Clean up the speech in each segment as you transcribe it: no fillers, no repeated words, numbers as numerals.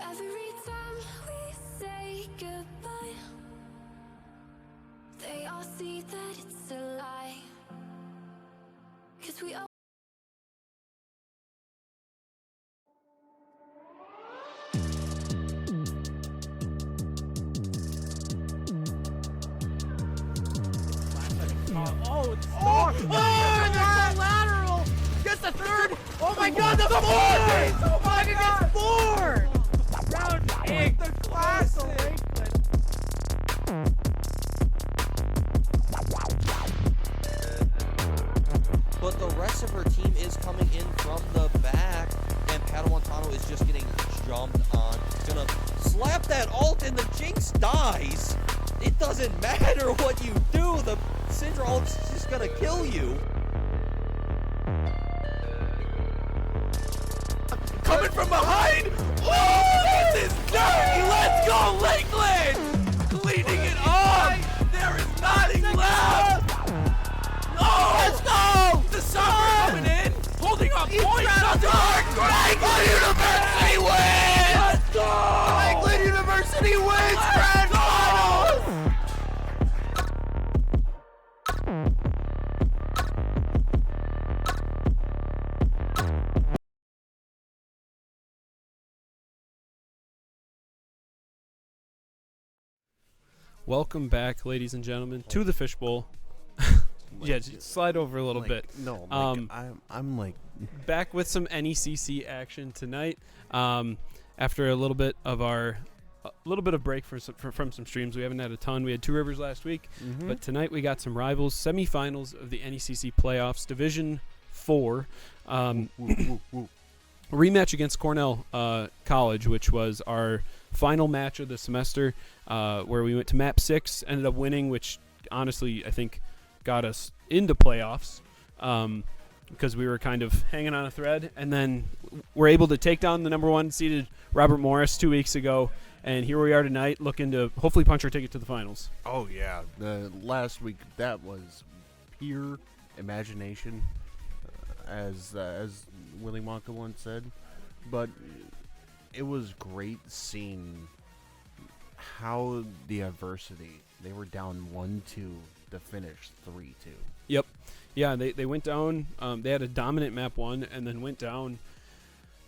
Every time we say goodbye, they all see that it's a lie. 'Cause we all the lateral! Gets the third! Oh my god, the fourth! Oh my god, four! Round 8, the classic! But the rest of her team is coming in from the back, and Padawan is just getting jumped on. Gonna slap that ult, and the Jinx dies. It doesn't matter what you do, the Syndra ult's just gonna kill you. Coming from behind! Oh, this is dirty! Let's go, Lakeland! Cleaning it up! There is nothing left! No! Let's go! The soccer coming in, holding up points! Lakeland University wins! Let's go! Lakeland University wins grand finals! Welcome back, ladies and gentlemen, to the Fishbowl. Yeah, just slide over a little bit. No, I'm like back with some NECC action tonight. After a little bit of break from some streams, we haven't had a ton. We had Two Rivers last week, but tonight we got some rivals, semifinals of the NECC playoffs, Division 4. Rematch against Cornell College, which was our final match of the semester, where we went to map 6, ended up winning, which honestly I think got us into playoffs, because we were kind of hanging on a thread, and then we're able to take down the number 1 seeded Robert Morris 2 weeks ago, and here we are tonight looking to hopefully punch our ticket to the finals. Oh yeah, the last week that was pure imagination, as Willy Wonka once said, but it was great seeing how the adversity, they were down 1-2 to finish 3-2. Yep. Yeah, they went down. They had a dominant map 1 and then went down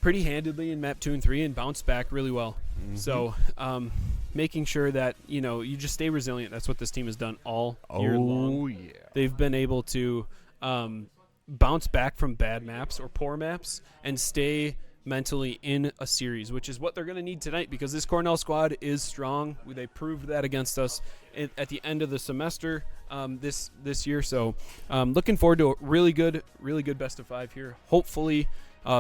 pretty handedly in map 2 and 3 and bounced back really well. So making sure that, you just stay resilient. That's what this team has done all year long. Oh, yeah. they've been able to bounce back from bad maps or poor maps and stay mentally in a series, which is what they're going to need tonight because this Cornell squad is strong. They proved that against us at the end of the semester this year. So looking forward to a really good best of 5 here. Hopefully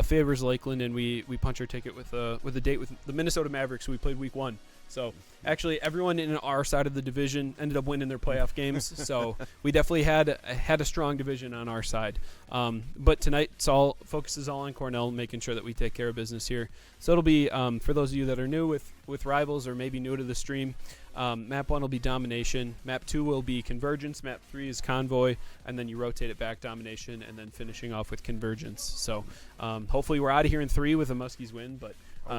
favors Lakeland, and we punch our ticket with a date with the Minnesota Mavericks, who we played week 1. So actually everyone in our side of the division ended up winning their playoff games. So we definitely had a strong division on our side. But tonight focus is all on Cornell, making sure that we take care of business here. So it'll be, for those of you that are new with Rivals or maybe new to the stream, map 1 will be Domination. Map 2 will be Convergence. Map 3 is Convoy. And then you rotate it back, Domination, and then finishing off with Convergence. So hopefully we're out of here in 3 with a Muskies win. But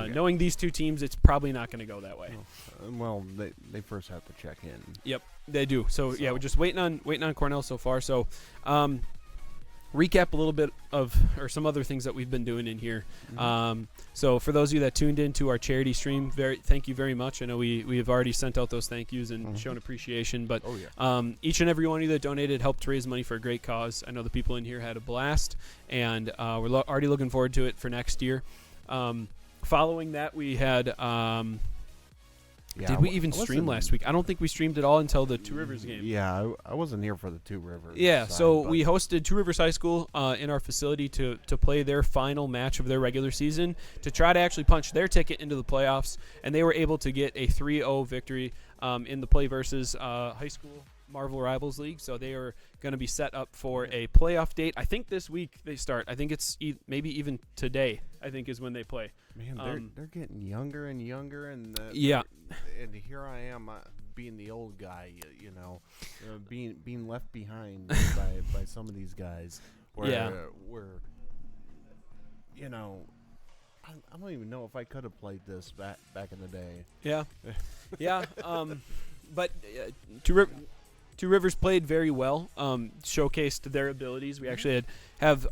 knowing these two teams, it's probably not going to go that way. Well, they first have to check in. Yep, they do. So yeah, we're just waiting on Cornell so far. So recap a little bit or some other things that we've been doing in here. So for those of you that tuned in to our charity stream, thank you very much. I know we have already sent out those thank yous and shown appreciation, but each and every one of you that donated helped raise money for a great cause. I know the people in here had a blast, and we're already looking forward to it for next year. Following that, we had did we even stream last week? I don't think we streamed at all until the Two Rivers game. Yeah, I wasn't here for the Two Rivers. Yeah, so we hosted Two Rivers High School in our facility to play their final match of their regular season to try to actually punch their ticket into the playoffs, and they were able to get a 3-0 victory in the play versus high school Marvel Rivals League. So they are going to be set up for a playoff date. I think this week they start. I think it's maybe even today, I think, is when they play. Man, they're getting younger and younger, and yeah. And here I am being the old guy, being left behind by some of these guys. Where I don't even know if I could have played this back in the day. Yeah, yeah. But Two Rivers played very well, showcased their abilities. We actually have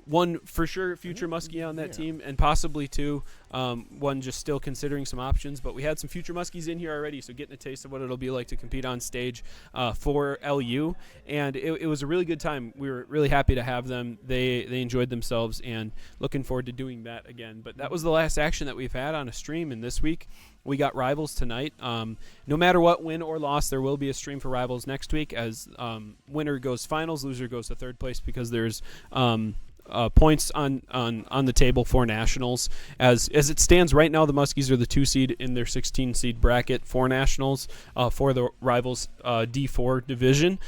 one for sure future Muskie on that team, and possibly two. One just still considering some options, but we had some future Muskies in here already, so getting a taste of what it'll be like to compete on stage for LU, and it was a really good time. We were really happy to have them. They enjoyed themselves, and looking forward to doing that again. But that was the last action that we've had on a stream, and this week we got Rivals tonight. No matter what, win or loss, there will be a stream for Rivals next week, as winner goes finals, loser goes to third place, because there's points on the table for nationals. As it stands right now, the Muskies are the 2 seed in their 16 seed bracket for nationals for the Rivals D4 division.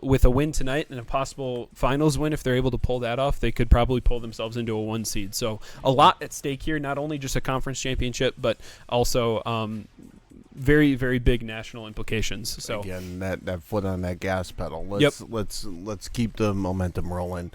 With a win tonight and a possible finals win, if they're able to pull that off, they could probably pull themselves into a 1 seed. So a lot at stake here, not only just a conference championship, but also very, very big national implications. So again, that foot on that gas pedal. Let's keep the momentum rolling.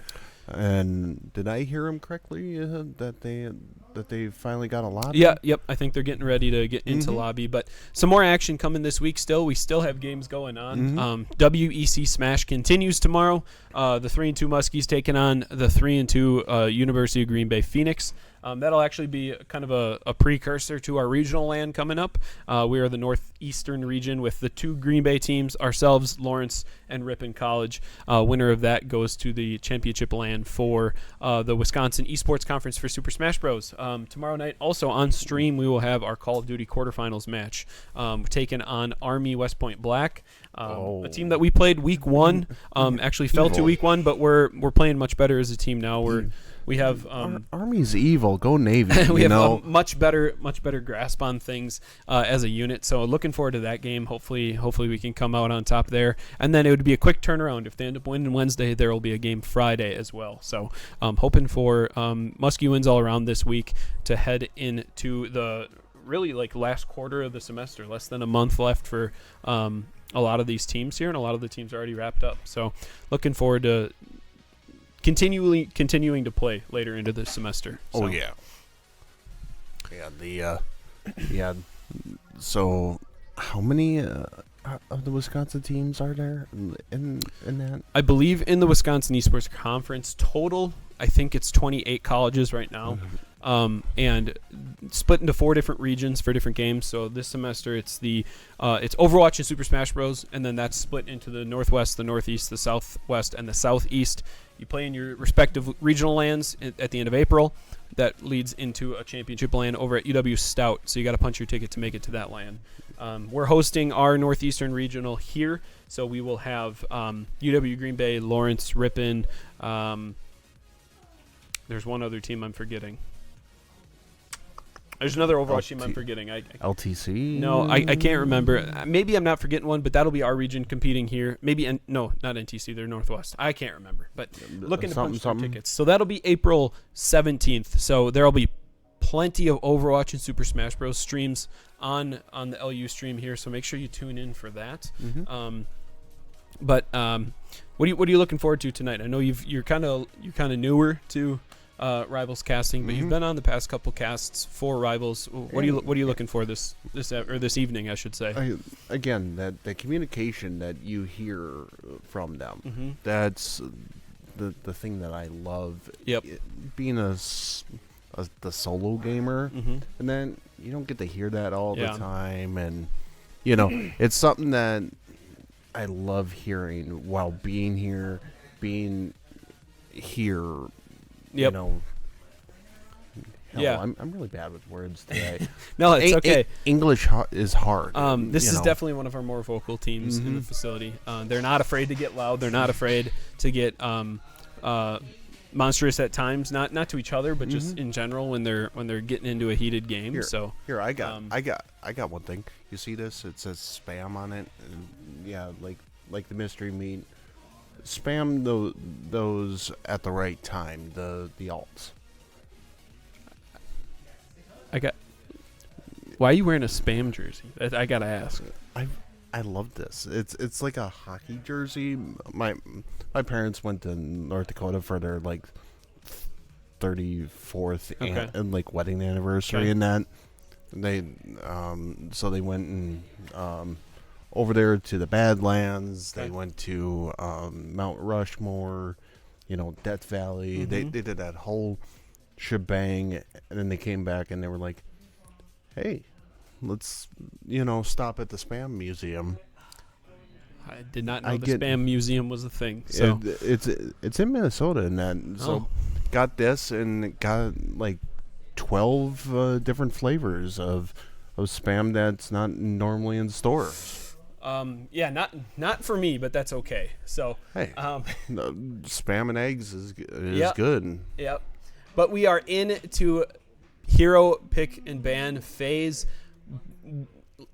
And did I hear him correctly that they finally got a lobby? Yeah, yep. I think they're getting ready to get into lobby, but some more action coming this week. We still have games going on. WEC Smash continues tomorrow. The 3-2 Muskies taking on the 3-2 University of Green Bay Phoenix. That'll actually be kind of a precursor to our regional land coming up. We are the northeastern region with the 2 Green Bay teams, ourselves, Lawrence, and Ripon College. Winner of that goes to the championship land for the Wisconsin Esports Conference for Super Smash Bros. Tomorrow night, also on stream, we will have our Call of Duty quarterfinals match, taking on Army West Point Black. A team that we played week 1, actually fell to week 1, but we're playing much better as a team now. We have Army's evil. Go Navy. we have a much better grasp on things as a unit. So looking forward to that game. Hopefully we can come out on top there. And then it would be a quick turnaround. If they end up winning Wednesday, there will be a game Friday as well. So hoping for Muskie wins all around this week to head into the really last quarter of the semester. Less than a month left for a lot of these teams here, and a lot of the teams are already wrapped up. So looking forward to continuing to play later into the semester. So. Oh yeah. So how many of the Wisconsin teams are there in that? I believe in the Wisconsin Esports Conference total, I think it's 28 colleges right now, and split into 4 different regions for different games. So this semester it's it's Overwatch and Super Smash Bros, and then that's split into the Northwest, the Northeast, the Southwest, and the Southeast. You play in your respective regional lands at the end of April. That leads into a championship LAN over at UW Stout. So you got to punch your ticket to make it to that LAN. We're hosting our Northeastern Regional here. So we will have UW Green Bay, Lawrence, Ripon. There's one other team I'm forgetting. There's another Overwatch team I'm forgetting. LTC? No, I can't remember. Maybe I'm not forgetting one, but that'll be our region competing here. Maybe, no, not NTC. They're Northwest. I can't remember. But looking to punch some tickets. So that'll be April 17th. So there'll be plenty of Overwatch and Super Smash Bros. Streams on the LU stream here. So make sure you tune in for that. What are you looking forward to tonight? I know you're kind of newer to Rivals casting, but you've been on the past couple casts for Rivals. What are you looking for this evening, I should say? Again, that communication that you hear from them. That's the thing that I love. Yep. Being the solo gamer, and then you don't get to hear that all the time, and it's something that I love hearing while being here. Yep. I'm really bad with words today. No, it's okay. English is hard. This is definitely one of our more vocal teams in the facility. They're not afraid to get loud. They're not afraid to get monstrous at times. Not to each other, but just in general when they're getting into a heated game. Here, I got one thing. You see this? It says spam on it. And like the mystery meat. Spam those at the right time. The alts. Why are you wearing a spam jersey? I gotta ask. I love this. It's like a hockey jersey. My parents went to North Dakota for their 34th and wedding anniversary and that. They so they went and over there to the Badlands. They went to Mount Rushmore, Death Valley. They did that whole shebang, and then they came back and they were like, "Hey, let's stop at the Spam Museum." I did not know the Spam Museum was a thing. So it's in Minnesota, and that got this and got 12 different flavors of Spam that's not normally in stores. Not for me, but that's okay. So hey, Spam and eggs is good. Yep. But we are into hero pick and ban phase.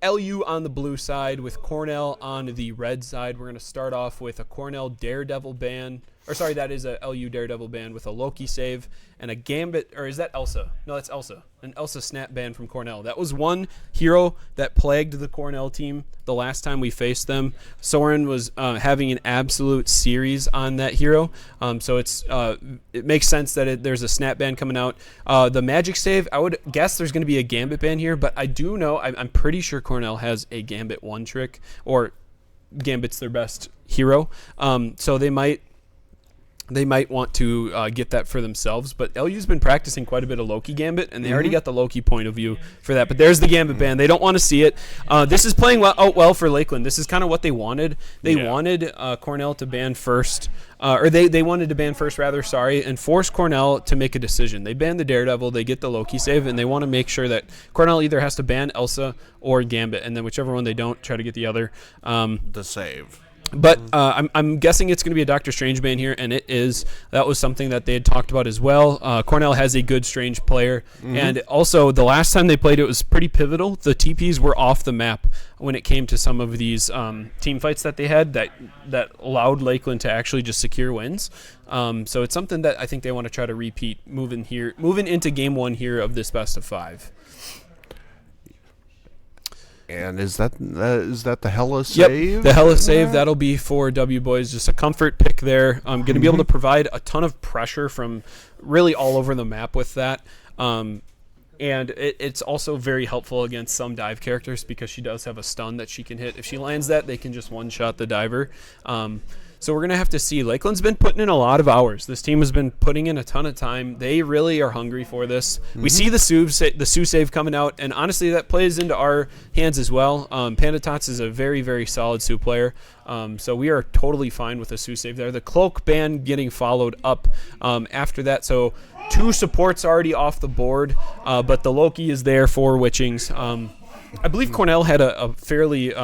LU on the blue side with Cornell on the red side. We're going to start off with a Cornell Daredevil ban. That is a LU Daredevil ban with a Loki save and a Gambit. Or is that Elsa? No, that's Elsa. An Elsa snap ban from Cornell. That was one hero that plagued the Cornell team the last time we faced them. Soren was having an absolute series on that hero. So it makes sense that there's a snap ban coming out. The magic save, I would guess there's going to be a Gambit ban here, but I do know, I'm pretty sure Cornell has a Gambit one trick, or Gambit's their best hero. So they might want to get that for themselves, but LU's been practicing quite a bit of Loki Gambit, and they already got the Loki point of view for that. But there's the Gambit ban. They don't want to see it. This is playing well for Lakeland. This is kind of what they wanted. They wanted Cornell to ban first, or they wanted to ban first, and force Cornell to make a decision. They ban the Daredevil, they get the Loki save, and they want to make sure that Cornell either has to ban Elsa or Gambit, and then whichever one they don't, try to get the other. The save. But I'm guessing it's going to be a Doctor Strange ban here, and it is. That was something that they had talked about as well. Cornell has a good Strange player, and also the last time they played it was pretty pivotal. The TPs were off the map when it came to some of these team fights that they had that allowed Lakeland to actually just secure wins. So it's something that I think they want to try to repeat moving into game one here of this best of 5. And is that the Hella save? Yep, the Hella save. That'll be for W Boys. Just a comfort pick there. I'm going to be able to provide a ton of pressure from really all over the map with that. And it's also very helpful against some dive characters because she does have a stun that she can hit. If she lands that, they can just one-shot the diver. So we're going to have to see. Lakeland's been putting in a lot of hours. This team has been putting in a ton of time. They really are hungry for this. We see the Sioux save coming out, and honestly, that plays into our hands as well. Panda Tots is a very, very solid Sioux player. So we are totally fine with the Sioux save there. The Cloak Band getting followed up after that. So 2 supports already off the board, but the Loki is there for Witchings. I believe Cornell had a fairly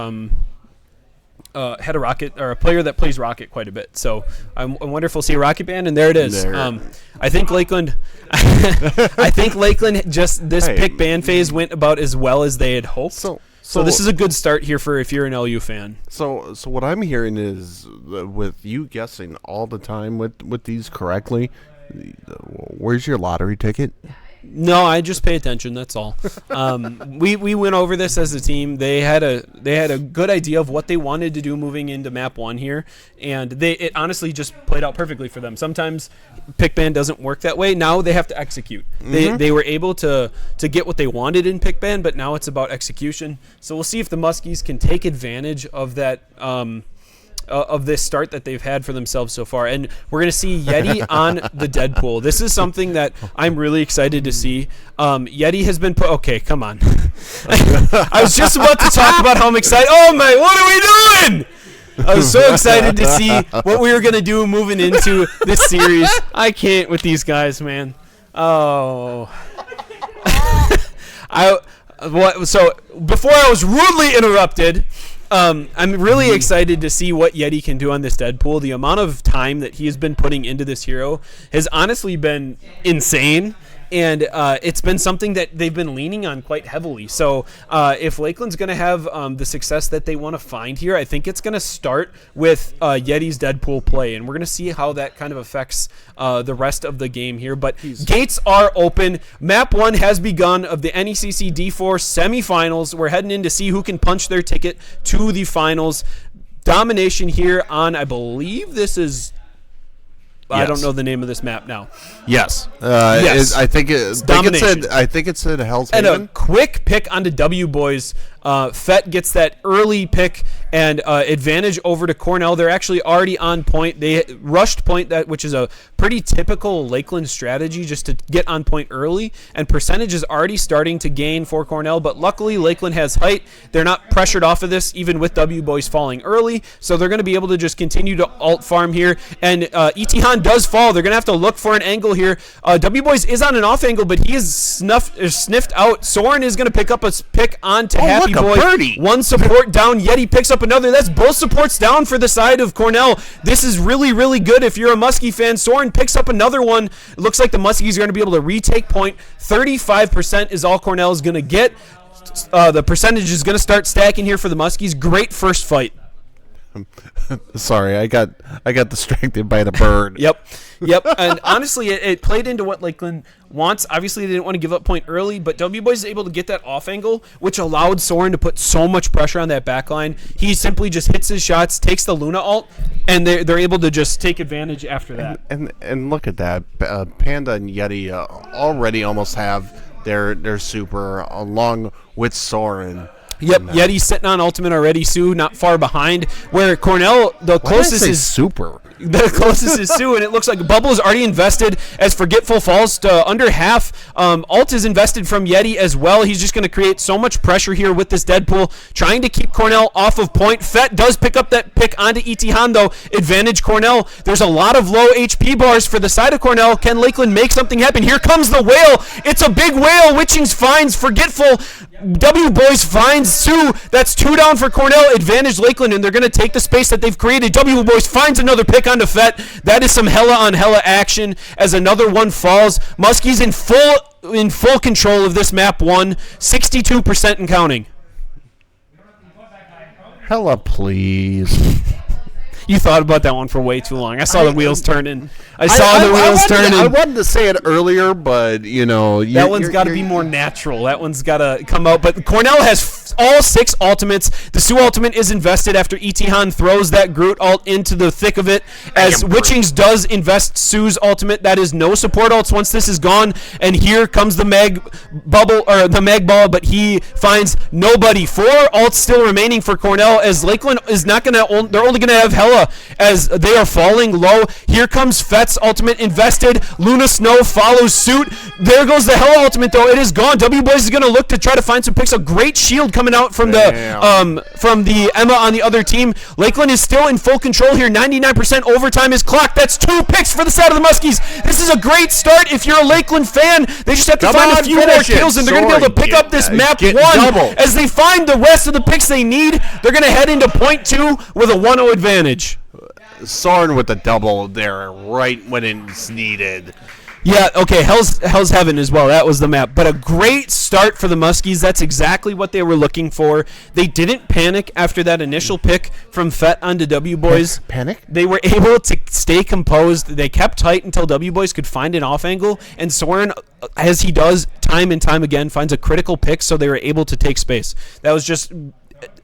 had a Rocket or a player that plays Rocket quite a bit. So I wonder if we'll see a Rocket Band, and there it is. I think Lakeland. I think Lakeland just this pick ban phase went about as well as they had hoped. So this is a good start here for if you're an LU fan. So what I'm hearing is with you guessing all the time with these correctly, where's your lottery ticket? No, I just pay attention. That's all. We went over this as a team. They had a good idea of what they wanted to do moving into map 1 here, and it honestly just played out perfectly for them. Sometimes pick ban doesn't work that way. Now they have to execute. They were able to get what they wanted in pick ban, but now it's about execution. So we'll see if the Muskies can take advantage of that. Of this start that they've had for themselves so far. And we're going to see Yeti on the Deadpool. This is something that I'm really excited to see. Yeti has been put... Okay, come on. I was just about to talk about how I'm excited. Oh, my, what are we doing? I was so excited to see what we were going to do moving into this series. I can't with these guys, man. Oh. So before I was rudely interrupted... I'm really excited to see what Yeti can do on this Deadpool. The amount of time that he has been putting into this hero has honestly been insane. And it's been something that they've been leaning on quite heavily. So if Lakeland's going to have the success that they want to find here, I think it's going to start with Yeti's Deadpool play. And we're going to see how that kind of affects the rest of the game here. But gates are open. Map 1 has begun of the NECC D4 semifinals. We're heading in to see who can punch their ticket to the finals. Domination here on, I believe this is... I don't know the name of this map now. Yes. Yes. I think it said Hell's Haven. And a quick pick onto W Boys. Fett gets that early pick and advantage over to Cornell. They're actually already on point. They rushed point, which is a pretty typical Lakeland strategy, just to get on point early. And percentage is already starting to gain for Cornell. But luckily, Lakeland has height. They're not pressured off of this, even with W Boys falling early. So they're going to be able to just continue to alt farm here. And Etihan does fall. They're going to have to look for an angle here. W Boys is on an off angle, but he is sniffed out. Soren is going to pick up a pick onto Happy Boy. Birdie. One support down. Yeti picks up another. That's both supports down for the side of Cornell. This is really, really good if you're a Muskie fan. Soren picks up another one. It looks like the Muskies are going to be able to retake point. 35% is all Cornell is going to get. The percentage is going to start stacking here for the Muskies. Great first fight. Sorry, I got distracted by the bird. Yep. And honestly, it played into what Lakeland wants. Obviously, they didn't want to give up point early, but W Boys is able to get that off angle, which allowed Soren to put so much pressure on that back line. He simply just hits his shots, takes the Luna ult, and they're able to just take advantage after that. And look at that. Panda and Yeti already almost have their super along with Soren. Yep, Yeti's sitting on ultimate already. Sue not far behind. Where Cornell, the closest is super. The closest is Sue, and it looks like Bubble is already invested as Forgetful falls to under half. Alt is invested from Yeti as well. He's just going to create so much pressure here with this Deadpool, trying to keep Cornell off of point. Fett does pick up that pick onto Etihan, though. Advantage Cornell. There's a lot of low HP bars for the side of Cornell. Can Lakeland make something happen? Here comes the whale. It's a big whale. Witchings finds Forgetful. W Boys finds Sue. That's 2 down for Cornell. Advantage Lakeland, and they're going to take the space that they've created. W Boys finds another pick onto Fett. That is some hella on hella action as another one falls. Muskie's in full control of this map 1. 62% and counting. Hella, please. You thought about that one for way too long. I saw the wheels turning. I wanted to say it earlier, but, that one's got to be more natural. That one's got to come out. But Cornell has all 6 ultimates. The Sioux ultimate is invested after Etihan throws that Groot ult into the thick of it. As Witchings does invest Sioux's ultimate, that is no support ults once this is gone. And here comes the mag bubble or the mag ball, but he finds nobody. 4 ults still remaining for Cornell, as Lakeland is not gonna. They're only gonna have Hella as they are falling low. Here comes Fett's ultimate invested. Luna Snow follows suit. There goes the Hella ultimate though. It is gone. W Boys is gonna look to try to find some picks. A great shield coming out from the Emma on the other team. Lakeland is still in full control here. 99% overtime is clocked. That's 2 picks for the side of the Muskies. This is a great start if you're a Lakeland fan. They just have to find a few more kills, and they're going to be able to pick up this map 1. As they find the rest of the picks they need, they're going to head into point 2 with a 1-0 advantage. Soren with the double there right when it's needed. Yeah, okay, Hell's Heaven as well. That was the map. But a great start for the Muskies. That's exactly what they were looking for. They didn't panic after that initial pick from Fett onto W Boys. Panic? They were able to stay composed. They kept tight until W Boys could find an off angle. And Soren, as he does time and time again, finds a critical pick, so they were able to take space. That was just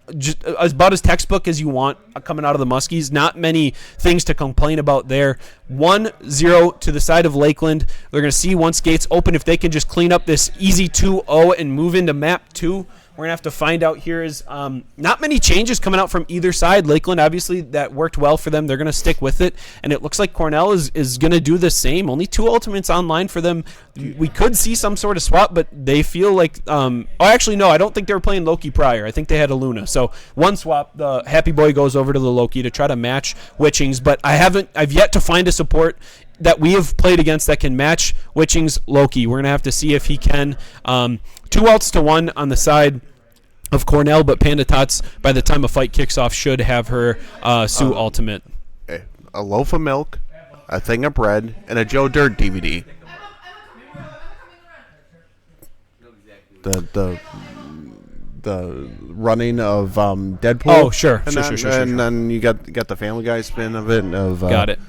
about as textbook as you want coming out of the Muskies. Not many things to complain about there. 1-0 to the side of Lakeland. They're going to see once gates open if they can just clean up this easy 2-0 and move into map 2. We're going to have to find out here is not many changes coming out from either side. Lakeland, obviously, that worked well for them. They're going to stick with it. And it looks like Cornell is going to do the same. Only 2 ultimates online for them. We could see some sort of swap, but they feel like actually, no, I don't think they were playing Loki prior. I think they had a Luna. So 1 swap, the Happy Boy goes over to the Loki to try to match Witchings. But I've yet to find a support that we have played against that can match Witching's Loki. We're going to have to see if he can. 2 ults to 1 on the side of Cornell, but Panda Tots, by the time a fight kicks off, should have her Sioux ultimate. A loaf of milk, a thing of bread, and a Joe Dirt DVD. The running of Deadpool. Oh, sure. And then you got the Family Guy spin of it. Got it.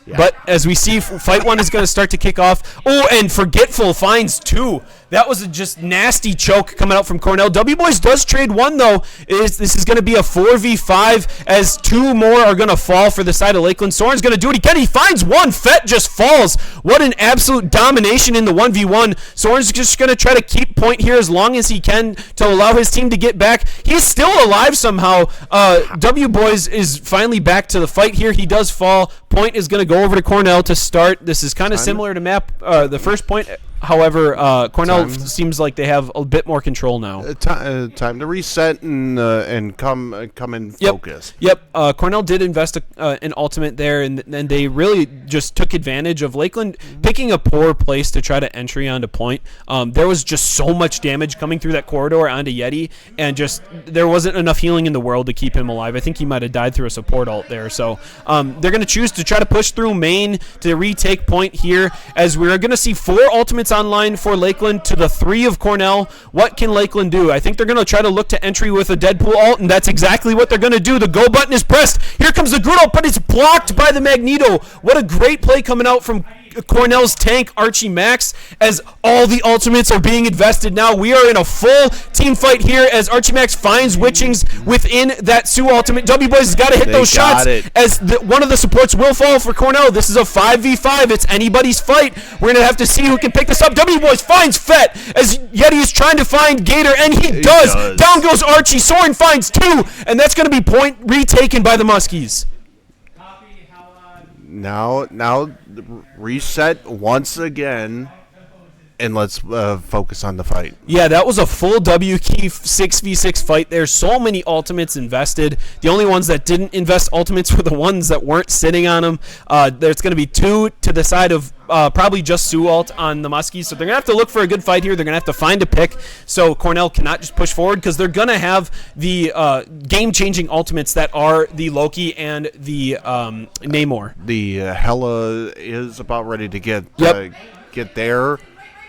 Yeah. But as we see, fight 1 is going to start to kick off. Oh, and Forgetful finds 2. That was a just nasty choke coming out from Cornell. W Boys does trade 1, though. This is going to be a 4v5 as 2 more are going to fall for the side of Lakeland. Soren's going to do it again. He finds 1. Fett just falls. What an absolute domination in the 1v1. Soren's just going to try to keep point here as long as he can to allow his team to get back. He's still alive somehow. W Boys is finally back to the fight here. He does fall. Point is going to go over to Cornell to start. This is kind of similar to the first point. However, Cornell seems like they have a bit more control now. Time to reset and come in focus. Yep. Cornell did invest an ultimate there, and they really just took advantage of Lakeland picking a poor place to try to entry onto point. There was just so much damage coming through that corridor onto Yeti, and just there wasn't enough healing in the world to keep him alive. I think he might have died through a support ult there. So they're going to choose to try to push through main to retake point here, as we're going to see 4 ultimates online for Lakeland to the 3 of Cornell. What can Lakeland do? I think they're going to try to look to entry with a Deadpool ult, and that's exactly what they're going to do. The go button is pressed. Here comes the Groot ult, but it's blocked by the Magneto. What a great play coming out from Cornell's tank, Archie Max, as all the ultimates are being invested now. We are in a full team fight here as Archie Max finds Witchings within that Sioux ultimate. W Boys has got to hit those shots as one of the supports will fall for Cornell. This is a 5v5. It's anybody's fight. We're going to have to see who can pick this up. W Boys finds Fett as Yeti is trying to find Gator, and he does. Down goes Archie. Soren finds 2, and that's going to be point retaken by the Muskies. Now, reset once again, and let's focus on the fight. Yeah, that was a full W key 6v6 fight. There's so many ultimates invested. The only ones that didn't invest ultimates were the ones that weren't sitting on them. There's going to be 2 to the side of probably just Sioux ult on the Muskies. So they're going to have to look for a good fight here. They're going to have to find a pick. So Cornell cannot just push forward because they're going to have the game-changing ultimates that are the Loki and the Namor. The Hella is about ready to get there.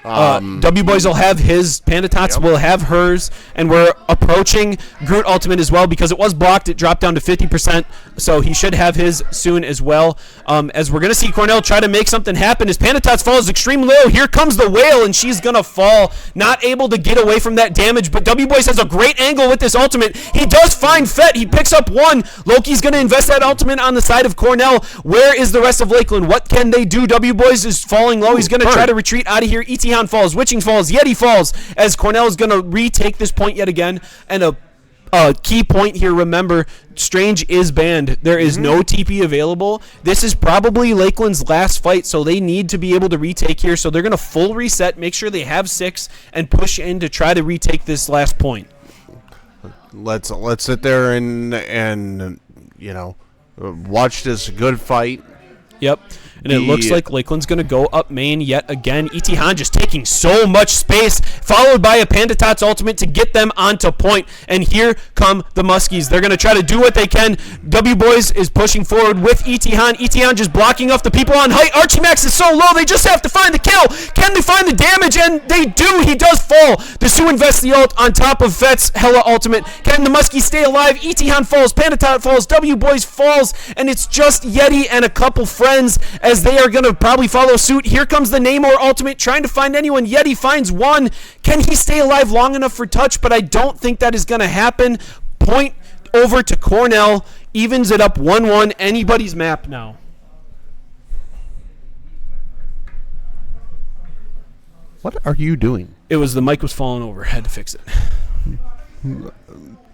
W Boys will have his, Panda Tots will have hers, and we're approaching Groot Ultimate as well because it was blocked. It dropped down to 50%, so he should have his soon as well. As we're going to see Cornell try to make something happen as Panda Tots falls extremely low. Here comes the whale, and she's going to fall. Not able to get away from that damage, but W Boys has a great angle with this ultimate. He does find Fett. He picks up one. Loki's going to invest that ultimate on the side of Cornell. Where is the rest of Lakeland? What can they do? W Boys is falling low. He's going to try to retreat out of here. Etihan falls. Witching falls. Yeti falls as Cornell is going to retake this point yet again. And a key point here, remember, Strange is banned. There is no TP available. This is probably Lakeland's last fight, so they need to be able to retake here. So they're going to full reset, make sure they have 6, and push in to try to retake this last point. Let's sit there and watch this good fight. Yep. And it looks like Lakeland's going to go up main yet again. Etihan just taking so much space, followed by a Panda Tots ultimate to get them onto point. And here come the Muskies. They're going to try to do what they can. W Boys is pushing forward with Etihan. Etihan just blocking off the people on height. Archimax is so low, they just have to find the kill. Can they find the damage? And they do. He does fall. The Sioux invests the ult on top of Fett's Hella ultimate. Can the Muskies stay alive? Etihan falls. Panda Tot falls. W Boys falls. And it's just Yeti and a couple friends as they are going to probably follow suit. Here comes the Namor ultimate, trying to find anyone. Yeti finds one. Can he stay alive long enough for touch? But I don't think that is going to happen. Point over to Cornell. Evens it up 1-1. Anybody's map now. What are you doing? It was the mic was falling over. Had to fix it.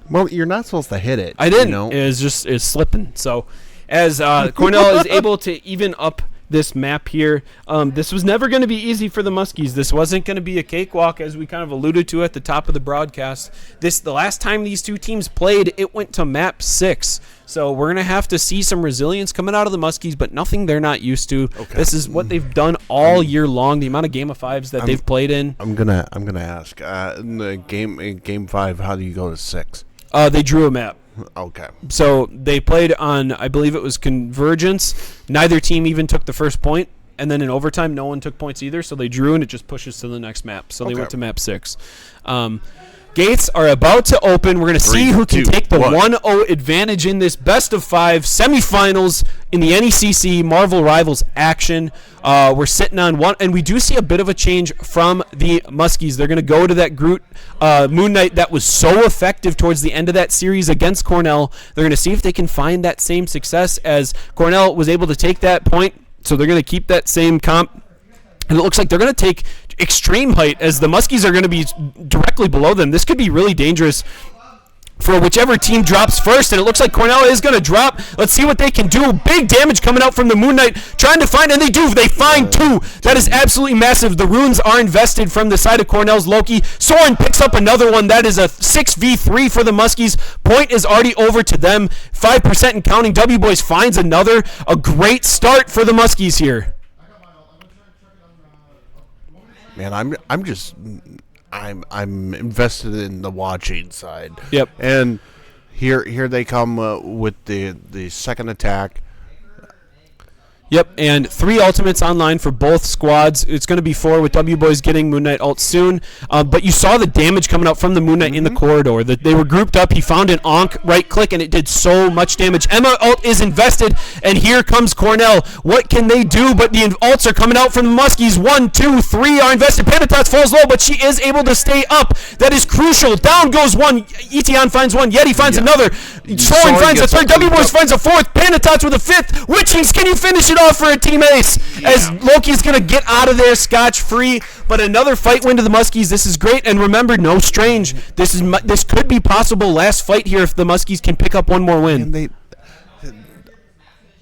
Well, you're not supposed to hit it. I didn't. It was just slipping. So as Cornell is able to even up this map here. This was never going to be easy for the Muskies. This wasn't going to be a cakewalk, as we kind of alluded to at the top of the broadcast. The last time these two teams played, it went to map 6. So we're going to have to see some resilience coming out of the Muskies, but nothing they're not used to. Okay. This is what they've done all year long, the amount of Game of Fives that they've played in. I'm gonna ask, in the game 5, how do you go to 6? They drew a map. Okay. So they played on, I believe it was Convergence. Neither team even took the first point, and then in overtime, no one took points either. So they drew, and it just pushes to the next map. So they went to map 6. Gates are about to open. We're going to see who can take the 1-0 advantage in this best of 5 semifinals in the NECC Marvel Rivals action. We're sitting on 1, and we do see a bit of a change from the Muskies. They're going to go to that Groot Moon Knight that was so effective towards the end of that series against Cornell. They're going to see if they can find that same success as Cornell was able to take that point. So they're going to keep that same comp. And it looks like they're going to take extreme height as the Muskies are going to be directly below them. This could be really dangerous for whichever team drops first, and it looks like Cornell is going to drop. Let's see what they can do. Big damage coming out from the Moon Knight, trying to find, and they do. They find 2. That is absolutely massive. The runes are invested from the side of Cornell's Loki. Soren picks up another one. That is a 6v3 for the Muskies. Point is already over to them. 5% and counting. W Boys finds another. A great start for the Muskies here. Man, I'm invested in the watching side. Yep. And here they come with the second attack. Yep, and 3 ultimates online for both squads. It's going to be 4 with W Boys getting Moon Knight ult soon. But you saw the damage coming out from the Moon Knight in the corridor. They were grouped up. He found an Ankh right click, and it did so much damage. Emma ult is invested, and here comes Cornell. What can they do? But the ults are coming out from the Muskies. 1, 2, 3 are invested. Panda Tots falls low, but she is able to stay up. That is crucial. Down goes 1. Etihan finds 1. Yeti finds another. Soren finds a 3rd. W Boys finds a 4th. Panda Tots with a 5th. Witchings, can you finish it off for a team ace as Loki's going to get out of there scotch-free? But another fight win to the Muskies. This is great. And remember, no Strange. This could be possible last fight here if the Muskies can pick up one more win. And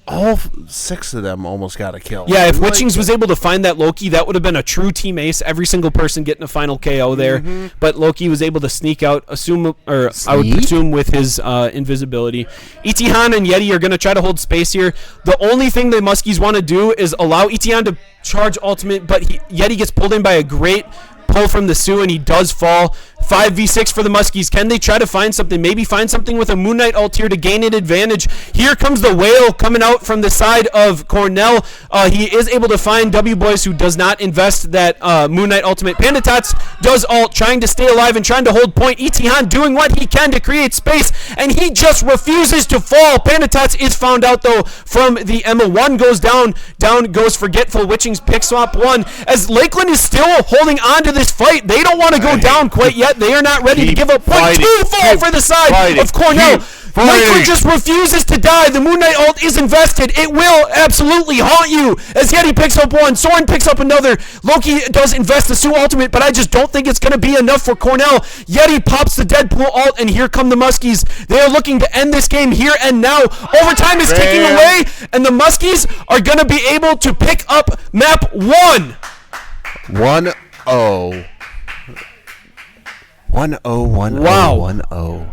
all 6 of them almost got a kill. Yeah, if Witchings was able to find that Loki, that would have been a true team ace. Every single person getting a final KO there. But Loki was able to sneak out, I would presume with his invisibility. Etihan and Yeti are going to try to hold space here. The only thing the Muskies want to do is allow Etihan to charge ultimate, but Yeti gets pulled in by a great pull from the Sioux, and he does fall. 5v6 for the Muskies. Can they try to find something? Maybe find something with a Moon Knight ult here to gain an advantage. Here comes the Whale coming out from the side of Cornell. He is able to find W Boys, who does not invest that Moon Knight ultimate. Panda Tots does ult, trying to stay alive and trying to hold point. Etihan doing what he can to create space, and he just refuses to fall. Panda Tots is found out, though, from the Emma. One goes down. Down goes Forgetful. Witching's pick swap one. As Lakeland is still holding on to this fight, they don't want to go down quite yet. They are not ready to give up point. Two fall for the side of Cornell. Lakeland just refuses to die. The Moon Knight ult is invested. It will absolutely haunt you. As Yeti picks up one, Soren picks up another. Loki does invest the Sue ultimate, but I just don't think it's going to be enough for Cornell. Yeti pops the Deadpool ult, and here come the Muskies. They are looking to end this game here and now. Overtime is ticking away, and the Muskies are going to be able to pick up map 1. 1-0. 1-0, 1-0, Wow. 1-0.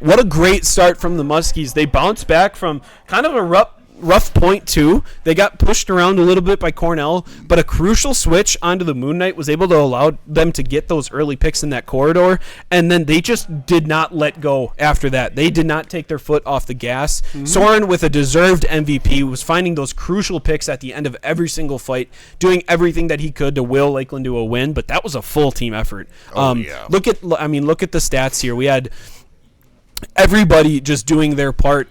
What a great start from the Muskies. They bounced back from kind of a rough point, too. They got pushed around a little bit by Cornell, but a crucial switch onto the Moon Knight was able to allow them to get those early picks in that corridor, and then they just did not let go after that. They did not take their foot off the gas. Soren, with a deserved MVP, was finding those crucial picks at the end of every single fight, doing everything that he could to will Lakeland to a win, but that was a full team effort. Look at the stats here. We had everybody just doing their part,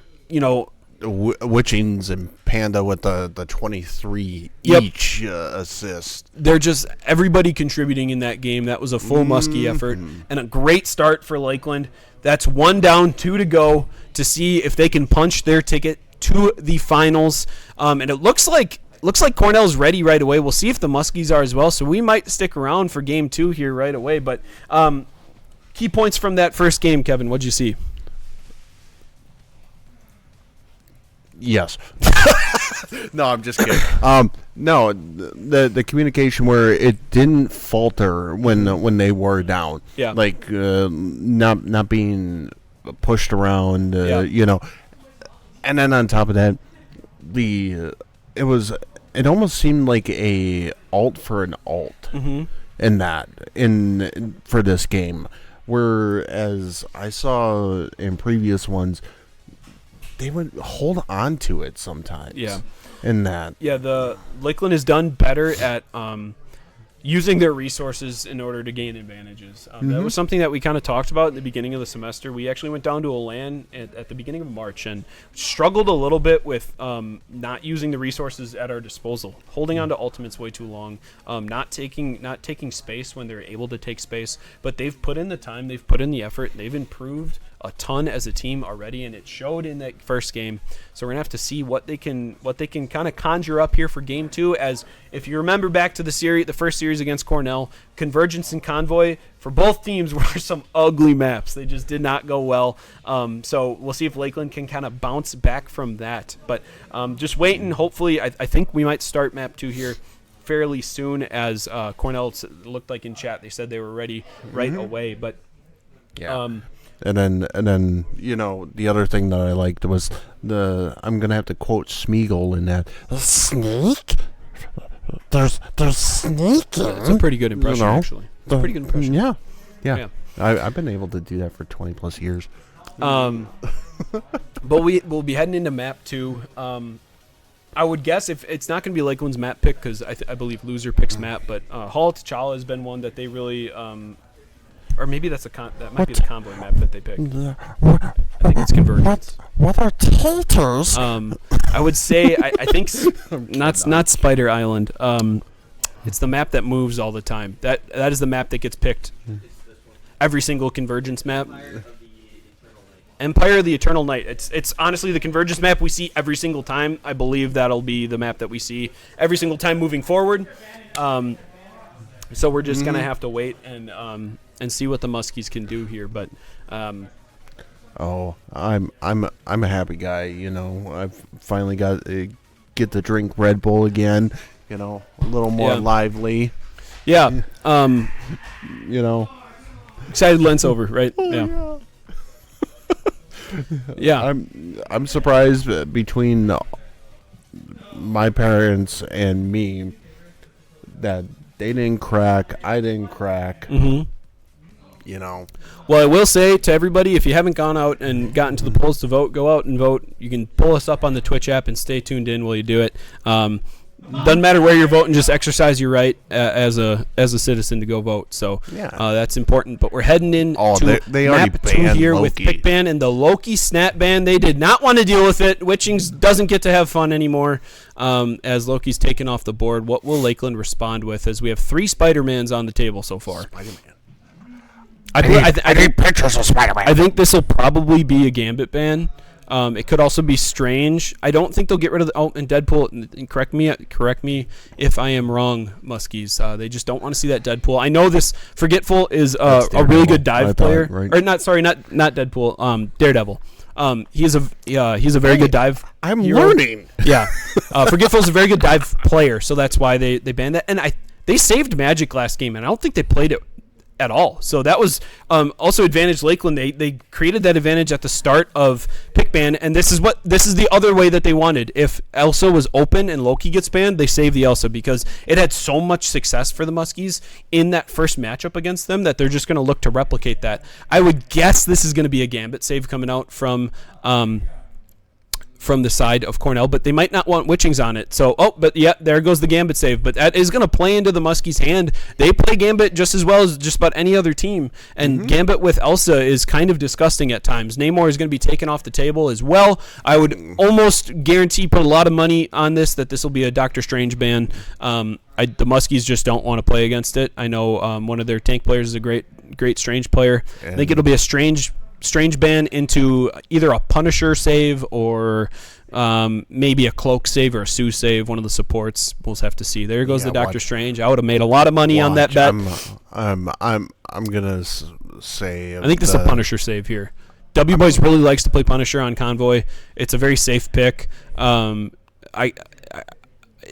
Witchings and Panda with the 23 Yep. each assist. They're just everybody contributing in that game. That was a full Muskie effort and a great start for Lakeland. That's 1 down, 2 to go to see if they can punch their ticket to the finals. And it looks like Cornell's ready right away. We'll see if the Muskies are as well. So we might stick around for game 2 here right away. But key points from that first game, Kevin. What'd you see? Yes. No, I'm just kidding. No, the communication where it didn't falter when they were down. Yeah. Like not being pushed around. Yeah. And then on top of that, it almost seemed like a alt for an alt for this game, whereas I saw in previous ones, they would hold on to it sometimes. Yeah. In that. Yeah, the Lakeland has done better at using their resources in order to gain advantages. That was something that we kind of talked about at the beginning of the semester. We actually went down to a LAN at the beginning of March and struggled a little bit with not using the resources at our disposal, holding on to ultimates way too long, not taking space when they're able to take space. But they've put in the time, they've put in the effort, they've improved a ton as a team already, and it showed in that first game. So we're gonna have to see what they can kind of conjure up here for game 2. As if you remember back to the first series against Cornell, Convergence and Convoy for both teams were some ugly maps. They just did not go well. So we'll see if Lakeland can kind of bounce back from that. But just waiting. Hopefully, I think we might start map 2 here fairly soon, as Cornell looked like in chat. They said they were ready right away. But yeah. And then the other thing that I liked was I'm gonna have to quote Smeagol in that snake. There's snake. It's a pretty good impression, actually. It's a pretty good impression. Yeah. I've been able to do that for 20 plus years. But we'll be heading into map 2. I would guess if it's not going to be Lakeland's map pick, because I believe loser picks map, but Hall of T'Challa has been one that they really. Or maybe that might be the convoy map that they picked. I think it's Convergence. What are taters? I would say I think not Spider Island. It's the map that moves all the time. That is the map that gets picked. Every single Convergence map. Empire of the Eternal Night. It's honestly the Convergence map we see every single time. I believe that'll be the map that we see every single time moving forward. So we're just gonna have to wait and see what the Muskies can do here. But I'm a happy guy. I've finally got get to drink Red Bull again. A little more lively. Yeah. Excited Lent's over, right? Oh, Yeah. I'm surprised between my parents and me that they didn't crack. I didn't crack. you know. Well, I will say to everybody, if you haven't gone out and gotten to the polls to vote, go out and vote. You can pull us up on the Twitch app and stay tuned in while you do it. Doesn't matter where you're voting, just exercise your right as a citizen to go vote. So that's important. But we're heading in to they already map 2 here banned with Loki. Pick Ban and the Loki Snap Ban. They did not want to deal with it. Witchings doesn't get to have fun anymore as Loki's taken off the board. What will Lakeland respond with as we have 3 Spider-Mans on the table so far? Spider-Man. I need pictures of Spider-Man. I think this will probably be a Gambit ban. It could also be Strange. I don't think they'll get rid of the and Deadpool. And correct me if I am wrong, Muskies. They just don't want to see that Deadpool. I know this Forgetful is a really good dive player. Right. Or not Deadpool. Daredevil. He's a very good dive. I'm hero. learning. Yeah, Forgetful is a very good dive player, so that's why they banned that. And they saved Magic last game, and I don't think they played it at all. So that was also advantage Lakeland. They created that advantage at the start of Pick Ban, and this is the other way that they wanted. If Elsa was open and Loki gets banned, they save the Elsa because it had so much success for the Muskies in that first matchup against them that they're just going to look to replicate that. I would guess this is going to be a Gambit save coming out from the side of Cornell, but they might not want Witchings on it. So, there goes the Gambit save. But that is going to play into the Muskies' hand. They play Gambit just as well as just about any other team, and Gambit with Elsa is kind of disgusting at times. Namor is going to be taken off the table as well. I would almost guarantee, put a lot of money on this will be a Doctor Strange ban. The Muskies just don't want to play against it. I know one of their tank players is a great Strange player. I think it'll be a Strange ban into either a Punisher save or maybe a Cloak save or a Sue save, one of the supports. We'll have to see. There goes the Doctor Strange. I would have made a lot of money on that bet. I'm gonna say. I think this is a Punisher save here. W Boys really likes to play Punisher on Convoy. It's a very safe pick.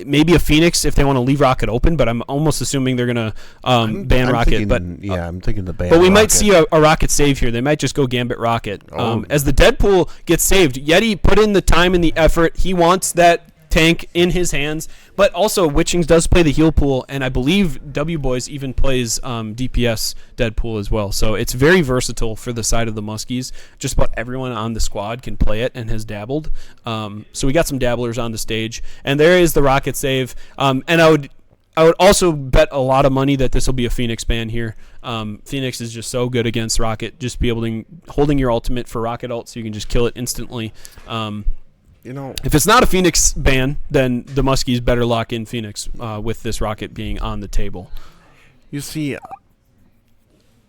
Maybe a Phoenix if they want to leave Rocket open, but I'm almost assuming they're going to ban Rocket. I'm thinking the ban. But we might see a Rocket save here. They might just go Gambit Rocket. As the Deadpool gets saved, Yeti put in the time and the effort. He wants that tank in his hands. But also, Witchings does play the heal pool, and I believe W Boys even plays DPS Deadpool as well. So it's very versatile for the side of the Muskies. Just about everyone on the squad can play it and has dabbled. So we got some dabblers on the stage, and there is the Rocket save. And I would also bet a lot of money that this will be a Phoenix ban here. Phoenix is just so good against Rocket. Just be able to holding your ultimate for Rocket ult, so you can just kill it instantly. If it's not a Phoenix ban, then the Muskies better lock in Phoenix with this Rocket being on the table. You see,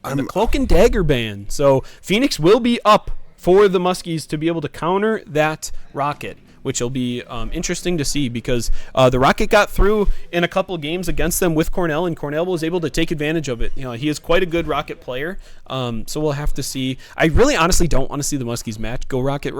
And the Cloak and Dagger ban. So Phoenix will be up for the Muskies to be able to counter that Rocket, which will be interesting to see because the Rocket got through in a couple games against them with Cornell, and Cornell was able to take advantage of it. He is quite a good Rocket player, so we'll have to see. I really honestly don't want to see the Muskies match go Rocket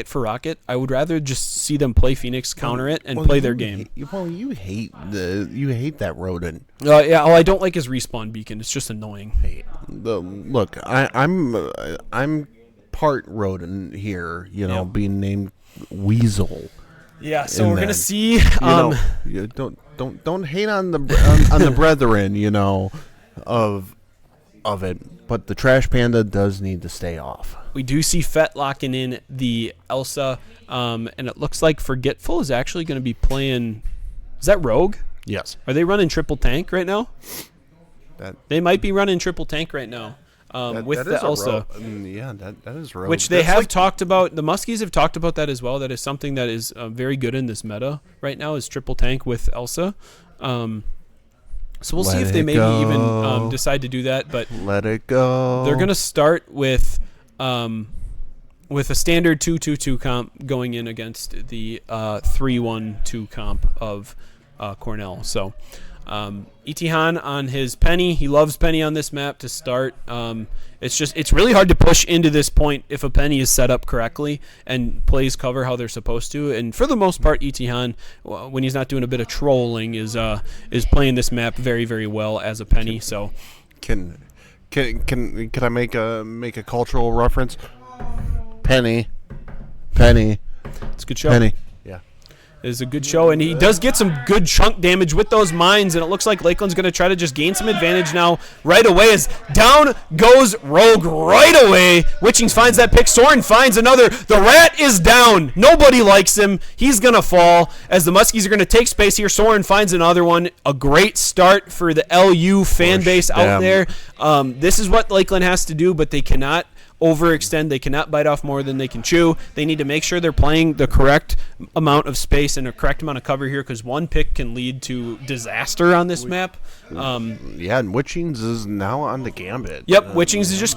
for Rocket. I would rather just see them play Phoenix, counter it, and play their game. You hate that rodent. I don't like his respawn beacon. It's just annoying. Hey, look, I'm part rodent here. Being named Weasel. Yeah, so we're gonna see. Don't hate on the on the brethren, of it. But the Trash Panda does need to stay off. We do see Fett locking in the Elsa, and it looks like Forgetful is actually going to be playing. Is that Rogue? Yes. Are they running triple tank right now? They might be running triple tank right now. With the Elsa. That is Rogue. Which they have talked about. The Muskies have talked about that as well. That is something that is very good in this meta right now is triple tank with Elsa. So we'll see if they maybe even decide to do that. But let it go. They're going to start with a standard 2-2-2 comp going in against the 3-1-2 comp of Cornell. So Itihan on his Penny. He loves Penny on this map to start. It's really hard to push into this point if a Penny is set up correctly and plays cover how they're supposed to. And for the most part, Itihan, when he's not doing a bit of trolling, is playing this map very, very well as a Penny. So can I make a cultural reference? Penny. It's a good show. Penny. Yeah. is a good show, and he does get some good chunk damage with those mines, and it looks like Lakeland's going to try to just gain some advantage now right away as down goes Rogue right away. Witchings finds that pick. Soren finds another. The Rat is down. Nobody likes him. He's going to fall as the Muskies are going to take space here. Soren finds another one. A great start for the LU fan base out there. This is what Lakeland has to do, but they cannot overextend. They cannot bite off more than they can chew. They need to make sure they're playing the correct amount of space and the correct amount of cover here, because one pick can lead to disaster on this map. Yeah, and Witchings is now on the Gambit. Yep, Witchings is just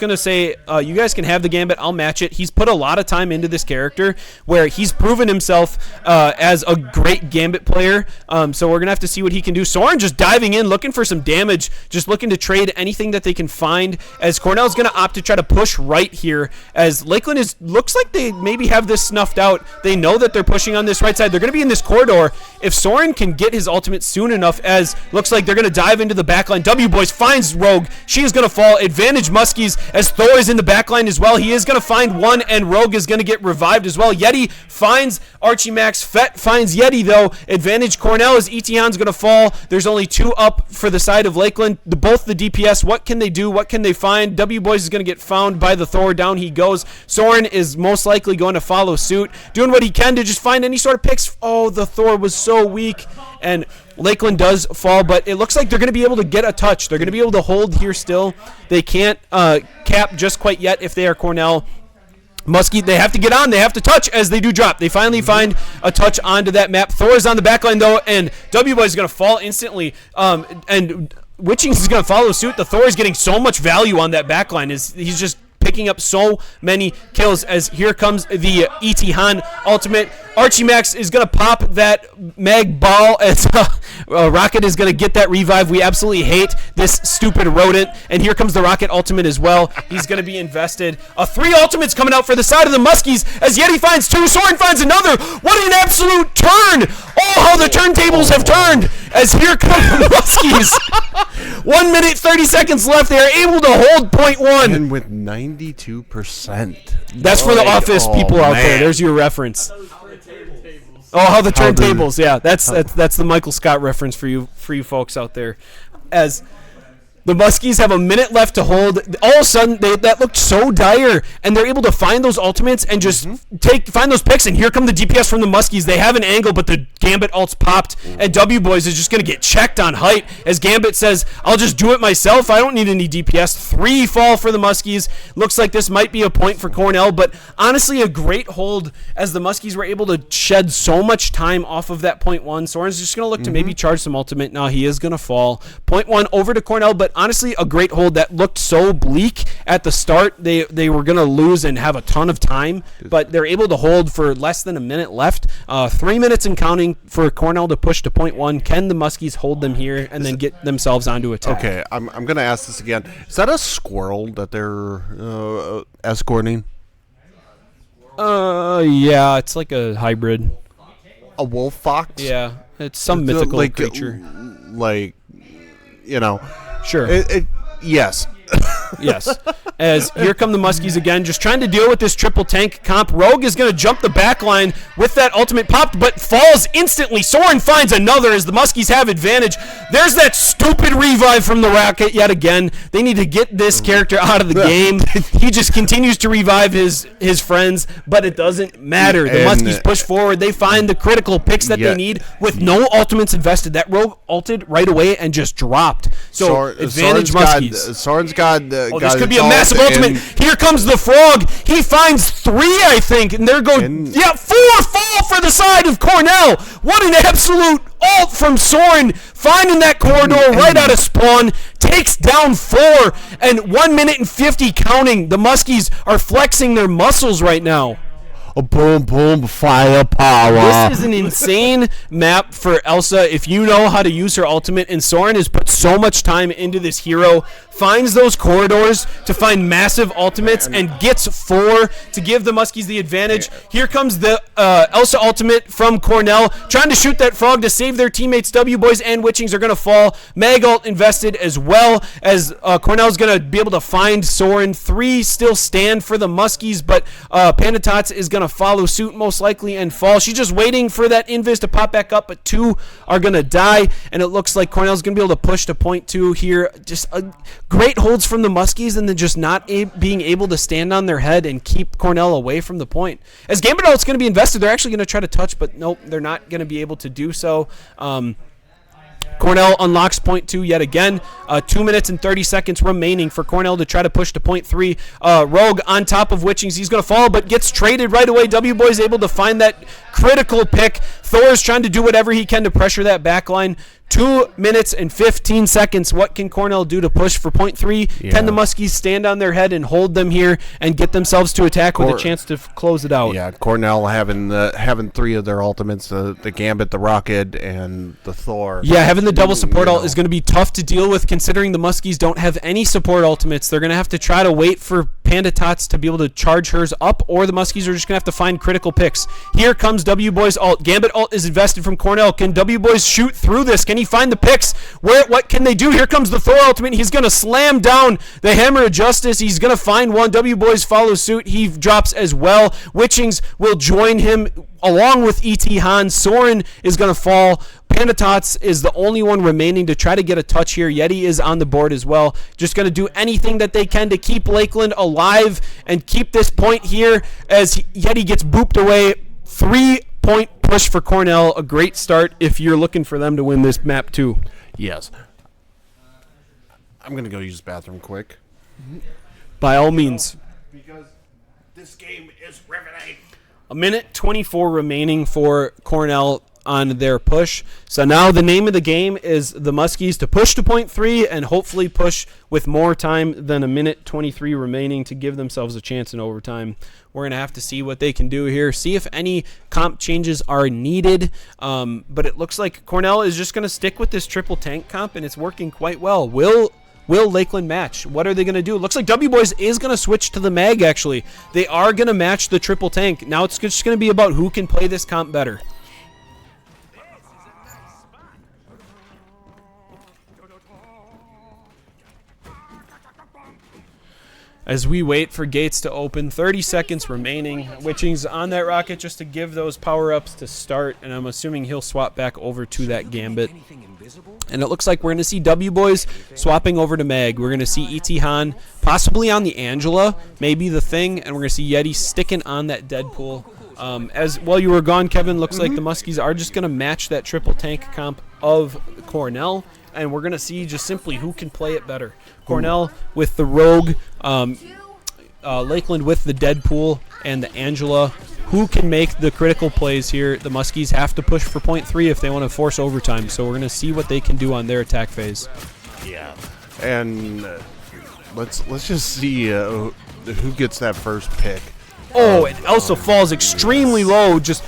gonna say, you guys can have the Gambit. I'll match it. He's put a lot of time into this character, where he's proven himself as a great Gambit player. So we're gonna have to see what he can do. Soren just diving in, looking for some damage, just looking to trade anything that they can find. As Cornell's gonna opt to try to push right here, as Lakeland looks like they maybe have this snuffed out. They know that they're pushing on this right side. They're gonna be in this corridor. If Soren can get his ultimate soon enough, as looks like they're going to dive into the backline. W-Boys finds Rogue. She is going to fall. Advantage Muskies as Thor is in the backline as well. He is going to find one, and Rogue is going to get revived as well. Yeti finds Archie Max. Fett finds Yeti, though. Advantage Cornell as Etihan's going to fall. There's only two up for the side of Lakeland. Both the DPS. What can they do? What can they find? W-Boys is going to get found by the Thor. Down he goes. Soren is most likely going to follow suit, doing what he can to just find any sort of picks. Oh, the Thor was so weak, and Lakeland does fall, but it looks like they're going to be able to get a touch. They're going to be able to hold here still. They can't cap just quite yet if they are Cornell. Muskie, they have to get on. They have to touch as they do drop. They finally find a touch onto that map. Thor is on the backline, though, and W-Boy is going to fall instantly. And Witchings is going to follow suit. The Thor is getting so much value on that backline. He's just picking up so many kills, as here comes the Etihan ultimate. Archie Max is going to pop that mag ball as Rocket is going to get that revive. We absolutely hate this stupid rodent. And here comes the Rocket ultimate as well. He's going to be invested. 3 ultimates coming out for the side of the Muskies as Yeti finds 2. Soren finds another. What an absolute turn. Oh, how the turntables have turned as here come the Muskies. 1 minute, 30 seconds left. They are able to hold .1. And with 92%. That's for the office people out there. There's your reference. Oh, how the turntables! Yeah, that's the Michael Scott reference for you folks out there. As the Muskies have a minute left to hold, all of a sudden that looked so dire, and they're able to find those ultimates and just find those picks. And here come the DPS from the Muskies. They have an angle, but the Gambit ults popped, and W-Boys is just going to get checked on height as Gambit says, "I'll just do it myself. I don't need any DPS." 3 fall for the Muskies. Looks like this might be a point for Cornell, but honestly, a great hold as the Muskies were able to shed so much time off of that .1. Soren's just going to look to maybe charge some ultimate. Now he is going to fall. .1 over to Cornell, but honestly, a great hold that looked so bleak at the start. They were going to lose and have a ton of time, but they're able to hold for less than a minute left. 3 minutes and counting for Cornell to push to .1. Can the Muskies hold them here and then get themselves onto attack? Okay, I'm going to ask this again. Is that a squirrel that they're escorting? Yeah, it's like a hybrid. A wolf fox? Yeah, it's some mythical creature. Like, you know. Sure. Yes. Yes. As here come the Muskies again, just trying to deal with this triple tank comp. Rogue is going to jump the back line with that ultimate popped, but falls instantly. Soren finds another as the Muskies have advantage. There's that stupid revive from the Rocket yet again. They need to get this character out of the game. He just continues to revive his friends, but it doesn't matter. The Muskies push forward. They find the critical picks that they need with no ultimates invested. That Rogue ulted right away and just dropped. So advantage Muskies. Soren's got this could be a massive ultimate. Here comes the Frog. He finds 3, I think, and they're going. 4 fall for the side of Cornell. What an absolute ult from Soren, finding that corridor right out of spawn. Takes down 4, and 1 minute and 50 counting. The Muskies are flexing their muscles right now. Boom, boom, firepower. This is an insane map for Elsa if you know how to use her ultimate, and Soren has put so much time into this hero, finds those corridors to find massive ultimates, and gets 4 to give the Muskies the advantage. Here comes the Elsa ultimate from Cornell, trying to shoot that frog to save their teammates. W-Boys and Witchings are going to fall. Mag ult invested as well, as Cornell's going to be able to find Soren. 3 still stand for the Muskies, but Pandatots is going to follow suit most likely and fall. She's just waiting for that invis to pop back up, but 2 are going to die, and it looks like Cornell's going to be able to push to point 2 here. Just great holds from the Muskies, and then just not being able to stand on their head and keep Cornell away from the point. As Gambit Ult's going to be invested, they're actually going to try to touch, but nope, they're not going to be able to do so. Cornell unlocks point 2 yet again. 2 minutes and 30 seconds remaining for Cornell to try to push to point 3. Rogue on top of Witchings. He's going to fall, but gets traded right away. W-Boy's able to find that critical pick. Thor's trying to do whatever he can to pressure that back line. 2 minutes and 15 seconds. What can Cornell do to push for point 3? Yeah. Can the Muskies stand on their head and hold them here and get themselves to attack with a chance to close it out? Yeah, Cornell having 3 of their ultimates, the Gambit, the Rocket, and the Thor. Yeah, having the double support ult is going to be tough to deal with considering the Muskies don't have any support ultimates. They're going to have to try to wait for Panda Tots to be able to charge hers up, or the Muskies are just going to have to find critical picks. Here comes W-Boy's ult. Gambit ult is invested from Cornell. Can W-Boys shoot through this? Can he find the picks? What can they do? Here comes the Thor ultimate. He's going to slam down the Hammer of Justice. He's going to find one. W-Boys follow suit. He drops as well. Witchings will join him along with E.T. Han. Soren is going to fall. Panda Tots is the only one remaining to try to get a touch here. Yeti is on the board as well. Just going to do anything that they can to keep Lakeland alive and keep this point here as Yeti gets booped away. 3-point push for Cornell. A great start if you're looking for them to win this map too. Yes. I'm going to go use the bathroom quick. By all means. Because this game is riveting. A minute 24 remaining for Cornell on their push. So now the name of the game is the Muskies to push to point 3 and hopefully push with more time than a minute 23 remaining to give themselves a chance in overtime. We're going to have to see what they can do here, see if any comp changes are needed. But it looks like Cornell is just going to stick with this triple tank comp, and it's working quite well. Will Lakeland match? What are they going to do? It looks like W-Boys is going to switch to the mag, actually. They are going to match the triple tank. Now it's just going to be about who can play this comp better. As we wait for gates to open, 30 seconds remaining. Witching's on that rocket just to give those power-ups to start, and I'm assuming he'll swap back over to that Gambit. And it looks like we're going to see W-Boys swapping over to Mag. We're going to see E.T. Han possibly on the Angela, maybe the Thing, and we're going to see Yeti sticking on that Deadpool. As while you were gone, Kevin, looks like the Muskies are just going to match that triple tank comp of Cornell, and we're going to see just simply who can play it better. Cornell with the Rogue, Lakeland with the Deadpool, and the Angela. Who can make the critical plays here? The Muskies have to push for point 3 if they want to force overtime, so we're going to see what they can do on their attack phase. Yeah, and let's just see who gets that first pick. Oh, and Elsa falls extremely low, just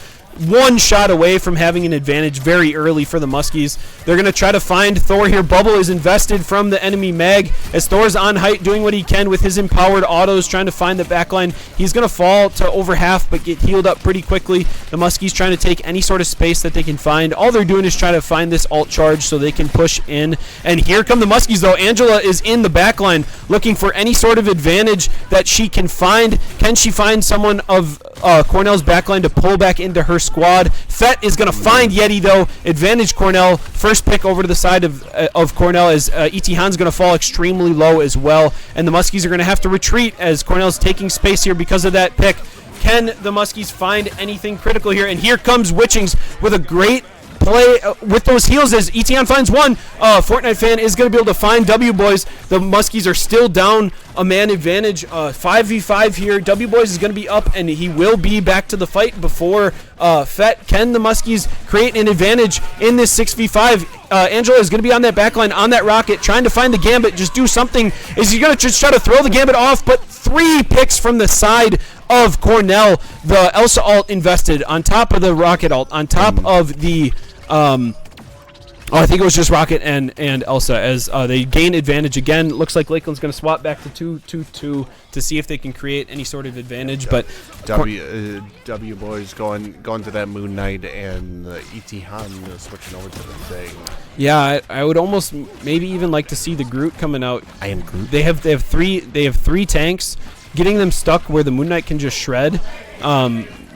one shot away from having an advantage very early for the Muskies. They're going to try to find Thor here. Bubble is invested from the enemy mag as Thor's on height doing what he can with his empowered autos, trying to find the backline. He's going to fall to over half but get healed up pretty quickly. The Muskies trying to take any sort of space that they can find. All they're doing is trying to find this alt charge so they can push in. And here come the Muskies though. Angela is in the backline looking for any sort of advantage that she can find. Can she find someone of Cornell's backline to pull back into her squad? Fett is going to find Yeti though. Advantage Cornell. First pick over to the side of Cornell as E.T. Han's going to fall extremely low as well. And the Muskies are going to have to retreat as Cornell's taking space here because of that pick. Can the Muskies find anything critical here? And here comes Witchings with a great play with those heals as Etienne finds one. Fortnite fan is going to be able to find W-Boys. The Muskies are still down a man advantage. 5v5 here. W-Boys is going to be up, and he will be back to the fight before Fett. Can the Muskies create an advantage in this 6v5? Angela is going to be on that backline, on that rocket, trying to find the Gambit. Just do something. Is he going to just try to throw the Gambit off? But 3 picks from the side of Cornell. The Elsa ult invested on top of the rocket ult, on top of the I think it was just Rocket and Elsa as they gain advantage again. Looks like Lakeland's going to swap back to 2-2-2 to see if they can create any sort of advantage. But W boys going to that Moon Knight and E.T. Han switching over to the Thing. Yeah, I would almost maybe even like to see the Groot coming out. I am Groot. They have three tanks, getting them stuck where the Moon Knight can just shred.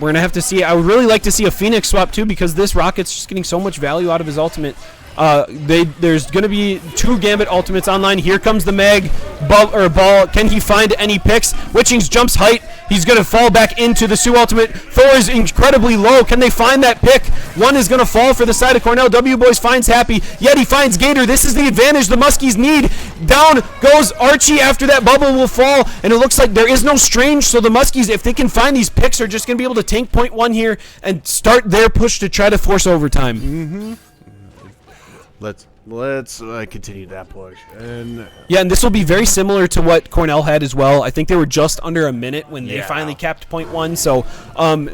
we're gonna have to see. I would really like to see a Phoenix swap too, because this Rocket's just getting so much value out of his ultimate. There's going to be 2 Gambit ultimates online. Here comes the Mag ball. Can he find any picks? Witchings jumps height. He's going to fall back into the Sue ultimate. Thor is incredibly low. Can they find that pick? One is going to fall for the side of Cornell. W Boys finds Happy. Yeti finds Gator. This is the advantage the Muskies need. Down goes Archie after that bubble will fall, and it looks like there is no Strange, so the Muskies, if they can find these picks, are just going to be able to tank point 1 here and start their push to try to force overtime. Mm-hmm. Let's continue that push. And this will be very similar to what Cornell had as well. I think they were just under a minute when they finally capped point 1. So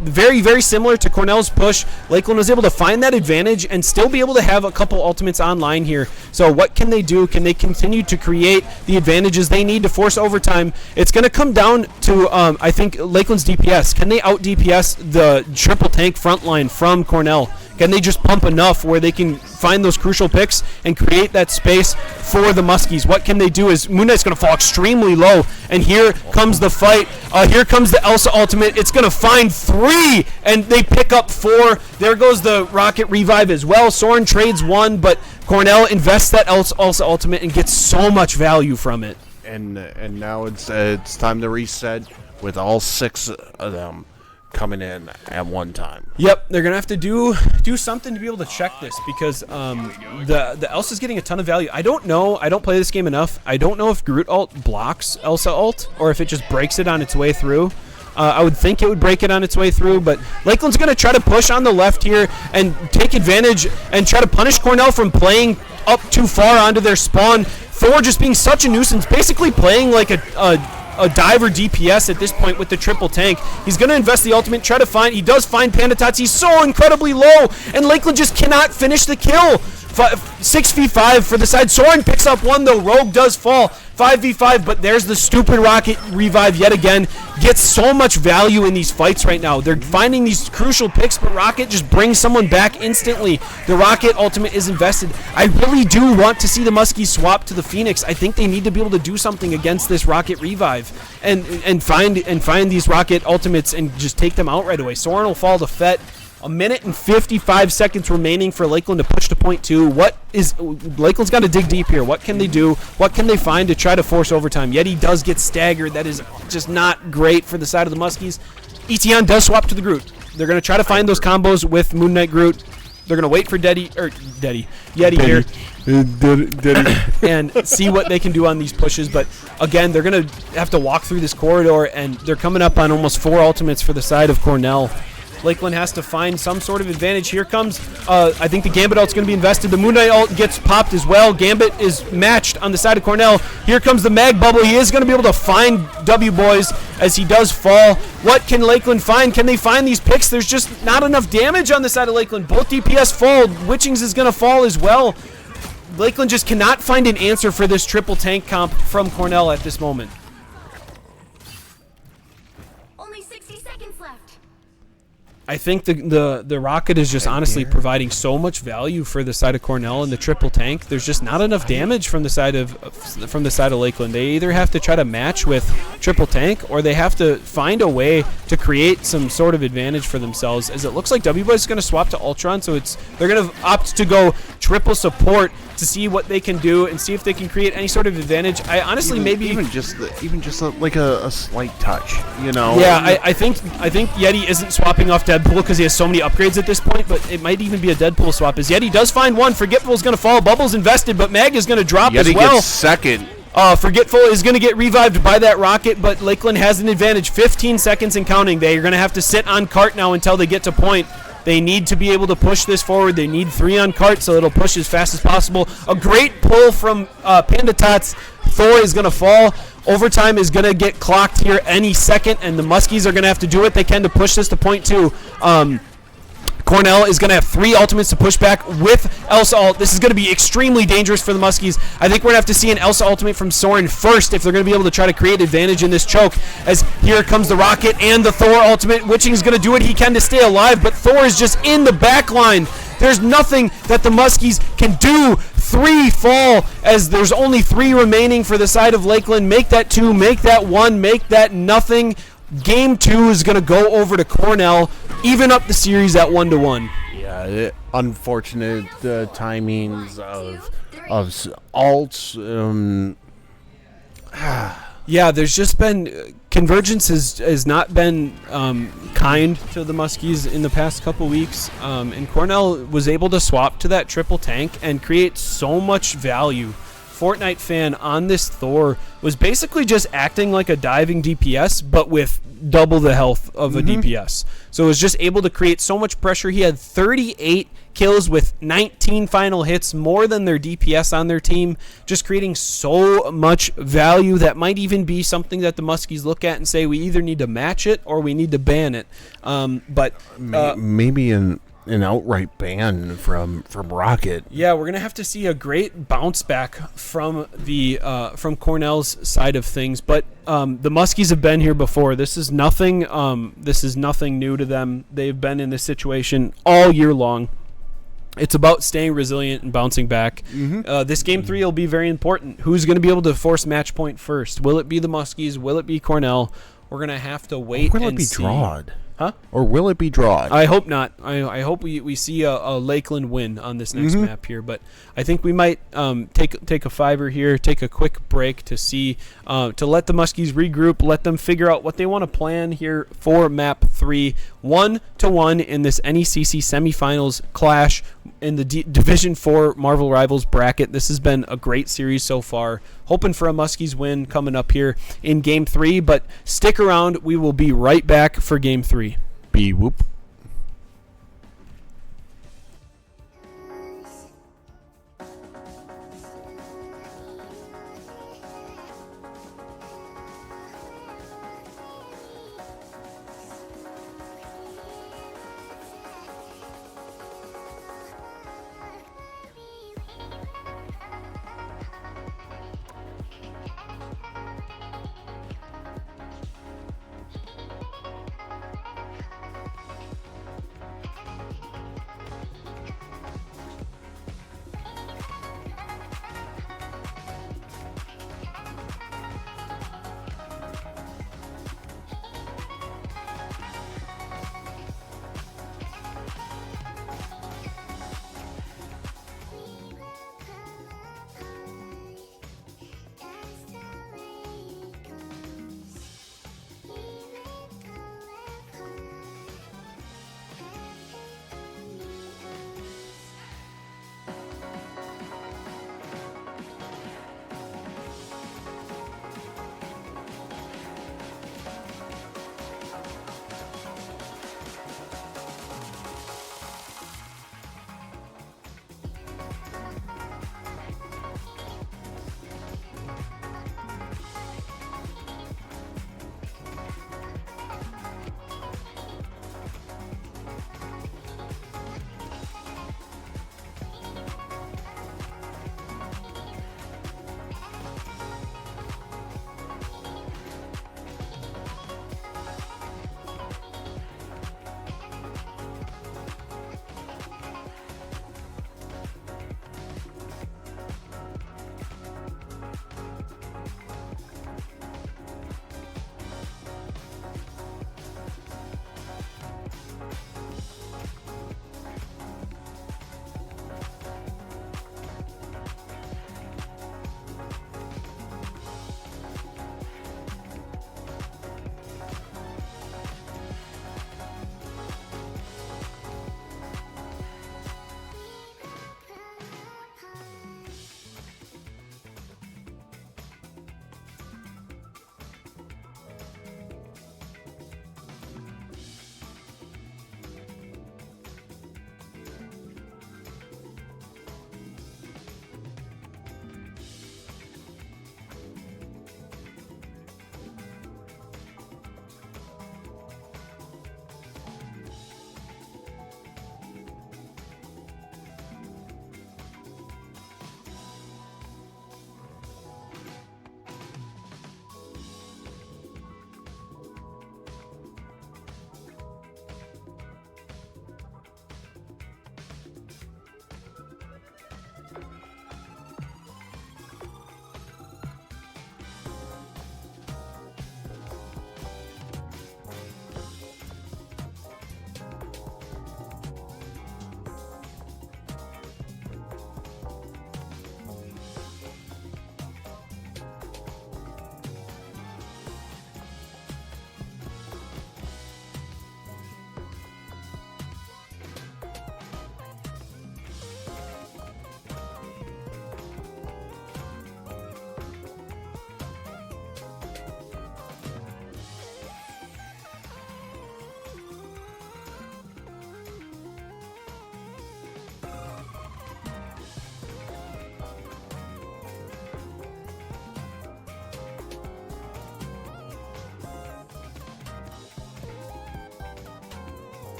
very, very similar to Cornell's push. Lakeland was able to find that advantage and still be able to have a couple ultimates online here. So what can they do? Can they continue to create the advantages they need to force overtime? It's going to come down to, I think, Lakeland's DPS. Can they out DPS the triple tank front line from Cornell? Can they just pump enough where they can find those crucial picks and create that space for the Muskies? What can they do? Is Moon Knight's going to fall extremely low, and here comes the fight. Here comes the Elsa ultimate. It's going to find 3, and they pick up 4. There goes the Rocket revive as well. Soren trades 1, but Cornell invests that Elsa ultimate and gets so much value from it. And now it's time to reset with all 6 of them coming in at one time. Yep, they're gonna have to do something to be able to check this, because the Elsa's getting a ton of value. I don't know. I don't play this game enough. I don't know if Groot ult blocks Elsa ult or if it just breaks it on its way through. I would think it would break it on its way through, but Lakeland's going to try to push on the left here and take advantage and try to punish Cornell from playing up too far onto their spawn. Thor just being such a nuisance, basically playing like a diver DPS at this point with the triple tank. He's going to invest the ultimate, try to find, he does find Pandatats. He's so incredibly low, and Lakeland just cannot finish the kill. 6v5 for the side. Soren picks up 1 though. Rogue does fall. 5v5, but there's the stupid Rocket revive yet again. Gets so much value in these fights right now. They're finding these crucial picks, but Rocket just brings someone back instantly. The Rocket ultimate is invested. I really do want to see the Muskies swap to the Phoenix. I think they need to be able to do something against this Rocket revive and find these Rocket ultimates and just take them out right away. Soren will fall to Fett. 1 minute and 55 seconds remaining for Lakeland to push to point 2. Lakeland's got to dig deep here. What can they do? What can they find to try to force overtime? Yeti does get staggered. That is just not great for the side of the Muskies. Etion does swap to the Groot. They're going to try to find those combos with Moon Knight Groot. They're going to wait for Yeti here and see what they can do on these pushes. But again, they're going to have to walk through this corridor, and they're coming up on almost 4 ultimates for the side of Cornell. Lakeland has to find some sort of advantage. Here comes, I think the Gambit ult's going to be invested. The Moon Knight ult gets popped as well. Gambit is matched on the side of Cornell. Here comes the Mag Bubble. He is going to be able to find W Boys as he does fall. What can Lakeland find? Can they find these picks? There's just not enough damage on the side of Lakeland. Both DPS fall. Witchings is going to fall as well. Lakeland just cannot find an answer for this triple tank comp from Cornell at this moment. Only 60 seconds left. I think the Rocket is just honestly providing so much value for the side of Cornell and the triple tank. There's just not enough damage from the side of Lakeland. They either have to try to match with triple tank, or they have to find a way to create some sort of advantage for themselves. As it looks like W Boys is going to swap to Ultron, so they're going to opt to go triple support to see what they can do and see if they can create any sort of advantage. I honestly even just like a slight touch, you know. Yeah, I think Yeti isn't swapping off Deadpool because he has so many upgrades at this point, but it might even be a Deadpool swap. As Yeti does find 1, Forgetful's going to fall, Bubble's invested, but Mag is going to drop as well. Yeti gets second. Forgetful is going to get revived by that Rocket, but Lakeland has an advantage. 15 seconds and counting. They are going to have to sit on cart now until they get to point. They need to be able to push this forward. They need 3 on cart, so it'll push as fast as possible. A great pull from Pandatats. Thor is going to fall. Overtime is going to get clocked here any second, and the Muskies are going to have to do what they can to push this to point 2. Cornell is going to have 3 ultimates to push back with Elsa ult. This is going to be extremely dangerous for the Muskies. I think we're going to have to see an Elsa ultimate from Soren first if they're going to be able to try to create advantage in this choke. As here comes the Rocket and the Thor ultimate. Witching is going to do what he can to stay alive, but Thor is just in the back line. There's nothing that the Muskies can do. 3 fall as there's only 3 remaining for the side of Lakeland. Make that 2, make that 1, make that nothing. Game 2 is going to go over to Cornell, even up the series at 1-1. Yeah, unfortunate timings of alts. Yeah, there's just been Convergence has not been kind to the Muskies in the past couple weeks, and Cornell was able to swap to that triple tank and create so much value. Fortnite fan on this Thor was basically just acting like a diving DPS, but with double the health of a DPS. So it was just able to create so much pressure. He had 38 kills with 19 final hits, more than their DPS on their team, just creating so much value that might even be something that the Muskies look at and say we either need to match it or we need to ban it. Maybe an outright ban from Rocket. Yeah, we're gonna have to see a great bounce back from the from Cornell's side of things. But the Muskies have been here before. This is nothing. This is nothing new to them. They've been in this situation all year long. It's about staying resilient and bouncing back. This game 3 will be very important. Who's going to be able to force match point first? Will it be the Muskies? Will it be Cornell? We're going to have to wait and see. Will it be drawed? Huh? Or will it be drawed? I hope not. I hope we see a Lakeland win on this next map here. But I think we might take a fiver here, take a quick break to see to let the Muskies regroup, let them figure out what they want to plan here for map 3, 1-1 in this NECC semifinals clash in the Division 4 Marvel Rivals bracket. This has been a great series so far. Hoping for a Muskies win coming up here in Game 3, but stick around. We will be right back for Game 3. Be whoop.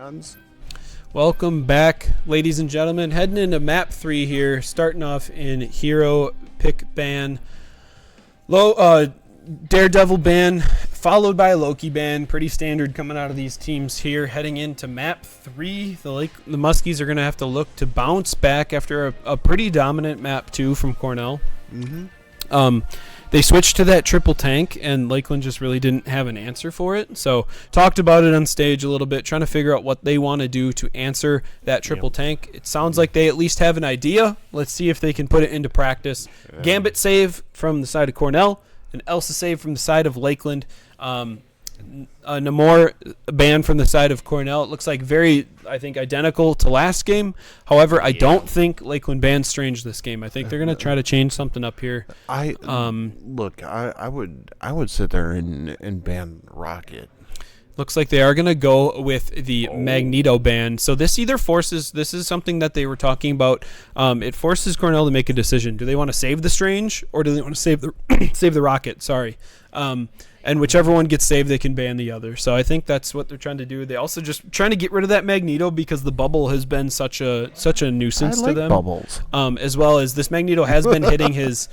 Morons. Welcome back, ladies and gentlemen. Heading into map 3 here, starting off in Hero Pick Ban. Daredevil ban, followed by a Loki ban. Pretty standard coming out of these teams here. Heading into map 3, the Muskies are going to have to look to bounce back after a pretty dominant map 2 from Cornell. They switched to that triple tank, and Lakeland just really didn't have an answer for it. So talked about it on stage a little bit, trying to figure out what they want to do to answer that triple tank. It sounds like they at least have an idea. Let's see if they can put it into practice. Gambit save from the side of Cornell, and Elsa save from the side of Lakeland. Namor ban from the side of Cornell. It looks like very, I think, identical to last game. However, I don't think Lakeland banned Strange this game. I think they're going to try to change something up here. I would sit there and ban Rocket. Looks like they are going to go with the Magneto ban. So this either forces, this is something that they were talking about. It forces Cornell to make a decision. Do they want to save the Strange, or do they want to save the save the Rocket? Sorry. And whichever one gets saved, they can ban the other. So I think that's what they're trying to do. They also just trying to get rid of that Magneto because the bubble has been such a nuisance to them. Bubbles. As well as this Magneto has been hitting his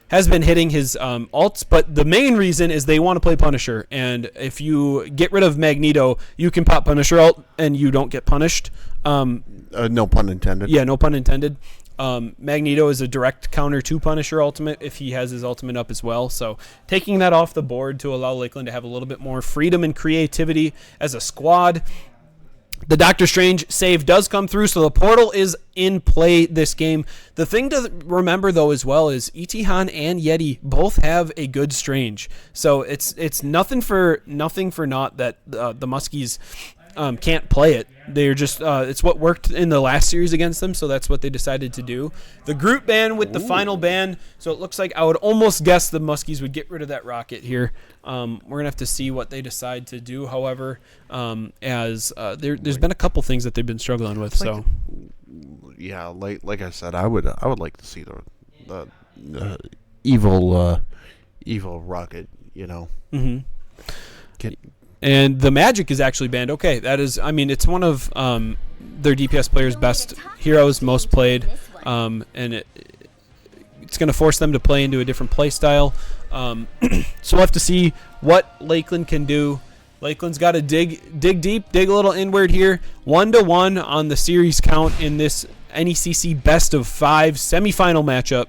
alts, but the main reason is they want to play Punisher. And if you get rid of Magneto, you can pop Punisher alt and you don't get punished. No pun intended. Yeah, no pun intended. Magneto is a direct counter to Punisher ultimate if he has his ultimate up as well. So taking that off the board to allow Lakeland to have a little bit more freedom and creativity as a squad. The Doctor Strange save does come through, so the portal is in play this game. The thing to remember, though, as well, is Itihan and Yeti both have a good Strange. So it's nothing for naught that the Muskies can't play it. They're just it's what worked in the last series against them, so that's what they decided to do. The group ban with the final ban, so it looks like I would almost guess the Muskies would get rid of that Rocket here. We're gonna have to see what they decide to do. However, as there's been a couple things that they've been struggling with. So yeah, like I said, I would like to see the evil Rocket. You know. Mm-hmm. And the Magic is actually banned. Okay, that is, I mean, it's one of their DPS players' best heroes, most played, and it's going to force them to play into a different play style. So we'll have to see what Lakeland can do. Lakeland's got to dig deep, dig a little inward here. 1-1 on the series count in this NECC best of 5 semifinal matchup.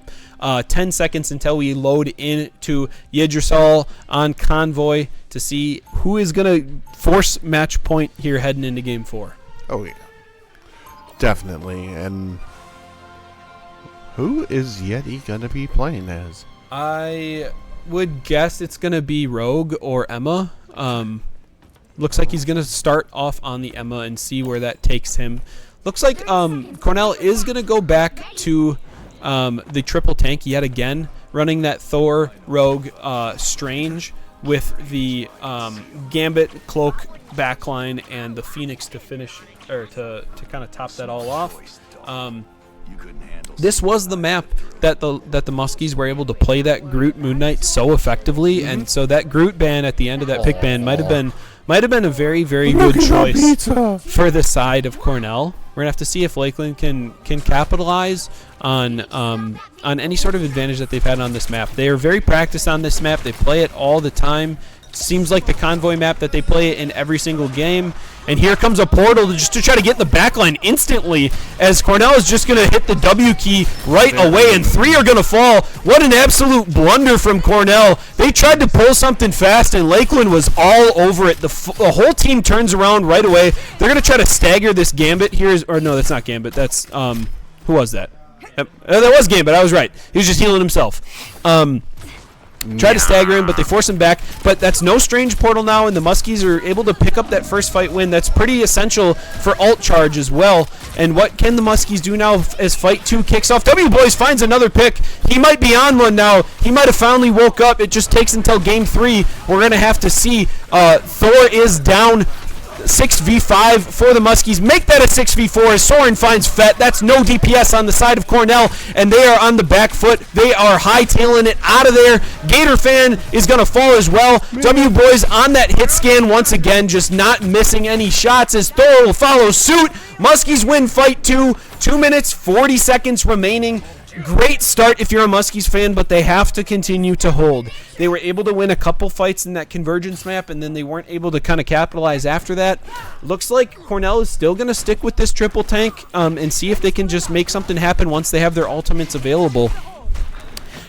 10 seconds until we load into Yggdrasil on Convoy to see who is going to force match point here heading into Game 4. Oh, yeah. Definitely. And who is Yeti going to be playing as? I would guess it's going to be Rogue or Emma. Looks like he's going to start off on the Emma and see where that takes him. Looks like Cornell is going to go back to the triple tank yet again, running that Thor, Rogue, Strange with the Gambit, Cloak backline and the Phoenix to finish, or to kind of top that all off. This was the map that the Muskies were able to play that Groot Moon Knight so effectively, and so that Groot ban at the end of that pick ban might have been a very, very good choice for the side of Cornell. We're gonna have to see if Lakeland can capitalize on any sort of advantage that they've had on this map. They are very practiced on this map. They play it all the time. Seems like the Convoy map that they play in every single game. And here comes a portal to try to get in the backline instantly, as Cornell is just going to hit the W key right away, and 3 are going to fall. What an absolute blunder from Cornell. They tried to pull something fast, and Lakeland was all over it. The whole team turns around right away. They're going to try to stagger this Gambit here. Or no, that's not Gambit. That's, who was that? That was Gambit. I was right. He was just healing himself. Try to stagger him, but they force him back. But that's no Strange portal now, and the Muskies are able to pick up that first fight win. That's pretty essential for alt charge as well. And what can the Muskies do now as fight 2 kicks off? W Boys finds another pick. He might be on one now. He might have finally woke up. It just takes until Game 3. We're going to have to see. Thor is down. 6v5 for the Muskies. Make that a 6v4 as Soren finds Fett. That's no DPS on the side of Cornell, and they are on the back foot. They are hightailing it out of there. Gator fan is going to fall as well. W Boys on that hit scan once again, just not missing any shots as Thor will follow suit. Muskies win fight 2. 2 minutes, 40 seconds remaining. Great start if you're a Muskies fan, but they have to continue to hold. They were able to win a couple fights in that convergence map, and then they weren't able to kind of capitalize after that. Looks like Cornell is still going to stick with this triple tank and see if they can just make something happen once they have their ultimates available.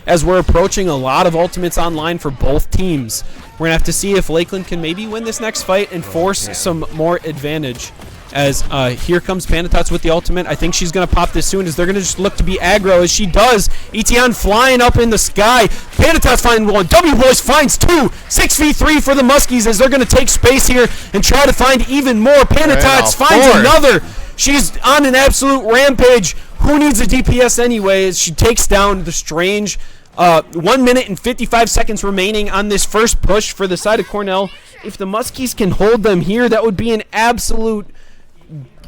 As we're approaching a lot of ultimates online for both teams, we're going to have to see if Lakeland can maybe win this next fight and force some more advantage. As here comes Pandatots with the ultimate. I think she's going to pop this soon as they're going to just look to be aggro as she does. Etienne flying up in the sky. Pandatots find 1. W Boys finds 2. 6v3 for the Muskies as they're going to take space here and try to find even more. Pandatots finds another. She's on an absolute rampage. Who needs a DPS anyway as she takes down the Strange. 1 minute and 55 seconds remaining on this first push for the side of Cornell. If the Muskies can hold them here, that would be an absolute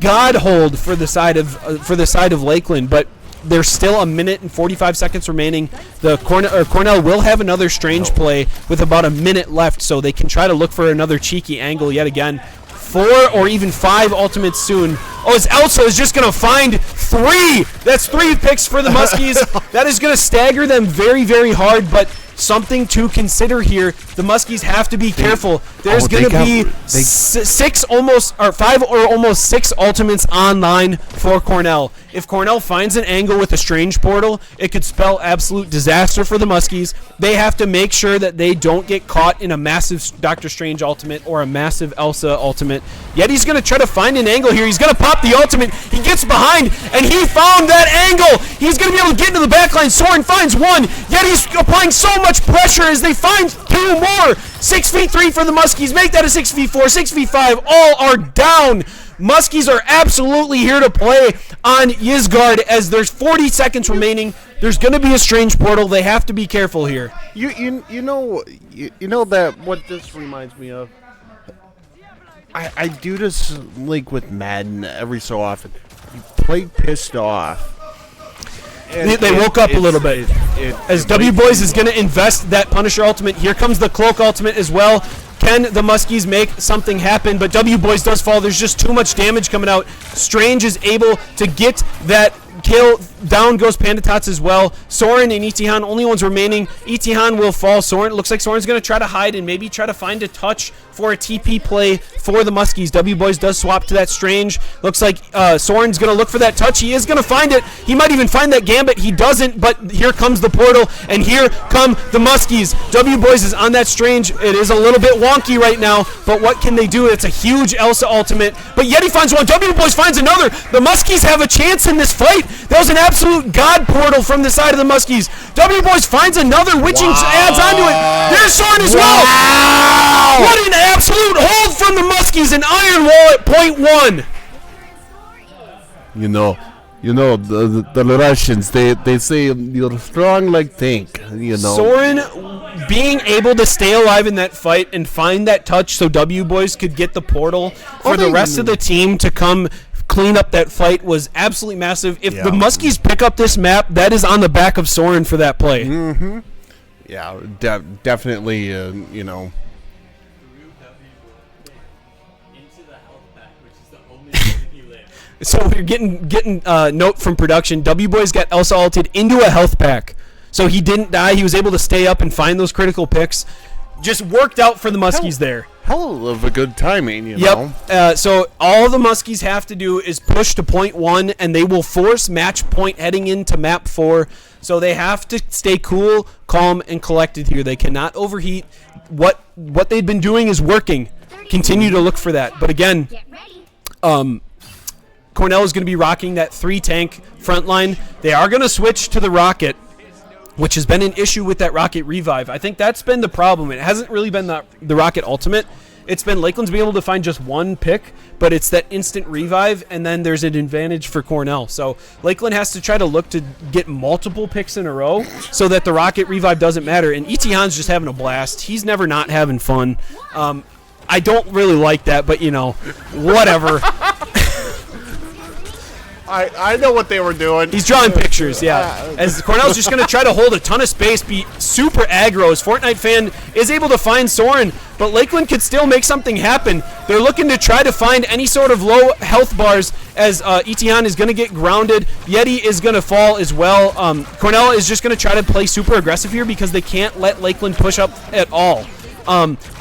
God hold for the side of Lakeland, but there's still 1 minute and 45 seconds remaining. The Cornell will have another Strange play with about a minute left, so they can try to look for another cheeky angle yet again. 4 or even 5 ultimates soon. Oh, as Elsa is just going to find 3. That's 3 picks for the Muskies. That is going to stagger them very, very hard, but something to consider here. The Muskies have to be careful. There's going to be 5 or almost 6 ultimates online for Cornell. If Cornell finds an angle with a Strange portal, it could spell absolute disaster for the Muskies. They have to make sure that they don't get caught in a massive Doctor Strange ultimate or a massive Elsa ultimate. Yet he's going to try to find an angle here. He's going to pop the ultimate. He gets behind, and he found that angle. He's going to be able to get into the backline. Soren finds 1, yet he's applying so much pressure as they find 2 more. 6v3 for the Muskies. Make that a 6v4, 6v5. All are down. Muskies are absolutely here to play on Yizgard as there's 40 seconds remaining. There's going to be a Strange portal. They have to be careful here. You know that what this reminds me of? I do this like with Madden every so often. You play pissed off. They woke up a little bit. As W Boys is going to invest that Punisher ultimate. Here comes the Cloak ultimate as well. Can the Muskies make something happen? But W Boys does fall. There's just too much damage coming out. Strange is able to get that kill. Down goes Pandatots as well. Soren and Etihan, only ones remaining. Etihan will fall. Soren, looks like Soren's going to try to hide and maybe try to find a touch for a TP play for the Muskies. W Boys does swap to that Strange. Looks like Soren's going to look for that touch. He is going to find it. He might even find that Gambit. He doesn't, but here comes the portal, and here come the Muskies. W Boys is on that Strange. It is a little bit wonky right now, but what can they do? It's a huge Elsa ultimate, but yet he finds 1. W Boys finds another. The Muskies have a chance in this fight. That was an absolute God portal from the side of the Muskies. W Boys finds another. Witching adds onto it. There's Soren as well. What an absolute hold from the Muskies. An iron wall at .1. You know the Russians. They say you're strong like tank. You know. Soren being able to stay alive in that fight and find that touch so W Boys could get the portal for the rest of the team to come clean up that fight was absolutely massive. If the Muskies pick up this map, that is on the back of Soren for that play. Mm-hmm. Yeah, definitely. So we're getting note from production. W Boys got Elsa ulted into a health pack, so he didn't die. He was able to stay up and find those critical picks. Just worked out for the Muskies there. Hell of a good timing, you know. So all the Muskies have to do is push to .1, and they will force match point heading into map 4. So they have to stay cool, calm, and collected here. They cannot overheat. What they've been doing is working. Continue to look for that. But again, Cornell is going to be rocking that 3-tank front line. They are going to switch to the Rocket, which has been an issue with that Rocket revive. I think that's been the problem. It hasn't really been the Rocket ultimate. It's been Lakeland's been able to find just 1 pick, but it's that instant revive, and then there's an advantage for Cornell. So Lakeland has to try to look to get multiple picks in a row so that the Rocket revive doesn't matter. And Etihan's just having a blast. He's never not having fun. I don't really like that, but, whatever. I know what they were doing. He's drawing pictures, yeah. As Cornell's just going to try to hold a ton of space, be super aggro. As Fortnite fan is able to find Soren, but Lakeland could still make something happen. They're looking to try to find any sort of low health bars as Etihan is going to get grounded. Yeti is going to fall as well. Cornell is just going to try to play super aggressive here because they can't let Lakeland push up at all.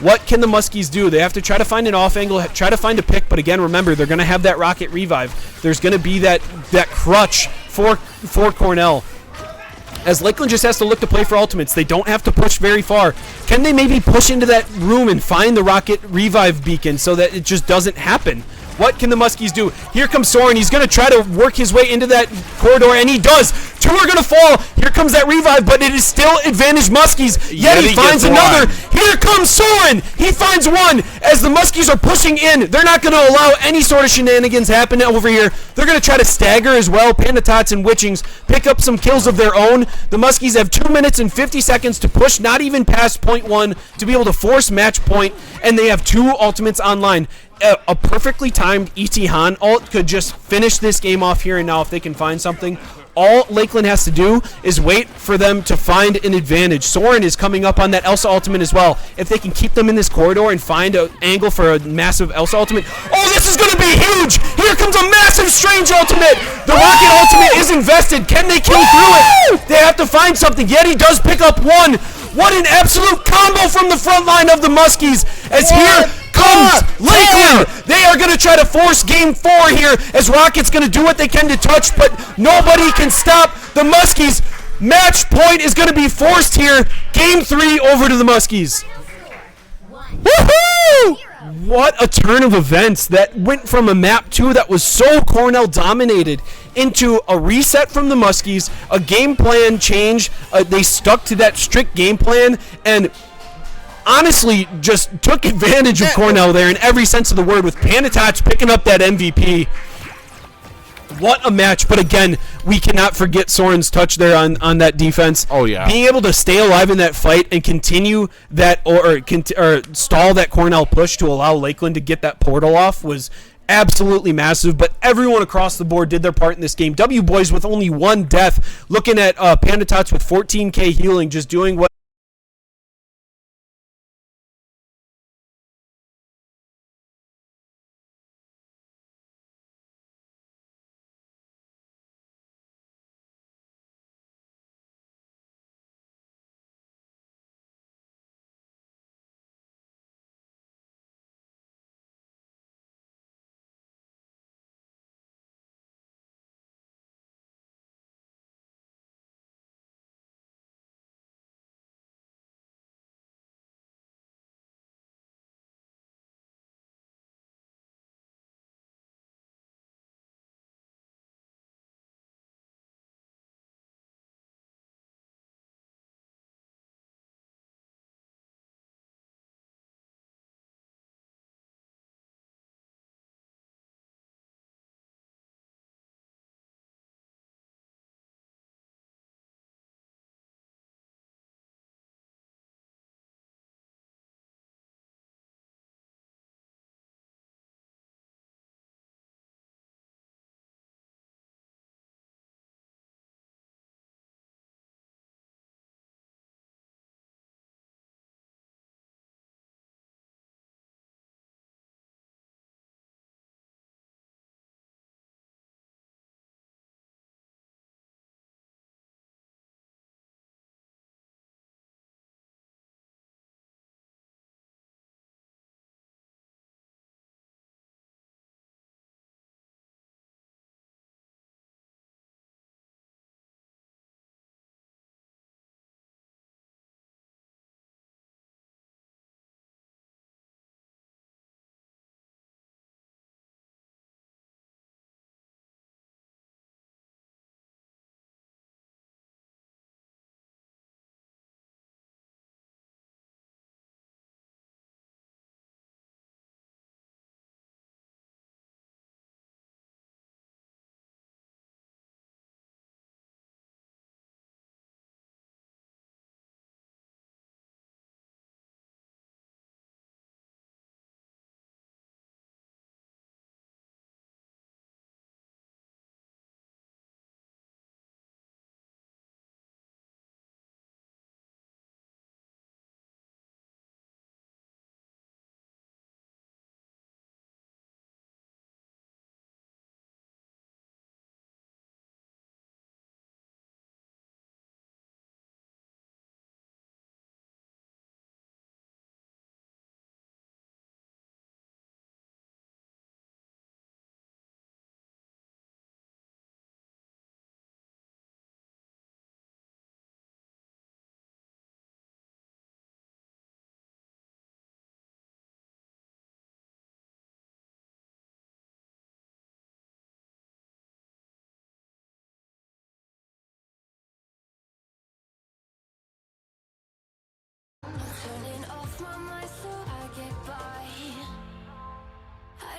What can the Muskies do? They have to try to find an off angle, try to find a pick, but again, remember, they're going to have that rocket revive. There's going to be that crutch for Cornell. As Lakeland just has to look to play for ultimates. They don't have to push very far. Can they maybe push into that room and find the rocket revive beacon so that it just doesn't happen? What can the Muskies do? Here comes Soren. He's going to try to work his way into that corridor, and he does. Two are going to fall. Here comes that revive, but it is still advantage Muskies. Yeti finds another. Here comes Soren. He finds one as the Muskies are pushing in. They're not going to allow any sort of shenanigans happen over here. They're going to try to stagger as well. Panda Tots and Witchings pick up some kills of their own. The Muskies have 2 minutes and 50 seconds to push, not even past point one, to be able to force match point, and they have 2 ultimates online. A perfectly timed Etihan ult could just finish this game off here and now if they can find something. All Lakeland has to do is wait for them to find an advantage. Soren is coming up on that Elsa ultimate as well. If they can keep them in this corridor and find an angle for a massive Elsa ultimate. Oh, this is going to be huge! Here comes a massive Strange ultimate! The Rocket ultimate is invested. Can they kill through it? They have to find something. Yeti does pick up one. What an absolute combo from the front line of the Muskies. As here comes Lakeland. They are going to try to force game 4 here as Rocket's going to do what they can to touch, but nobody can stop the Muskies. Match point is going to be forced here. Game 3 over to the Muskies. Woohoo! What a turn of events that went from a map 2 that was so Cornell dominated into a reset from the Muskies, a game plan change. They stuck to that strict game plan and honestly just took advantage of Cornell there in every sense of the word, with Panda Tots picking up that MVP. What a match, but again, we cannot forget Soren's touch there on that defense. Oh, yeah. Being able to stay alive in that fight and continue that, or stall that Cornell push to allow Lakeland to get that portal off was absolutely massive, but everyone across the board did their part in this game. W Boys with only 1 death, looking at Panda Tots with 14k healing, just doing what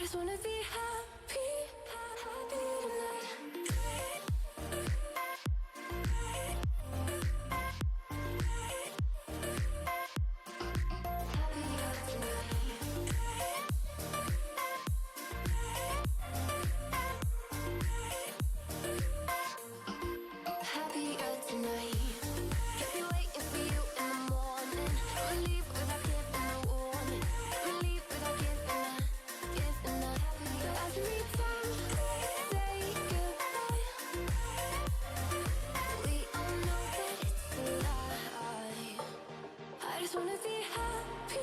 just wanna be happy, happy tonight. Happier tonight. Can't be waiting for you in the morning. I'ma leave without giving a warning. I'ma leave without giving a. But every time we say goodbye, we all know that it's a lie. I just wanna be happy.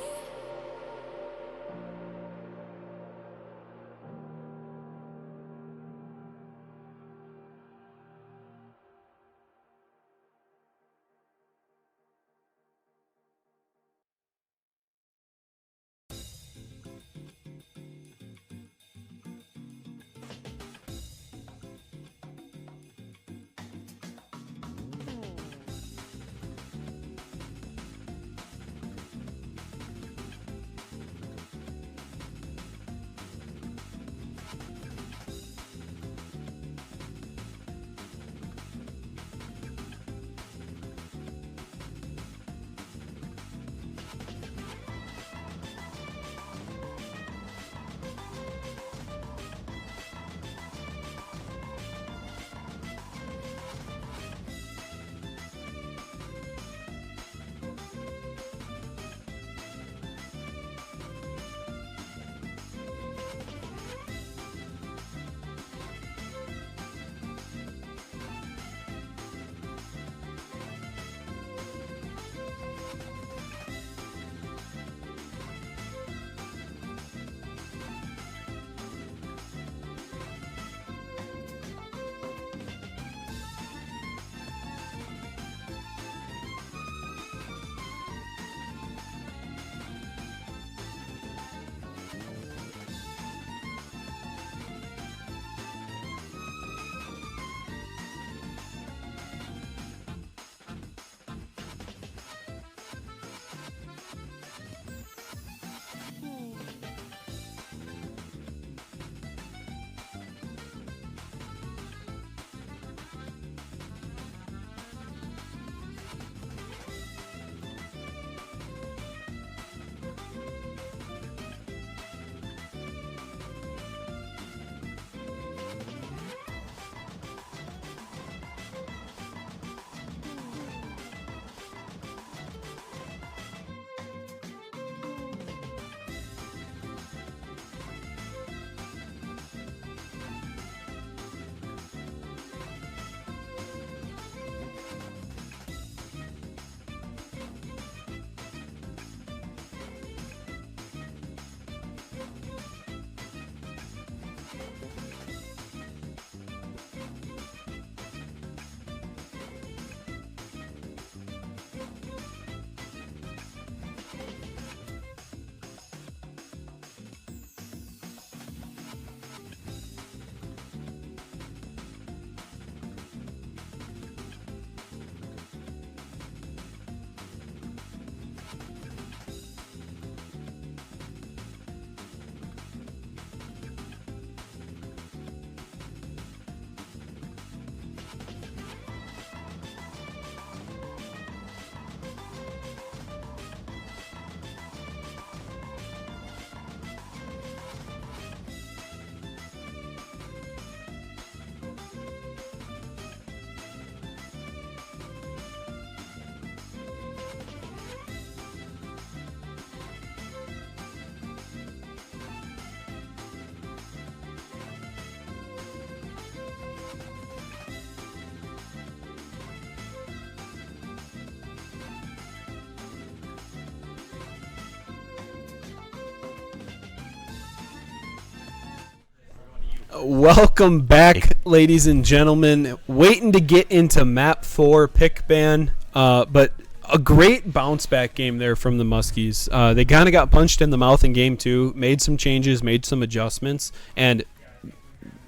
Welcome back, ladies and gentlemen. Waiting to get into Map 4 pick ban, but a great bounce back game there from the Muskies. They kind of got punched in the mouth in game 2, made some changes, made some adjustments, and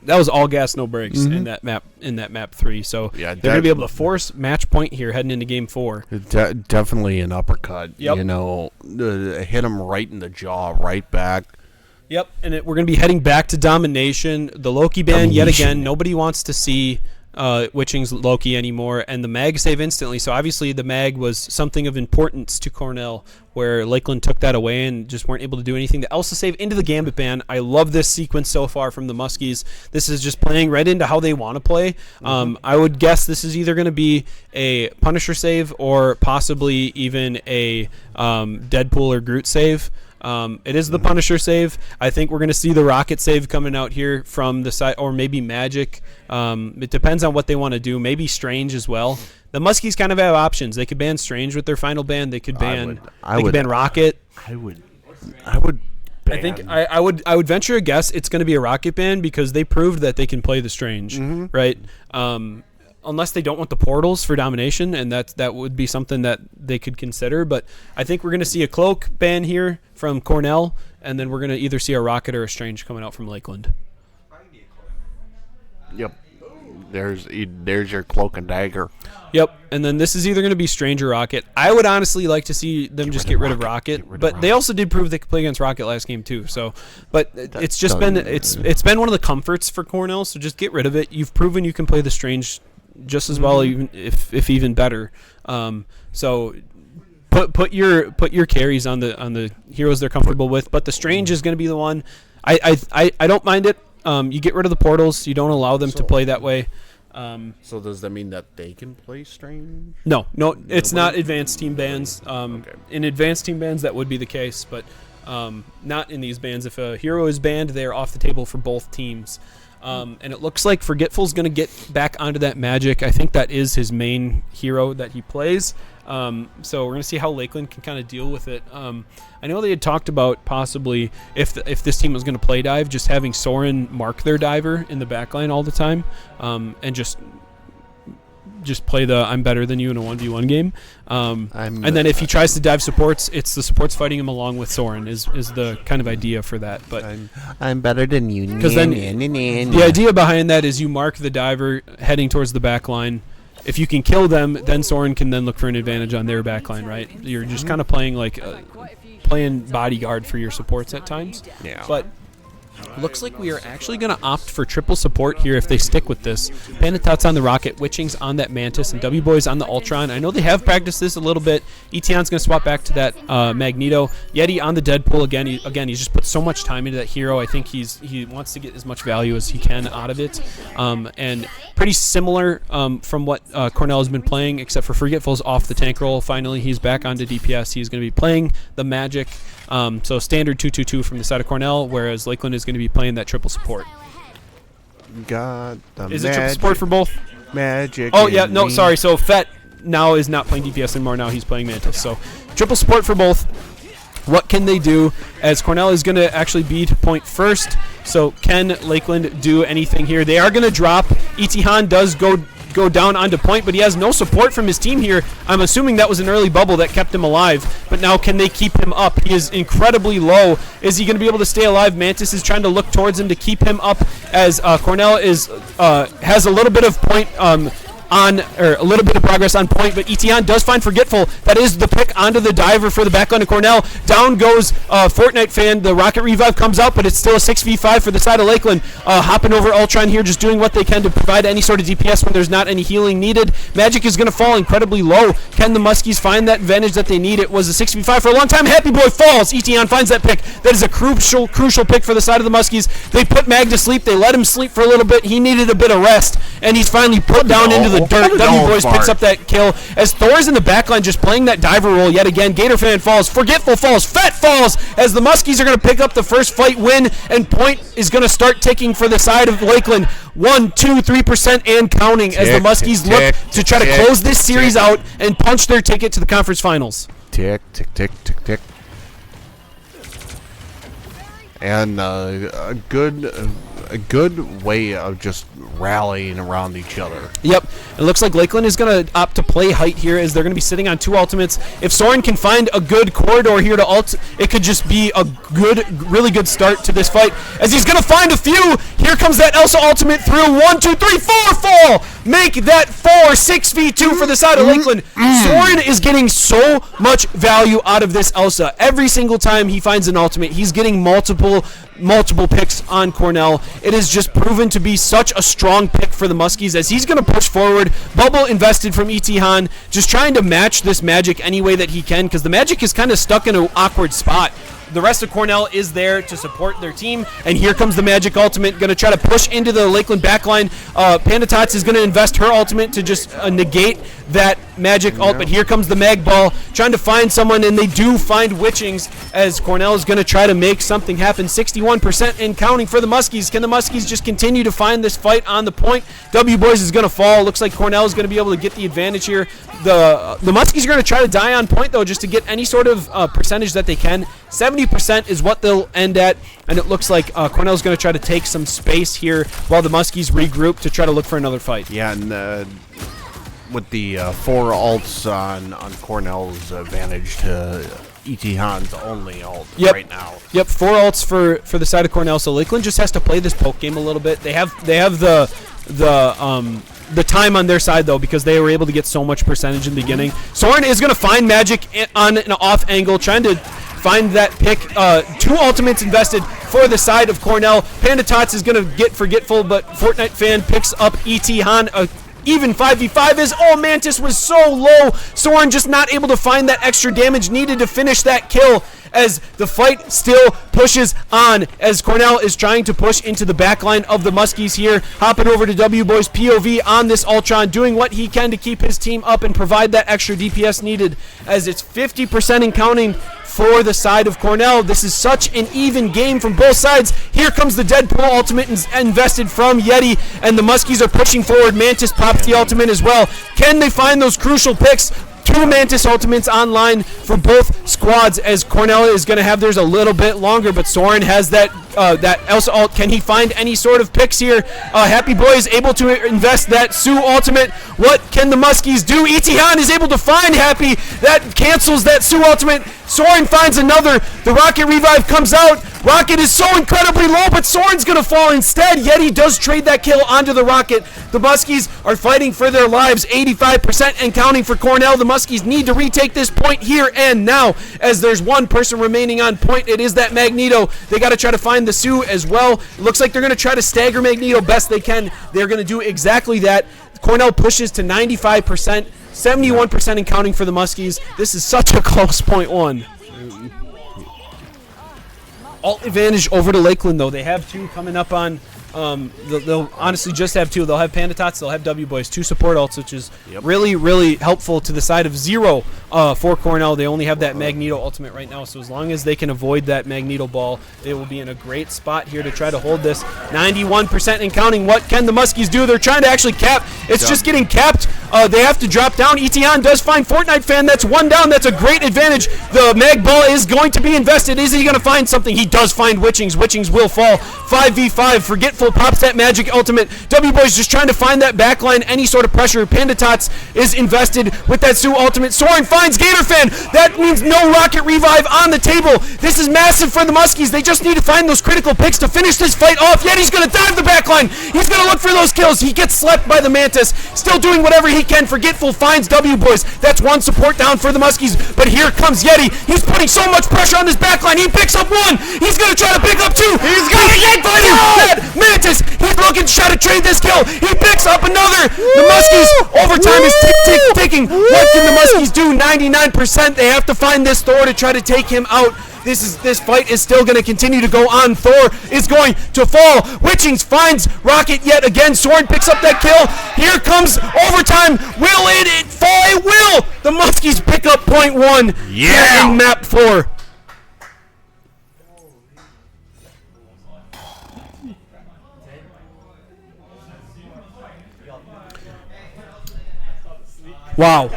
that was all gas, no brakes in that map 3. So Yeah, they're going to be able to force match point here heading into game 4. Definitely an uppercut. Yep. You know, hit him right in the jaw, right back. Yep, and we're going to be heading back to Domination. The Loki ban, yet again. Nobody wants to see Witching's Loki anymore, and the mag save instantly. So obviously the mag was something of importance to Cornell, where Lakeland took that away and just weren't able to do anything. The Elsa save into the Gambit ban. I love this sequence so far from the Muskies. This is just playing right into how they want to play. I would guess this is either going to be a Punisher save or possibly even a Deadpool or Groot save. It is the Punisher save. I think we're going to see the Rocket save coming out here from the side, or maybe Magic. It depends on what they want to do. Maybe Strange as well. The Muskies kind of have options. They could ban Strange with their final ban. They could ban. They could ban Rocket. I would. Ban. I think I would venture a guess it's going to be a Rocket ban because they proved that they can play the Strange, right? Unless they don't want the portals for Domination, and that would be something that they could consider. But I think we're going to see a Cloak ban here from Cornell, and then we're going to either see a Rocket or a Strange coming out from Lakeland. Yep. There's your Cloak and Dagger. Yep, and then this is either going to be Strange or Rocket. I would honestly like to see them just get rid of Rocket, but they also did prove they could play against Rocket last game too. So, but it's just been it's been one of the comforts for Cornell. So just get rid of it. You've proven you can play the Strange just as well, even if even better. So put your carries on the heroes they're comfortable with. But the Strange is going to be the one. I don't mind it. You get rid of the portals. You don't allow them to play that way. So does that mean that they can play Strange? No, it's not advanced team bans. In advanced team bans, that would be the case, but not in these bans. If a hero is banned, they are off the table for both teams. And it looks like Forgetful's going to get back onto that Magic. I think that is his main hero that he plays. So we're going to see how Lakeland can kind of deal with it. I know they had talked about possibly if this team was going to play dive, just having Soren mark their diver in the backline all the time, and just play the I'm better than you in a 1v1 game. And then if he tries to dive supports, it's the supports fighting him along with Soren is the kind of idea for that. But I'm better than you. Because then the idea behind that is you mark the diver heading towards the back line. If you can kill them, then Soren can then look for an advantage on their backline, right? You're just kind of playing playing bodyguard for your supports at times. Yeah. But looks like we are actually going to opt for triple support here if they stick with this. Pandatot's on the Rocket, Witching's on that Mantis, and W-Boy's on the Ultron. I know they have practiced this a little bit. Etion's going to swap back to that Magneto. Yeti on the Deadpool again. He's just put so much time into that hero. I think he wants to get as much value as he can out of it. And pretty similar from what Cornell has been playing, except for Forgetful's off the tank roll. Finally, he's back onto DPS. He's going to be playing the Magic. So standard 2-2-2 from the side of Cornell, whereas Lakeland is going to be playing that triple support. Is it triple support for both? Magic. Oh, yeah, no, sorry. So Fett now is not playing DPS anymore. Now he's playing Mantis. So triple support for both. What can they do? As Cornell is going to actually be to point first. So can Lakeland do anything here? They are going to drop. Etihan does go down onto point, but he has no support from his team here. I'm assuming that was an early bubble that kept him alive, but now can they keep him up? He is incredibly low. Is he going to be able to stay alive? Mantis is trying to look towards him to keep him up as Cornell has a little bit of point a little bit of progress on point, but Etienne does find Forgetful. That is the pick onto the diver for the backline of Cornell. Down goes Fortnite fan. The Rocket Revive comes out, but it's still a 6v5 for the side of Lakeland. Hopping over Ultron here, just doing what they can to provide any sort of DPS when there's not any healing needed. Magic is going to fall incredibly low. Can the Muskies find that advantage that they need? It was a 6v5 for a long time. Happy Boy falls. Etienne finds that pick. That is a crucial pick for the side of the Muskies. They put Mag to sleep. They let him sleep for a little bit. He needed a bit of rest, and he's finally put down into the dirt. W-Boys picks up that kill as Thor's in the backline just playing that diver role yet again. Gator fan falls. Forgetful falls. Fett falls as the Muskies are going to pick up the first fight win, and point is going to start ticking for the side of Lakeland. 1, 2, 3% and counting as the Muskies look to try to close this series out and punch their ticket to the conference finals. Tick, tick, tick, tick, tick. And a good a good way of just rallying around each other. Yep. It looks like Lakeland is going to opt to play height here as they're going to be sitting on 2 ultimates. If Soren can find a good corridor here to ult, it could just be a really good start to this fight. As he's going to find a few. Here comes that Elsa ultimate through. 1, 2, 3, 4 fall. Make that 4, 6v2 for the side of Lakeland. Soren is getting so much value out of this Elsa. Every single time he finds an ultimate, he's getting multiple picks on Cornell. It has just proven to be such a strong pick for the Muskies as he's going to push forward. Bubble invested from E.T. Han, just trying to match this Magic any way that he can because the Magic is kind of stuck in an awkward spot. The rest of Cornell is there to support their team, and here comes the Magic ultimate, going to try to push into the Lakeland backline. Panda Tots is going to invest her ultimate to just negate that Magic ult, but here comes the Mag Ball, trying to find someone, and they do find Witchings, as Cornell is going to try to make something happen. 61% and counting for the Muskies. Can the Muskies just continue to find this fight on the point? W Boys is going to fall. Looks like Cornell is going to be able to get the advantage here. The Muskies are going to try to die on point, though, just to get any sort of percentage that they can. 70% is what they'll end at, and it looks like Cornell's going to try to take some space here while the Muskies regroup to try to look for another fight. Yeah, and with the 4 ults on Cornell's advantage to E.T. Han's only ult right now. Yep, 4 ults for the side of Cornell, so Lakeland just has to play this poke game a little bit. They have the time on their side, though, because they were able to get so much percentage in the beginning. Soren is going to find Magic on an off angle, trying to find that pick. 2 ultimates invested for the side of Cornell. Panda Tots is going to get forgetful, but Fortnite fan picks up E.T. Han. Even 5v5 is. Oh, Mantis was so low. Soren just not able to find that extra damage needed to finish that kill, as the fight still pushes on, as Cornell is trying to push into the backline of the Muskies here. Hopping over to W Boys POV on this Ultron, doing what he can to keep his team up and provide that extra DPS needed, as it's 50% and counting for the side of Cornell. This is such an even game from both sides. Here comes the Deadpool ultimate invested from Yeti, and the Muskies are pushing forward. Mantis pops the ultimate as well. Can they find those crucial picks? 2 Mantis ultimates online for both squads, as Cornell is going to have theirs a little bit longer, but Soren has that Elsa ult. Can he find any sort of picks here? Happy Boy is able to invest that Sue ultimate. What can the Muskies do? E.T. Han is able to find Happy. That cancels that Sue ultimate. Soren finds another. The Rocket revive comes out. Rocket is so incredibly low, but Soren's going to fall instead. Yeti does trade that kill onto the Rocket. The Muskies are fighting for their lives. 85% and counting for Cornell. The Muskies need to retake this point here and now, as there's one person remaining on point. It is that Magneto. They got to try to find the Sue as well. It looks like they're going to try to stagger Magneto best they can. They're going to do exactly that. Cornell pushes to 95%. 71% and counting for the Muskies. This is such a close point one. Alt advantage over to Lakeland, though. They have 2 coming up on. They'll honestly just have 2. They'll have Panda Tots. They'll have W Boys. 2 support ults, which is really, really helpful to the side of 0 for Cornell. They only have that Magneto ultimate right now, so as long as they can avoid that Magneto ball, they will be in a great spot here to try to hold this. 91% and counting. What can the Muskies do? They're trying to actually cap. It's just getting capped. They have to drop down. E.T. Han does find Fortnite fan. That's 1 down. That's a great advantage. The Mag Ball is going to be invested. Is he going to find something? He does find Witchings. Witchings will fall. 5v5. Forgetful pops that Magic ultimate. W Boys just trying to find that backline. Any sort of pressure. Panda Tots is invested with that Sue ultimate. Soren finds Gator fan. That means no Rocket revive on the table. This is massive for the Muskies. They just need to find those critical picks to finish this fight off. Yeti's going to dive the backline. He's going to look for those kills. He gets slept by the Mantis. Still doing whatever he can. Forgetful finds W Boys. That's 1 support down for the Muskies. But here comes Yeti. He's putting so much pressure on this backline. He picks up 1. He's going to try to pick up 2. He's going to get that Mantis. He's looking to try to trade this kill. He picks up another. The Muskies overtime is ticking. What can the Muskies do? 99%. They have to find this Thor to try to take him out. This fight is still going to continue to go on. Thor is going to fall. Witchings finds Rocket yet again. Soren picks up that kill. Here comes overtime. Will it fall? It will. The Muskies pick up point 1. Yeah. In map 4. Wow.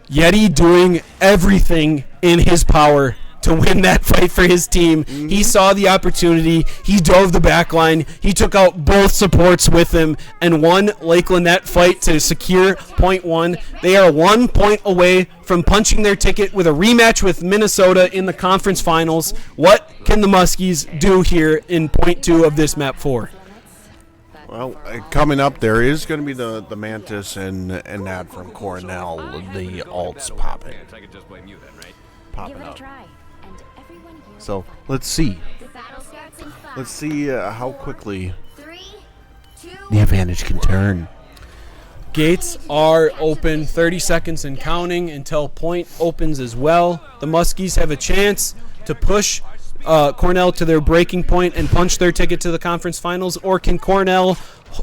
Yeti doing everything in his power to win that fight for his team. He saw the opportunity. He dove the back line. He took out both supports with him and won Lakeland that fight to secure point 1. They are 1 point away from punching their ticket with a rematch with Minnesota in the conference finals. What can the Muskies do here in point 2 of this map 4? Well, coming up, there is going to be the Mantis and that from Cornell, the alts popping up. So let's see. Let's see how quickly the advantage can turn. Gates are open, 30 seconds and counting until point opens as well. The Muskies have a chance to push Cornell to their breaking point and punch their ticket to the conference finals, or can Cornell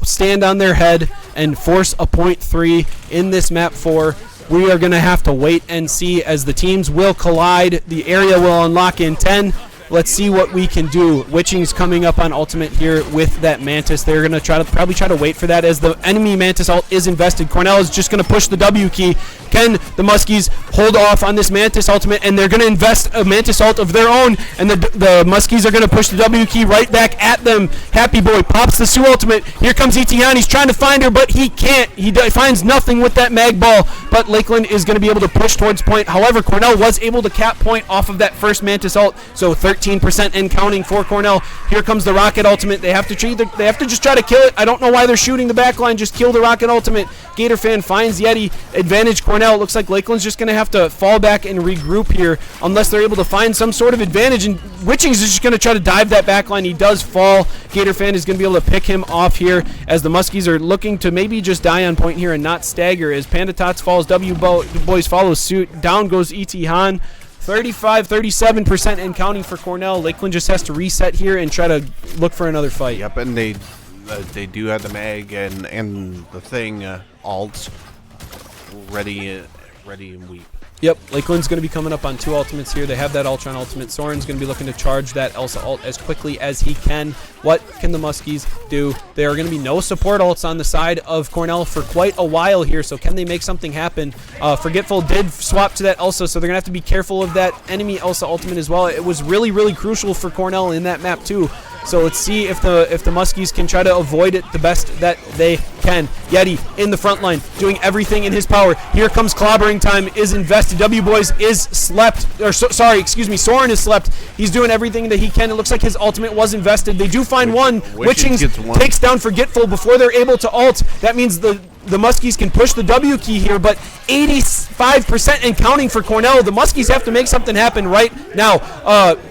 stand on their head and force a point 3 in this map 4? We are going to have to wait and see as the teams will collide. The area will unlock in 10. Let's see what we can do. Witching's coming up on ultimate here with that Mantis. They're going to probably try to wait for that as the enemy Mantis ult is invested. Cornell is just going to push the W key. Can the Muskies hold off on this Mantis ultimate? And they're going to invest a Mantis ult of their own. And the Muskies are going to push the W key right back at them. Happy Boy pops the Sue ultimate. Here comes Etihan. He's trying to find her, but he can't. He finds nothing with that mag ball. But Lakeland is going to be able to push towards point. However, Cornell was able to cap point off of that first Mantis ult. So 13% and counting for Cornell. Here comes the rocket ultimate. They have to just try to kill it. I don't know why they're shooting the back line. Just kill the rocket ultimate. Gator fan finds Yeti. Advantage Cornell. It looks like Lakeland's just going to have to fall back and regroup here unless they're able to find some sort of advantage. And Witchings is just going to try to dive that back line. He does fall. Gator fan is going to be able to pick him off here as the Muskies are looking to maybe just die on point here and not stagger. As Panda Tots falls, Boys follows suit. Down goes E.T. Han. 37% and counting for Cornell. Lakeland just has to reset here and try to look for another fight. Yep, and they do have the mag and the thing alts ready and weep. Yep, Lakeland's going to be coming up on 2 ultimates here. They have that Ultron ultimate. Soren's going to be looking to charge that Elsa ult as quickly as he can. What can the Muskies do? There are going to be no support ults on the side of Cornell for quite a while here, so can they make something happen? Forgetful did swap to that Elsa, so they're going to have to be careful of that enemy Elsa ultimate as well. It was really, really crucial for Cornell in that map too. So let's see if the Muskies can try to avoid it the best that they can. Yeti in the front line, doing everything in his power. Here comes clobbering time, is invested. W-Boys is slept, Soren is slept. He's doing everything that he can. It looks like his ultimate was invested. They do find one. Witchings takes down Forgetful before they're able to ult. That means the Muskies can push the W key here, but 85% and counting for Cornell. The Muskies have to make something happen right now.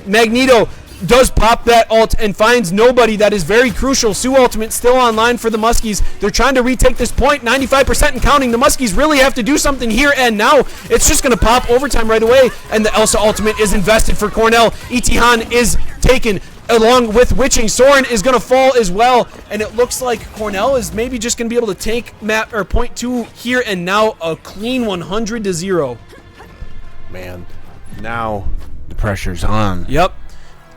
Magneto does pop that ult and finds nobody. That is very crucial. Sue ultimate still online for the Muskies. They're trying to retake this point. 95% and counting. The Muskies really have to do something here and now. It's just going to pop overtime right away, and the Elsa ultimate is invested for Cornell. Etihan is taken along with Witching. Soren is going to fall as well, and it looks like Cornell is maybe just going to be able to take point 2 here and now. A clean 100-0. Man, now the pressure's on. Yep.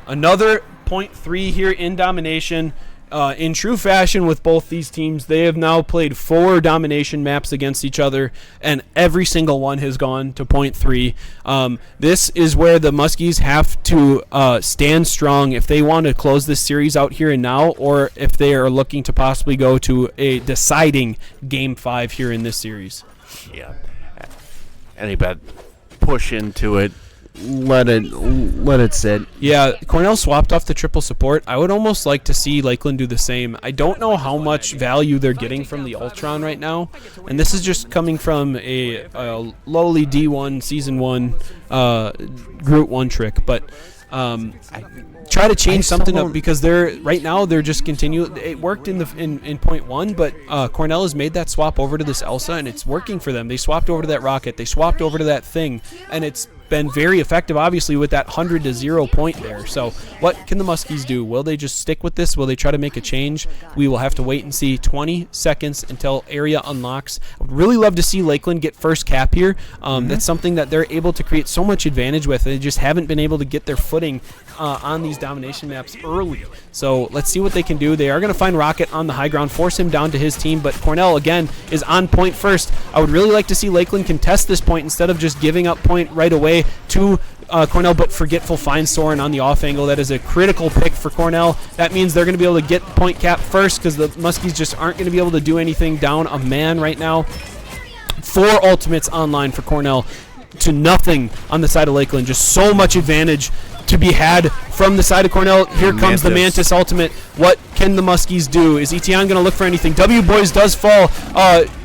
Another point 3 here in domination. In true fashion with both these teams, they have now played 4 domination maps against each other, and every single one has gone to point 3. This is where the Muskies have to stand strong if they want to close this series out here and now, or if they are looking to possibly go to a deciding Game 5 here in this series. Yeah. Any bet, push into it. Let it sit. Yeah, Cornell swapped off the triple support. I would almost like to see Lakeland do the same. I don't know how much value they're getting from the Ultron right now, and this is just coming from a lowly D1 Season 1 Group 1 trick, but try to change something up because they're just continue. It worked in point 1, but Cornell has made that swap over to this Elsa, and it's working for them. They swapped over to that rocket. They swapped over to that thing, and it's been very effective, obviously, with that 100-0 point there. So what can the Muskies do? Will they just stick with this? Will they try to make a change? We will have to wait and see. 20 seconds until area unlocks. I would really love to see Lakeland get first cap here. That's something that they're able to create so much advantage with. They just haven't been able to get their footing on these domination maps early. So let's see what they can do. They are going to find Rocket on the high ground, force him down to his team, but Cornell, again, is on point first. I would really like to see Lakeland contest this point instead of just giving up point right away to Cornell, but Forgetful finds Soren on the off angle. That is a critical pick for Cornell. That means they're going to be able to get point cap first because the Muskies just aren't going to be able to do anything down a man right now. 4 ultimates online for Cornell to nothing on the side of Lakeland. Just so much advantage to be had from the side of Cornell. Here comes the Mantis ultimate. What can the Muskies do? Is Etienne going to look for anything? W Boys does fall.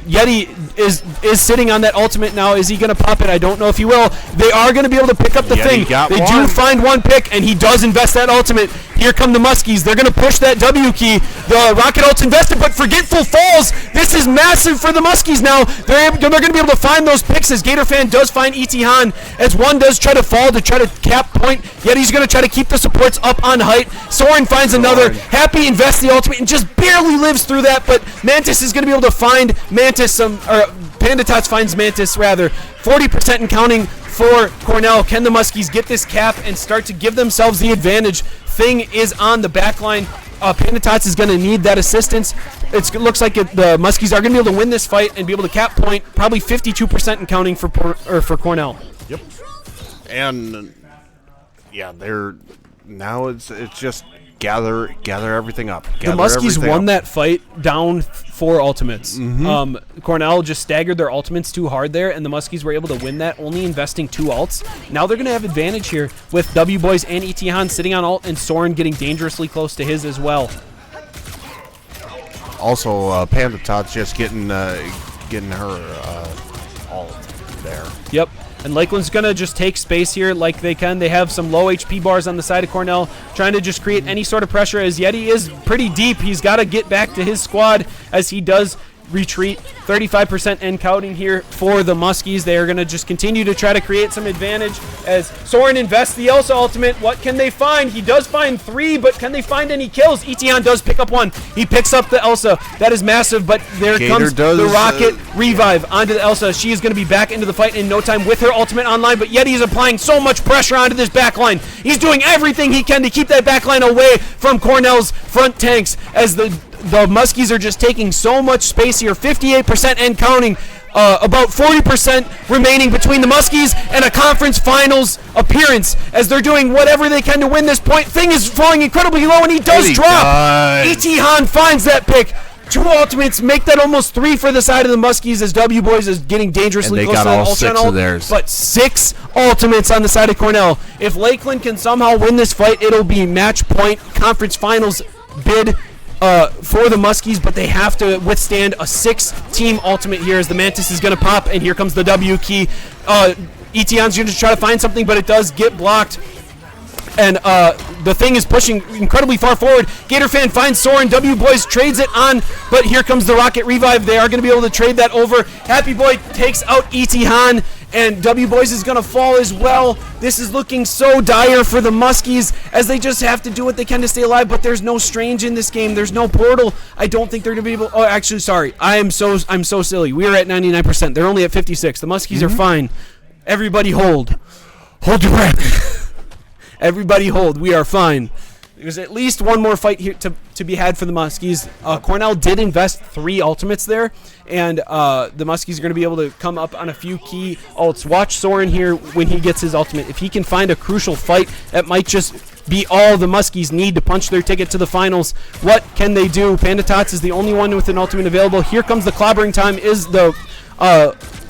Yeti is sitting on that ultimate now. Is he going to pop it? I don't know if he will. They are going to be able to pick up the thing. They do find one pick, and he does invest that ultimate. Here come the Muskies. They're going to push that W key. The Rocket ult's invested, but Forgetful falls. This is massive for the Muskies now. They're going to be able to find those picks as Gator Fan does find Etienne as one does try to fall to try to cap point. Yeti's going to try to keep the supports up on height. Soren finds another. Happy invests the ultimate and just barely lives through that, but Mantis is going to be able to find Mantis Panda Tots finds Mantis rather. 40% and counting for Cornell. Can the Muskies get this cap and start to give themselves the advantage? Thing is on the back line. Panda Tots is going to need that assistance. It looks like the Muskies are going to be able to win this fight and be able to cap point. Probably 52% and counting for Cornell. Yep. And yeah, now it's just gather everything up. The Muskies won that fight down 4 ultimates. Cornell just staggered their ultimates too hard there, and the Muskies were able to win that, only investing 2 ults. Now they're going to have advantage here with W Boys and Etienne sitting on ult, and Soren getting dangerously close to his as well. Also, Panda Tots just getting her ult there. Yep. And Lakeland's going to just take space here like they can. They have some low HP bars on the side of Cornell, trying to just create any sort of pressure as Yeti is pretty deep. He's got to get back to his squad as he does retreat. 35% end counting here for the Muskies. They are going to just continue to try to create some advantage as Soren invests the Elsa ultimate. What can they find? He does find 3, but can they find any kills? Etienne does pick up 1. He picks up the Elsa. That is massive, but there comes the Rocket revive onto the Elsa. She is going to be back into the fight in no time with her ultimate online, but Yeti is applying so much pressure onto this backline. He's doing everything he can to keep that backline away from Cornell's front tanks as the Muskies are just taking so much space here. 58% and counting. About 40% remaining between the Muskies and a conference finals appearance as they're doing whatever they can to win this point. Thing is falling incredibly low, and he does drop. Etienne finds that pick. 2 ultimates make that almost 3 for the side of the Muskies as W Boys is getting dangerously close to that all 6 of theirs. But 6 ultimates on the side of Cornell. If Lakeland can somehow win this fight, it'll be match point conference finals bid for the Muskies, but they have to withstand a 6-team ultimate here as the Mantis is going to pop, and here comes the W key. Etienne's going to try to find something, but it does get blocked. And the thing is pushing incredibly far forward. Gator Fan finds Soren. W Boys trades it on, but here comes the Rocket revive. They are going to be able to trade that over. Happy Boy takes out Etienne, and W Boys is going to fall as well. This is looking so dire for the Muskies as they just have to do what they can to stay alive, but there's no Strange in this game. There's no Portal. I don't think they're going to be able... Oh, actually, sorry. I'm so silly. We are at 99%. They're only at 56. The Muskies are fine. Everybody hold. Hold your breath. Everybody hold. We are fine. There's at least one more fight here to be had for the Muskies. Cornell did invest 3 ultimates there, and the Muskies are going to be able to come up on a few key ults. Watch Soren here when he gets his ultimate. If he can find a crucial fight, that might just be all the Muskies need to punch their ticket to the finals. What can they do? Panda Tots is the only one with an ultimate available. Here comes the clobbering time. Is the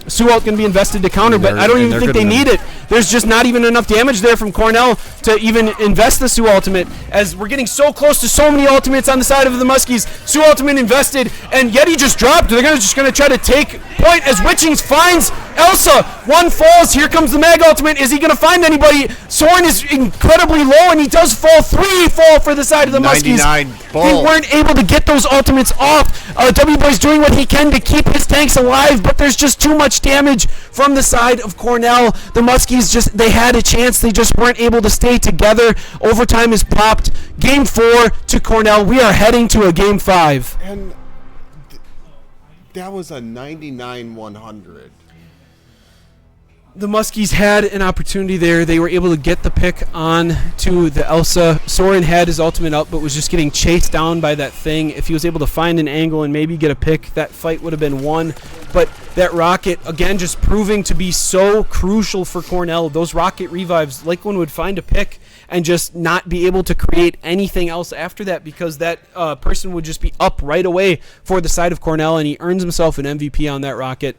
Sue ult going to be invested to counter, but I don't even think they need it. There's just not even enough damage there from Cornell to even invest the Sue ultimate, as we're getting so close to so many ultimates on the side of the Muskies. Sue ultimate invested, and Yeti just dropped. They're just going to try to take point as Witchings finds Elsa. 1 falls. Here comes the Mag ultimate. Is he going to find anybody? Soren is incredibly low, and he does fall. 3 fall for the side of the Muskies. They weren't able to get those ultimates off. W Boy's doing what he can to keep his tanks alive, but there's just too much damage from the side of Cornell. The Muskies they had a chance. They just weren't able to stay together. Overtime is popped. Game 4 to Cornell. We are heading to a Game 5. And that was a 99-100. the Muskies had an opportunity there. They were able to get the pick on to the Elsa. Soren had his ultimate up, but was just getting chased down by that thing. If he was able to find an angle and maybe get a pick, that fight would have been won. But that rocket, again, just proving to be so crucial for Cornell. Those rocket revives, Lakeland would find a pick and just not be able to create anything else after that, because that person would just be up right away for the side of Cornell, and he earns himself an MVP on that rocket.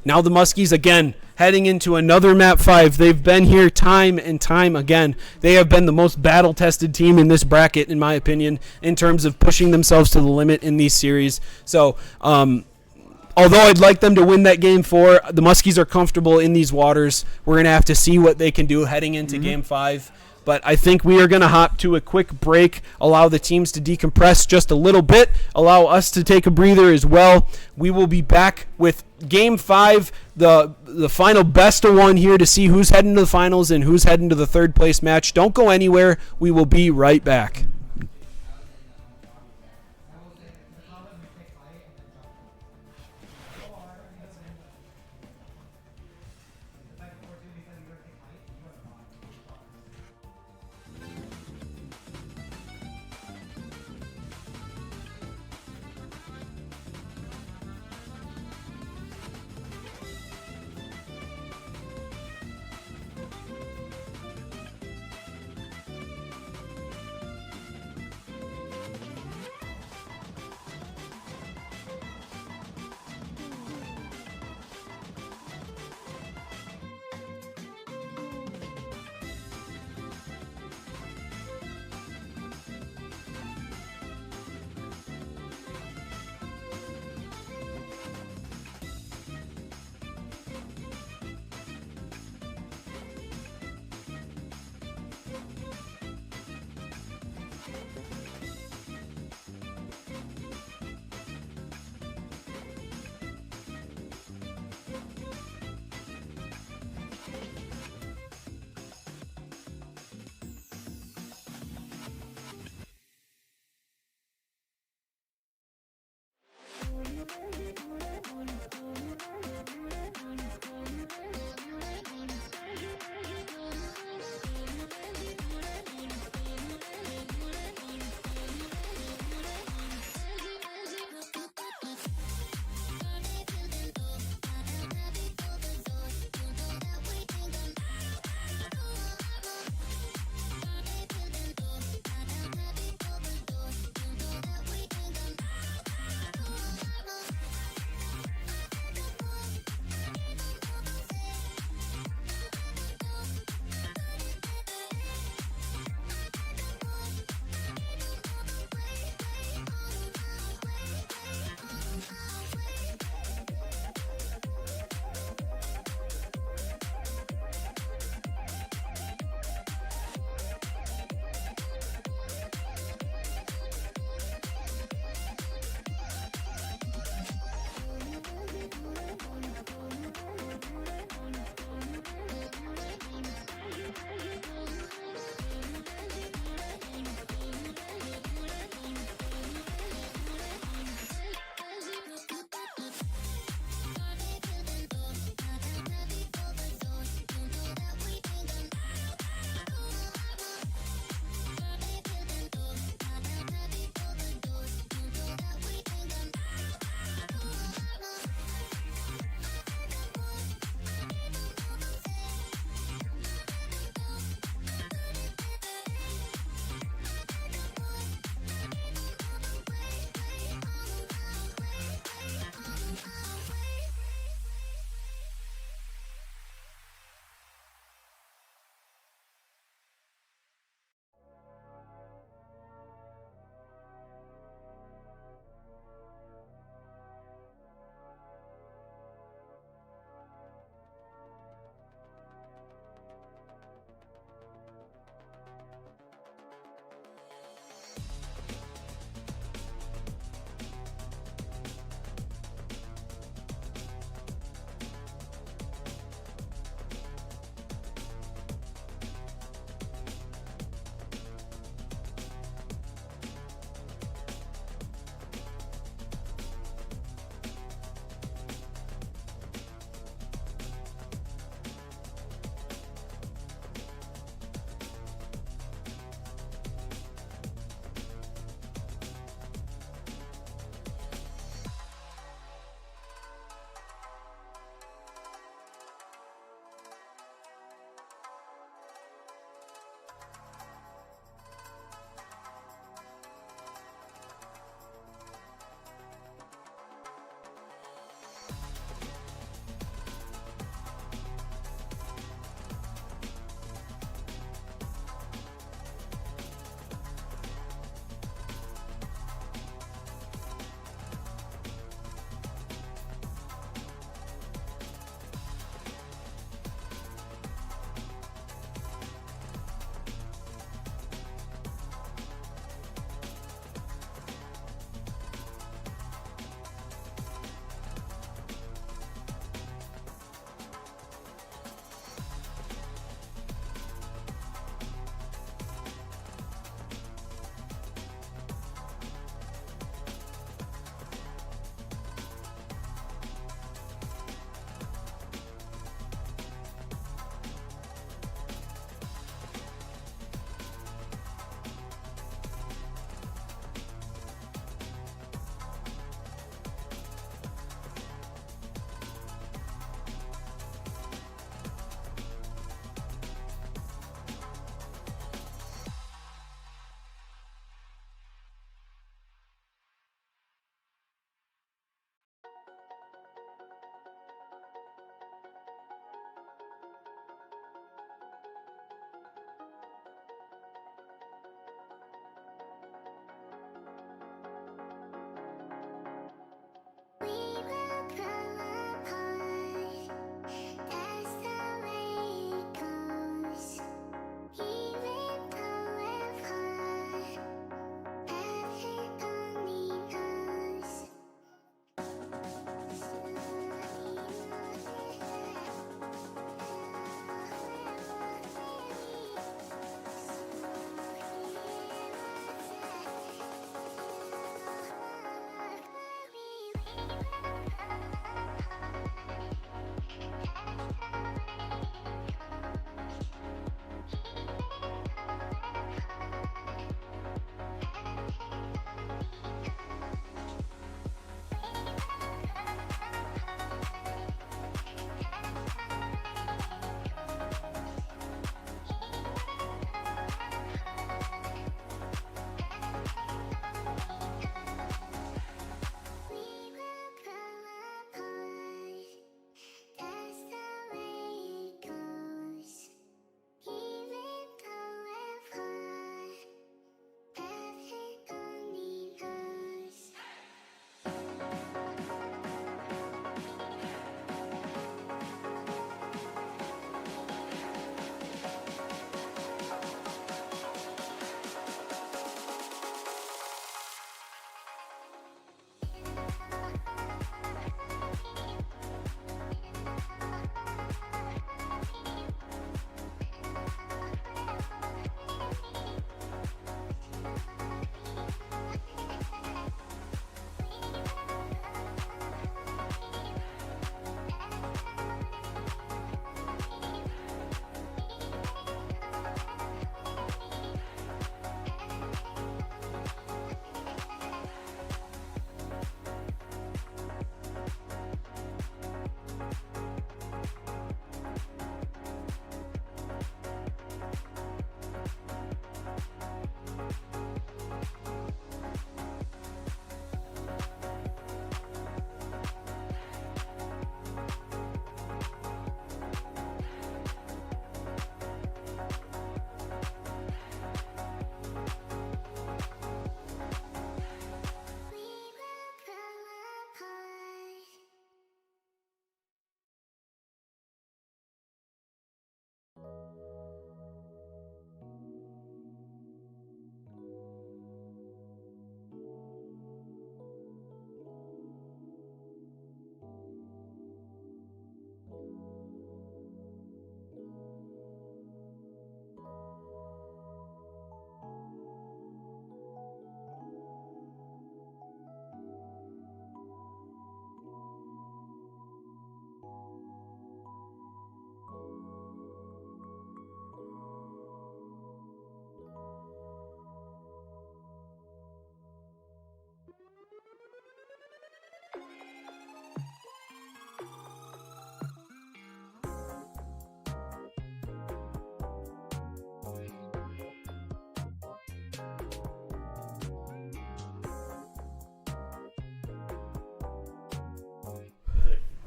Now the Muskies, again, heading into another map 5. They've been here time and time again. They have been the most battle-tested team in this bracket, in my opinion, in terms of pushing themselves to the limit in these series. So, although I'd like them to win that game 4, the Muskies are comfortable in these waters. We're going to have to see what they can do heading into game 5. But I think we are going to hop to a quick break, allow the teams to decompress just a little bit, allow us to take a breather as well. We will be back with Game 5, the final best of one here, to see who's heading to the finals and who's heading to the third place match. Don't go anywhere. We will be right back.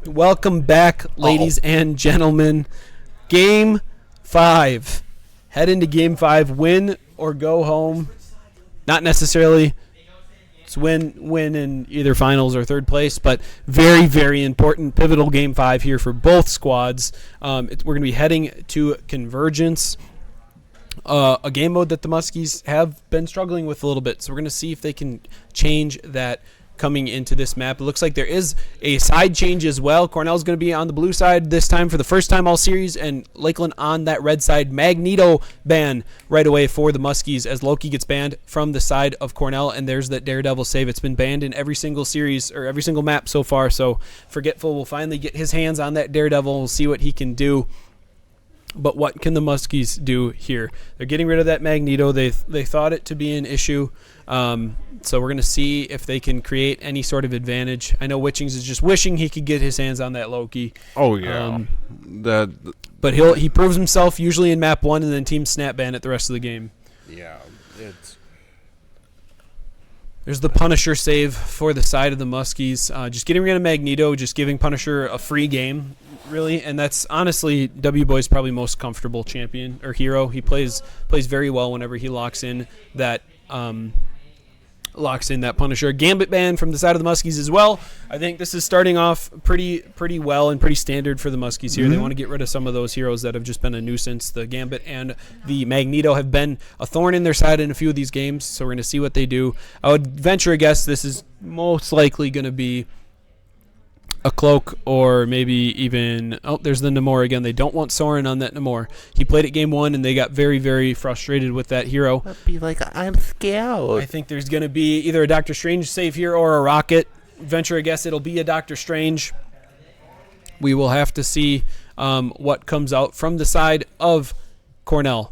Welcome back, ladies and gentlemen. Game 5. Head into Game 5. Win or go home. Not necessarily. It's win in either finals or third place, but very, very important, pivotal Game 5 here for both squads. We're going to be heading to Convergence, a game mode that the Muskies have been struggling with a little bit. So we're going to see if they can change that coming into this map. It looks like there is a side change as well. Cornell's going to be on the blue side this time for the first time all series, and Lakeland on that red side. Magneto ban right away for the Muskies as Loki gets banned from the side of Cornell, and there's that Daredevil save. It's been banned in every single series or every single map so far, so Forgetful will finally get his hands on that Daredevil. We'll see what he can do. But what can the Muskies do here? They're getting rid of that Magneto. They thought it to be an issue. So we're going to see if they can create any sort of advantage. I know Witchings is just wishing he could get his hands on that Loki. Oh, yeah. But he proves himself usually in map 1 and then team snap ban it the rest of the game. Yeah, it's... There's the Punisher save for the side of the Muskies. Just getting rid of Magneto, just giving Punisher a free game, really. And that's honestly W-Boy's probably most comfortable champion or hero. He plays very well whenever he locks in that Punisher. Gambit ban from the side of the Muskies as well. I think this is starting off pretty well and pretty standard for the Muskies here. They want to get rid of some of those heroes that have just been a nuisance. The Gambit and the Magneto have been a thorn in their side in a few of these games, so we're going to see what they do. I would venture a guess this is most likely going to be a Cloak or maybe even... Oh, there's the Namor again. They don't want Soren on that Namor. He played at game 1, and they got very, very frustrated with that hero. I'd be like, I'm scared. I think there's going to be either a Doctor Strange save here or a Rocket. Venture a guess it'll be a Doctor Strange. We will have to see what comes out from the side of Cornell.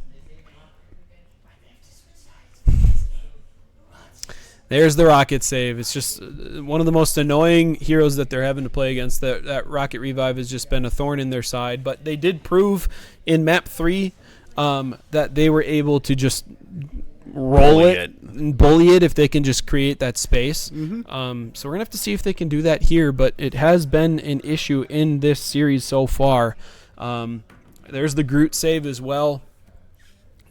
There's the Rocket save. It's just one of the most annoying heroes that they're having to play against. That Rocket revive has just been a thorn in their side. But they did prove in map 3 that they were able to just roll it and bully it if they can just create that space. So we're going to have to see if they can do that here. But it has been an issue in this series so far. There's the Groot save as well.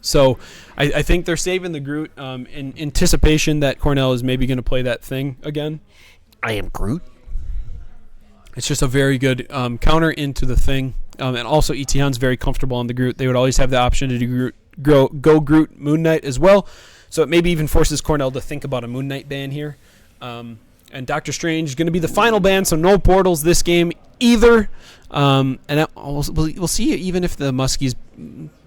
So I think they're saving the Groot in anticipation that Cornell is maybe going to play that thing again. I am Groot. It's just a very good counter into the thing. And also Etion's very comfortable on the Groot. They would always have the option to do go Groot Moon Knight as well. So it maybe even forces Cornell to think about a Moon Knight ban here. And Doctor Strange is going to be the final ban, so no portals this game either. And we'll see even if the Muskies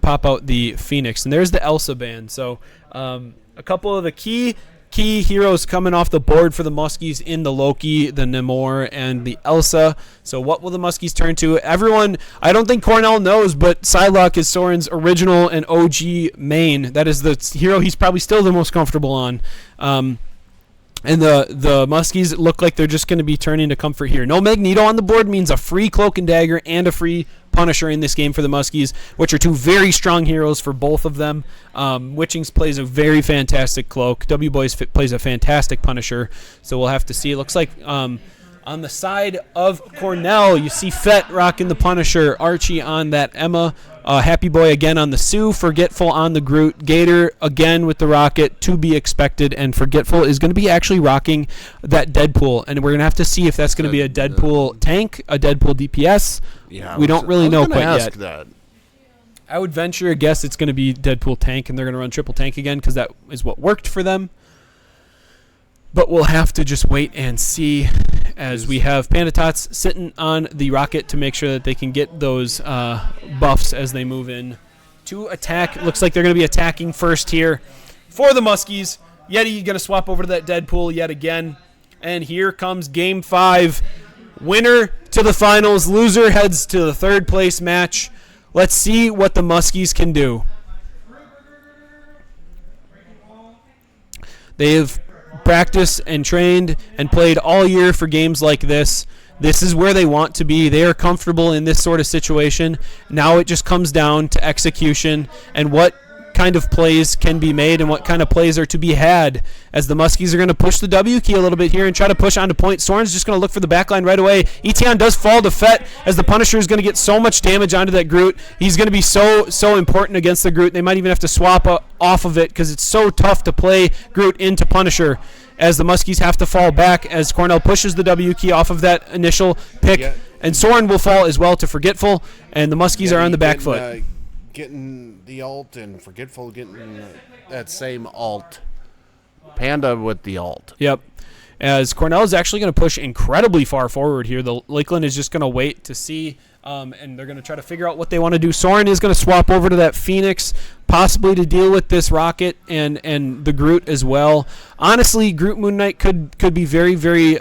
pop out the Phoenix. And there's the Elsa ban. So a couple of the key heroes coming off the board for the Muskies in the Loki, the Namor, and the Elsa. So what will the Muskies turn to? Everyone, I don't think Cornell knows, but Psylocke is Soren's original and OG main. That is the hero he's probably still the most comfortable on. And the Muskies look like they're just going to be turning to comfort here. No Magneto on the board means a free Cloak and Dagger and a free Punisher in this game for the Muskies, which are two very strong heroes for both of them. Witchings plays a very fantastic Cloak. W-Boys plays a fantastic Punisher. So we'll have to see. It looks like on the side of Cornell, you see Fett rocking the Punisher, Archie on that Emma, Happy Boy again on the Sue, Forgetful on the Groot, Gator again with the Rocket, to be expected, and Forgetful is going to be actually rocking that Deadpool, and we're going to have to see if that's going to be a Deadpool tank, a Deadpool DPS. Yeah, we don't really know quite ask yet. That. I would venture a guess it's going to be Deadpool tank, and they're going to run triple tank again because that is what worked for them. But we'll have to just wait and see as we have Pandatots sitting on the Rocket to make sure that they can get those buffs as they move in to attack. Looks like they're going to be attacking first here for the Muskies. Yeti going to swap over to that Deadpool yet again. And here comes Game 5. Winner to the finals. Loser heads to the third place match. Let's see what the Muskies can do. They have practiced and trained and played all year for games like this. This is where they want to be. They are comfortable in this sort of situation. Now it just comes down to execution and what kind of plays can be made and what kind of plays are to be had as the Muskies are going to push the W key a little bit here and try to push onto point. Soren's just going to look for the back line right away. Etienne does fall to Fett as the Punisher is going to get so much damage onto that Groot. He's going to be so important against the Groot. They might even have to swap off of it because it's so tough to play Groot into Punisher as the Muskies have to fall back as Cornell pushes the W key off of that initial pick. Yeah. And Soren will fall as well to Forgetful, and the Muskies are on the back foot. Getting the alt and Forgetful getting that same alt. Panda with the alt. Yep. As Cornell is actually going to push incredibly far forward here. The Lakeland is just going to wait to see, and they're going to try to figure out what they want to do. Soren is going to swap over to that Phoenix, possibly to deal with this Rocket and the Groot as well. Honestly, Groot Moon Knight could be very, very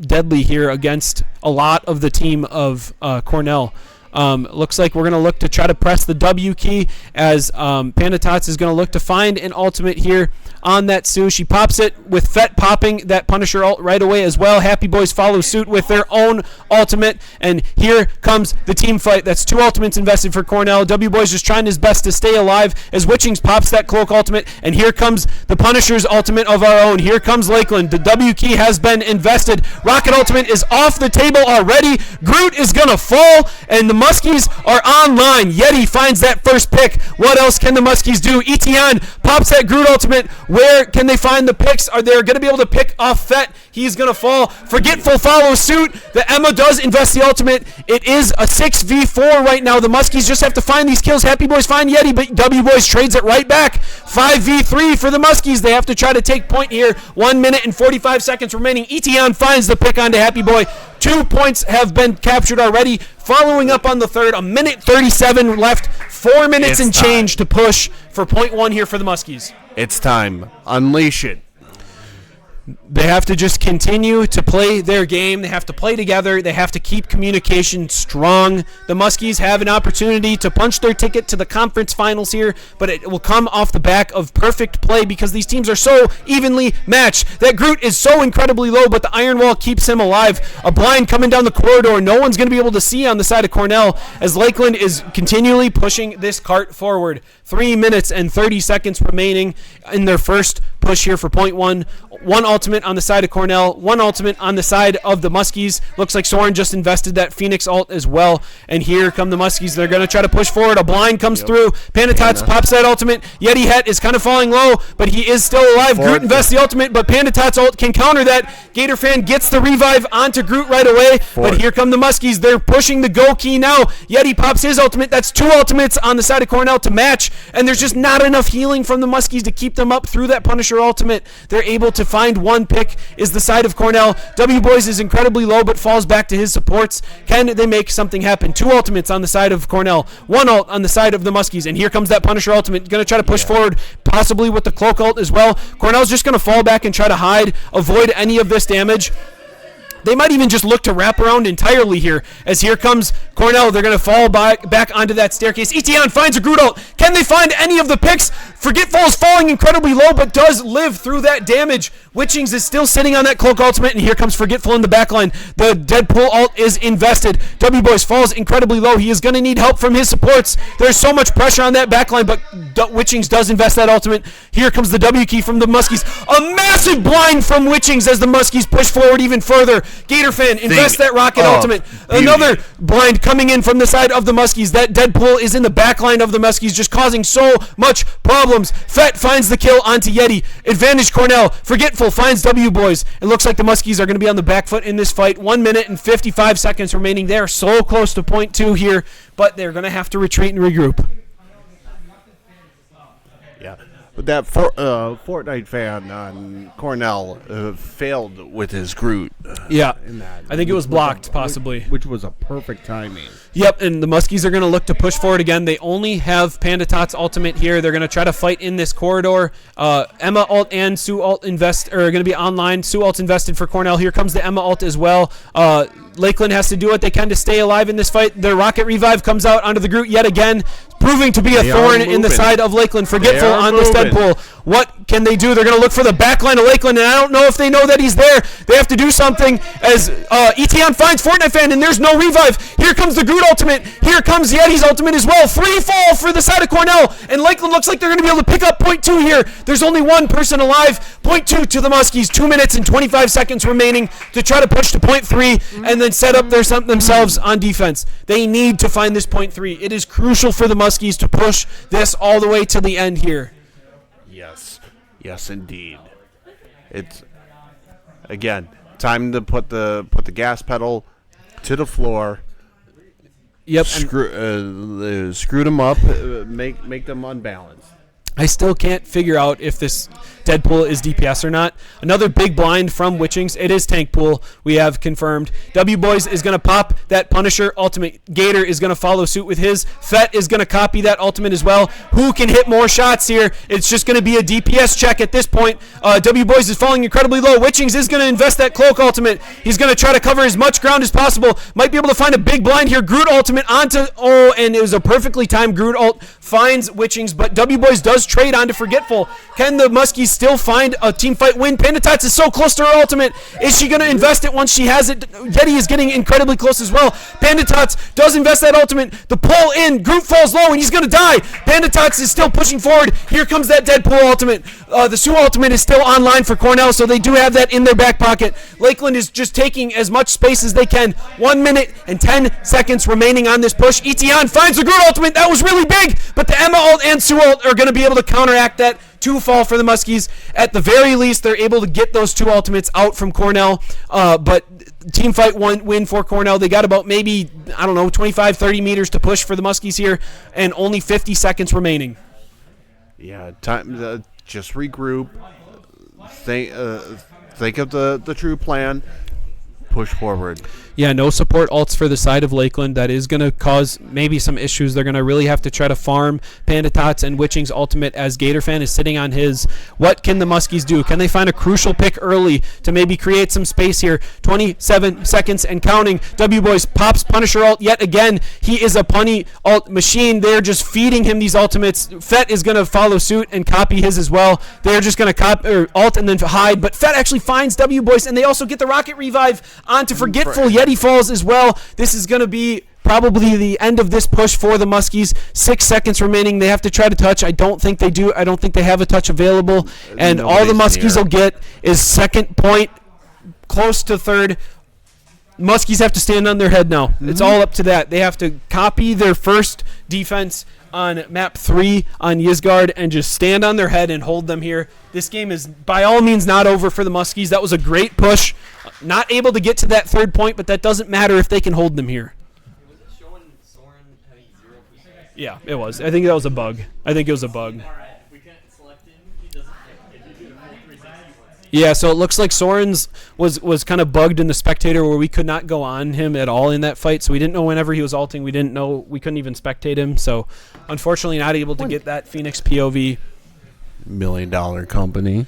deadly here against a lot of the team of Cornell. Looks like we're going to look to try to press the W key as Panda Tots is going to look to find an ultimate here on that Sue. She pops it with Fett popping that Punisher ult right away as well. Happy Boys follow suit with their own ultimate, and here comes the team fight. That's 2 ultimates invested for Cornell. W Boys just trying his best to stay alive as Witchings pops that Cloak ultimate, and here comes the Punisher's ultimate of our own. Here comes Lakeland. The W key has been invested. Rocket ultimate is off the table already. Groot is going to fall, and the Muskies are online. Yeti finds that first pick. What else can the Muskies do? Etienne pops that Groot ultimate. Where can they find the picks? Are they going to be able to pick off Fett? He's going to fall. Forgetful follows suit. The Emma does invest the ultimate. It is a 6v4 right now. The Muskies just have to find these kills. Happy Boys find Yeti, but W Boys trades it right back. 5v3 for the Muskies. They have to try to take point here. 1 minute and 45 seconds remaining. Etienne finds the pick onto Happy Boy. 2 points have been captured already. Following up on the third, 1:37 left. 4 minutes and change to push for point 1 here for the Muskies. It's time. Unleash it. They have to just continue to play their game. They have to play together. They have to keep communication strong. The Muskies have an opportunity to punch their ticket to the conference finals here, but it will come off the back of perfect play because these teams are so evenly matched. That Groot is so incredibly low, but the Iron Wall keeps him alive. A blind coming down the corridor. No one's going to be able to see on the side of Cornell as Lakeland is continually pushing this cart forward. 3 minutes and 30 seconds remaining in their first push here for point 1. 1 ultimate on the side of Cornell, 1 ultimate on the side of the Muskies. Looks like Soren just invested that Phoenix ult as well. And here come the Muskies. They're going to try to push forward. A blind comes through. Panda Tots pops that ultimate. Yeti Het is kind of falling low, but he is still alive. Groot invests the ultimate, but Panda Tots ult can counter that. Gator Fan gets the revive onto Groot right away. But here come the Muskies. They're pushing the go key now. Yeti pops his ultimate. That's 2 ultimates on the side of Cornell to match. And there's just not enough healing from the Muskies to keep them up through that Punisher ultimate. They're able to find 1 pick is the side of Cornell. W Boys is incredibly low but falls back to his supports. Can they make something happen? 2 ultimates on the side of Cornell. 1 ult on the side of the Muskies. And here comes that Punisher ultimate. Going to try to push forward, possibly with the Cloak ult as well. Cornell's just going to fall back and try to hide, avoid any of this damage. They might even just look to wrap around entirely here. As here comes Cornell. They're going to fall back onto that staircase. Etienne finds a Groot ult. Can they find any of the picks? Forgetful is falling incredibly low, but does live through that damage. Witchings is still sitting on that Cloak ultimate, and here comes Forgetful in the backline. The Deadpool ult is invested. W Boys falls incredibly low. He is going to need help from his supports. There's so much pressure on that backline, but Witchings does invest that ultimate. Here comes the W key from the Muskies. A massive blind from Witchings as the Muskies push forward even further. Gator Fan, invest that Rocket ultimate. Another blind coming in from the side of the Muskies. That Deadpool is in the backline of the Muskies, just causing so much problems. Fett finds the kill onto Yeti. Advantage Cornell. Forgetful finds W Boys. It looks like the Muskies are going to be on the back foot in this fight. 1 minute and 55 seconds remaining. They are so close to point 2 here, but they're going to have to retreat and regroup. Yeah. But that Fortnite fan on Cornell failed with his Groot. Yeah, In that. I think it was blocked, possibly. Which was a perfect timing. Yep, and the Muskies are going to look to push forward again. They only have Panda Tots ultimate here. They're going to try to fight in this corridor. Emma ult and Sue ult are going to be online. Sue ult invested for Cornell. Here comes the Emma ult as well. Lakeland has to do what they can to stay alive in this fight. Their Rocket revive comes out onto the Groot yet again. proving to be a They are thorn in the moving. side of Lakeland. Forgetful They are on this moving. Deadpool. What can they do? They're going to look for the back line of Lakeland, and I don't know if they know that he's there. They have to do something as Etion finds Fortnite fan, and there's no revive. Here comes the Groot ultimate. Here comes Yeti's ultimate as well. Free fall for the side of Cornell, and Lakeland looks like they're going to be able to pick up point 2 here. There's only one person alive. Point 2 to the Muskies. 2 minutes and 25 seconds remaining to try to push to point 3 and then set up themselves on defense. They need to find this point 3. It is crucial for the Muskies to push this all the way to the end here. Yes, indeed. It's again time to put the gas pedal to the floor. Yep. Screw them up. Make them unbalanced. I still can't figure out if this Deadpool is DPS or not. Another big blind from Witchings. It is Tank Pool. We have confirmed. W Boys is going to pop that Punisher ultimate. Gator is going to follow suit with his. Fett is going to copy that ultimate as well. Who can hit more shots here? It's just going to be a DPS check at this point. W Boys is falling incredibly low. Witchings is going to invest that Cloak ultimate. He's going to try to cover as much ground as possible. Might be able to find a big blind here. Groot ultimate onto... Oh, and it was a perfectly timed Groot ult. Finds Witchings, but W Boys does trade onto Forgetful. Can the Muskies still find a team fight win? Panda Tots is so close to her ultimate. Is she going to invest it once she has it? Yeti is getting incredibly close as well. Panda Tots does invest that ultimate. The pull in. Groot falls low and he's going to die. Panda Tots is still pushing forward. Here comes that Deadpool ultimate. The Sioux ultimate is still online for Cornell, so they do have that in their back pocket. Lakeland is just taking as much space as they can. 1 minute and 10 seconds remaining on this push. Etion finds the Groot ultimate. That was really big, but the Emma ult and Sioux ult are going to be able to counteract that. 2 fall for the Muskies. At the very least, they're able to get those 2 ultimates out from Cornell. But team fight win for Cornell. They got about maybe, 25, 30 meters to push for the Muskies here, and only 50 seconds remaining. Yeah, time. Just regroup. Think of the true plan. Push forward. Yeah, no support ults for the side of Lakeland. That is going to cause maybe some issues. They're going to really have to try to farm Panda Tots and Witching's ultimate as GatorFan is sitting on his. What can the Muskies do? Can they find a crucial pick early to maybe create some space here? 27 seconds and counting. W Boys pops Punisher ult yet again. He is a punny ult machine. They're just feeding him these ultimates. Fett is going to follow suit and copy his as well. They're just going to ult and then hide, but Fett actually finds W Boys, and they also get the rocket revive onto Forgetful. Yeti falls as well. This is going to be probably the end of this push for the Muskies. 6 seconds remaining. They have to try to touch. I don't think they do. I don't think they have a touch available. And all the Muskies will get is second point, close to third. Muskies have to stand on their head now. Mm-hmm. It's all up to that. They have to copy their first defense on map 3 on Yizgard and just stand on their head and hold them here. This game is by all means not over for the Muskies. That was a great push. Not able to get to that third point, but that doesn't matter if they can hold them here. Was it showing Soren having 0%? Yeah, it was. I think that was a bug. We can't select him. He doesn't. If you do a full 360, once. Yeah, so it looks like Soren's was kind of bugged in the spectator where we could not go on him at all in that fight. So we didn't know whenever he was ulting. We didn't know. We couldn't even spectate him. So unfortunately not able to get that Phoenix POV. $1 million company.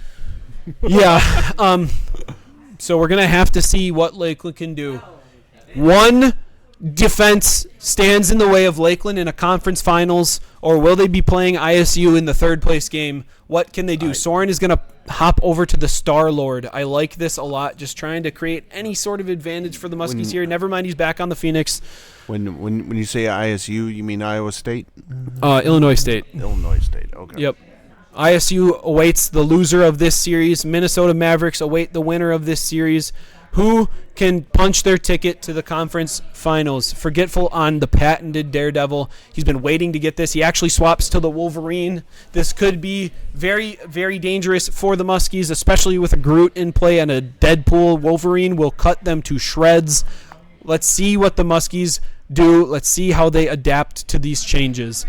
Yeah. So we're going to have to see what Lakeland can do. One defense stands in the way of Lakeland in a conference finals, or will they be playing ISU in the third place game? What can they do? Soren is going to hop over to the Star-Lord. I like this a lot, just trying to create any sort of advantage for the Muskies here. Never mind, he's back on the Phoenix. When you say ISU, you mean Iowa State? Illinois State. Illinois State, okay. Yep. ISU awaits the loser of this series. Minnesota Mavericks await the winner of this series. Who can punch their ticket to the conference finals? Forgetful on the patented Daredevil. He's been waiting to get this. He actually swaps to the Wolverine. This could be very, very dangerous for the Muskies, especially with a Groot in play and a Deadpool. Wolverine will cut them to shreds. Let's see what the Muskies do. Let's see how they adapt to these changes.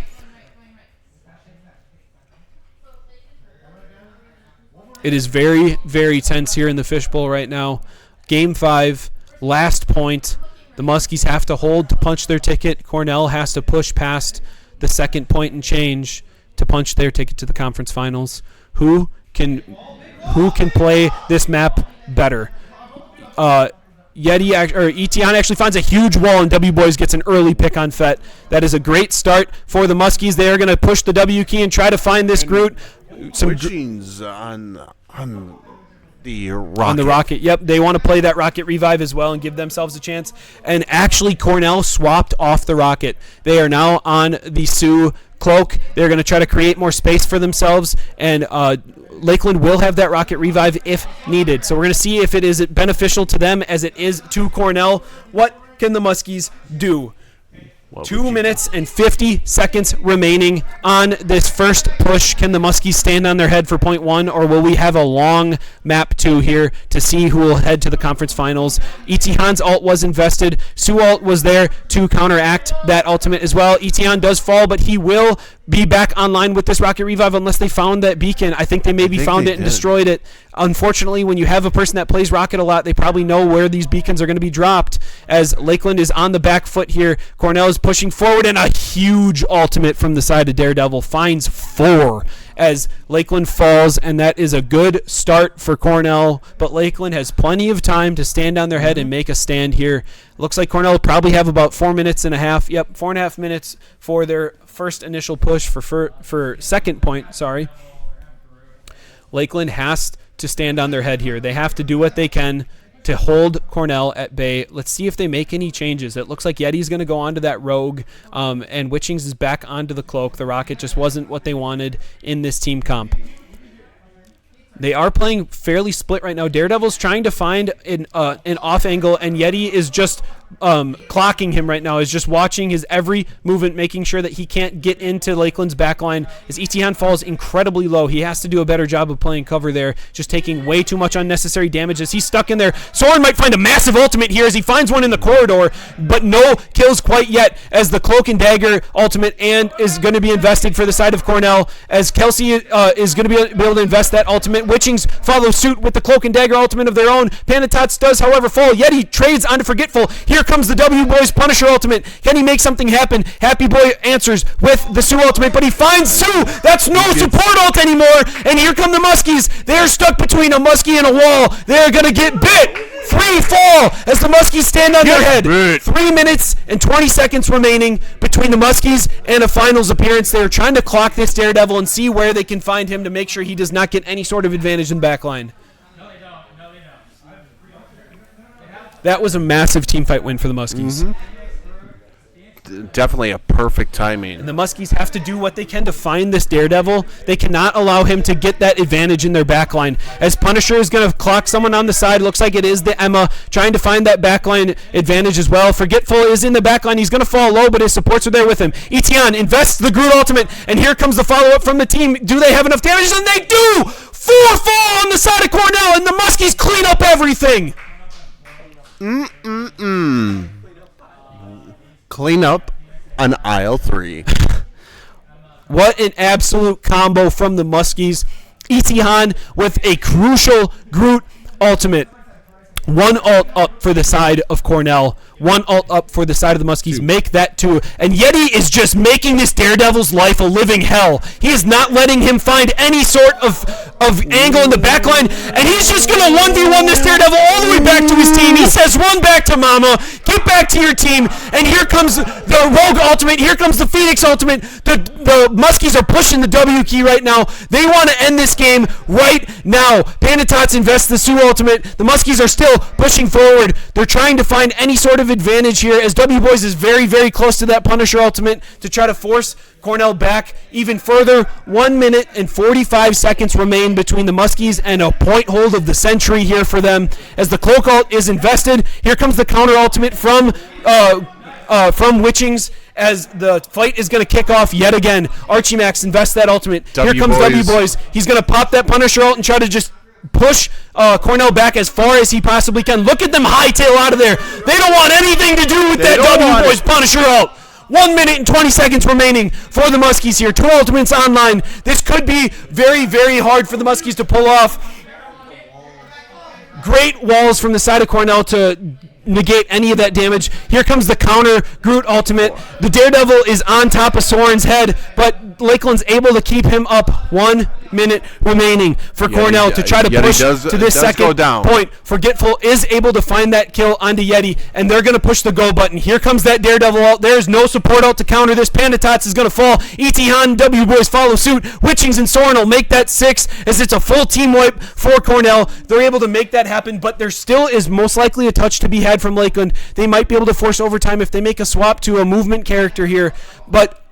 It is very, very tense here in the fishbowl right now. Game 5, last point. The Muskies have to hold to punch their ticket. Cornell has to push past the second point and change to punch their ticket to the conference finals. Who can play this map better? Etienne actually finds a huge wall, and W Boys gets an early pick on Fett. That is a great start for the Muskies. They are going to push the W key and try to find this Groot. Switchings on the Rocket. On the Rocket, yep. They want to play that Rocket revive as well and give themselves a chance. And actually, Cornell swapped off the Rocket. They are now on the Sioux cloak. They're going to try to create more space for themselves, and Lakeland will have that Rocket revive if needed. So we're going to see if it is beneficial to them as it is to Cornell. What can the Muskies do? 2 minutes and 50 seconds remaining on this first push. Can the Muskies stand on their head for point one, or will we have a long map 2 here to see who will head to the conference finals? Etienne's ult was invested. Sioux ult was there to counteract that ultimate as well. Etienne does fall, but he will be back online with this Rocket revive unless they found that beacon. I think they maybe found it and destroyed it. Unfortunately, when you have a person that plays Rocket a lot, they probably know where these beacons are going to be dropped, as Lakeland is on the back foot here. Cornell is pushing forward, and a huge ultimate from the side of Daredevil finds 4 as Lakeland falls, and that is a good start for Cornell, but Lakeland has plenty of time to stand on their head and make a stand here. Looks like Cornell will probably have about 4 minutes and a half. Yep, 4.5 minutes for their first initial push for second point, sorry. Lakeland has to stand on their head here. They have to do what they can to hold Cornell at bay. Let's see if they make any changes. It looks like Yeti's going to go onto that rogue, and Witchings is back onto the cloak. The Rocket just wasn't what they wanted in this team comp. They are playing fairly split right now. Daredevil's trying to find an off angle, and Yeti is just clocking him right now, is just watching his every movement, making sure that he can't get into Lakeland's backline. As Etienne falls incredibly low, he has to do a better job of playing cover there, just taking way too much unnecessary damage as he's stuck in there. Soren might find a massive ultimate here as he finds one in the corridor, but no kills quite yet, as the Cloak and Dagger ultimate and is going to be invested for the side of Cornell, as Kelsey is going to be able to invest that ultimate. Witchings follow suit with the Cloak and Dagger ultimate of their own. Panatots does, however, fall. Yeti trades onto Forgetful. Here comes the W Boys Punisher ultimate. Can he make something happen? Happy Boy answers with the Sioux ultimate, but he finds Sioux. That's no support ult anymore. And here come the Muskies. They're stuck between a Muskie and a wall. They're going to get bit. Free fall as the Muskies stand on their head. 3 minutes and 20 seconds remaining between the Muskies and a finals appearance. They're trying to clock this Daredevil and see where they can find him to make sure he does not get any sort of advantage in backline. That was a massive teamfight win for the Muskies. Mm-hmm. Definitely a perfect timing. And the Muskies have to do what they can to find this Daredevil. They cannot allow him to get that advantage in their backline. As Punisher is going to clock someone on the side, looks like it is the Emma, trying to find that backline advantage as well. Forgetful is in the backline. He's going to fall low, but his supports are there with him. Etienne invests the Groot ultimate, and here comes the follow-up from the team. Do they have enough damage? And they do! 4 fall on the side of Cornell, and the Muskies clean up everything. Clean up on aisle 3. What an absolute combo from the Muskies. Etienne with a crucial Groot ultimate. 1 ult up for the side of Cornell. 1 ult up for the side of the Muskies. Make that 2. And Yeti is just making this Daredevil's life a living hell. He is not letting him find any sort of angle in the backline. And he's just going to 1v1 this Daredevil all the way back to his team. He says, run back to mama. Get back to your team. And here comes the Rogue ultimate. Here comes the Phoenix ultimate. The Muskies are pushing the W key right now. They want to end this game right now. Panatots invests the Sioux ultimate. The Muskies are still pushing forward. They're trying to find any sort of advantage here, as W Boys is very, very close to that Punisher ultimate to try to force Cornell back even further. 1 minute and 45 seconds remain between the Muskies and a point hold of the century here for them. As the Cloak ult is invested, here comes the counter ultimate from Witchings, as the fight is going to kick off yet again. Archimax invests that ultimate. Here comes W Boys. He's going to pop that Punisher ult and try to just push Cornell back as far as he possibly can. Look at them hightail out of there. They don't want anything to do with that W Boys Punisher ult. 1 minute and 20 seconds remaining for the Muskies here. 2 ultimates online. This could be very, very hard for the Muskies to pull off. Great walls from the side of Cornell to negate any of that damage. Here comes the counter Groot ultimate. The Daredevil is on top of Soren's head, but Lakeland's able to keep him up. 1 minute remaining for Cornell to try to push to this second point. Forgetful is able to find that kill onto Yeti, and they're going to push the go button. Here comes that Daredevil out. There's no support out to counter this. Panda Tots is going to fall. E.T. Han and W Boys follow suit. Witchings and Soren will make that 6 as it's a full team wipe for Cornell. They're able to make that happen, but there still is most likely a touch to be had from Lakeland. They might be able to force overtime if they make a swap to a movement character here, but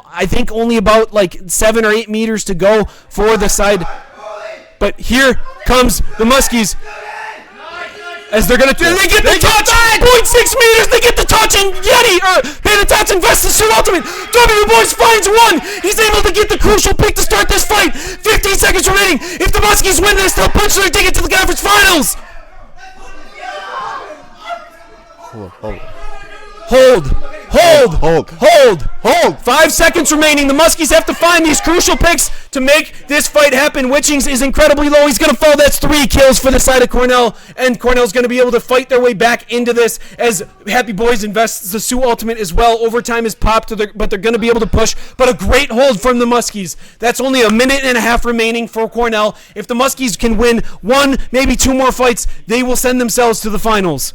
I think only about like 7 or 8 meters to go for the side. But here comes the Muskies as they're going to they get the touch. 0.6 meters, they get the touch, and Yeti, Panda Tots invests in Suit Ultimate. W Boys finds one. He's able to get the crucial pick to start this fight. 15 seconds remaining. If the Muskies win this, they'll punch their ticket to the conference finals. Hold. 5 seconds remaining. The Muskies have to find these crucial picks to make this fight happen. Witchings is incredibly low. He's going to fall. That's 3 kills for the side of Cornell. And Cornell's going to be able to fight their way back into this as Happy Boys invests the Sioux Ultimate as well. Overtime is popped, but they're going to be able to push. But a great hold from the Muskies. That's only a minute and a half remaining for Cornell. If the Muskies can win 1, maybe 2 more fights, they will send themselves to the finals.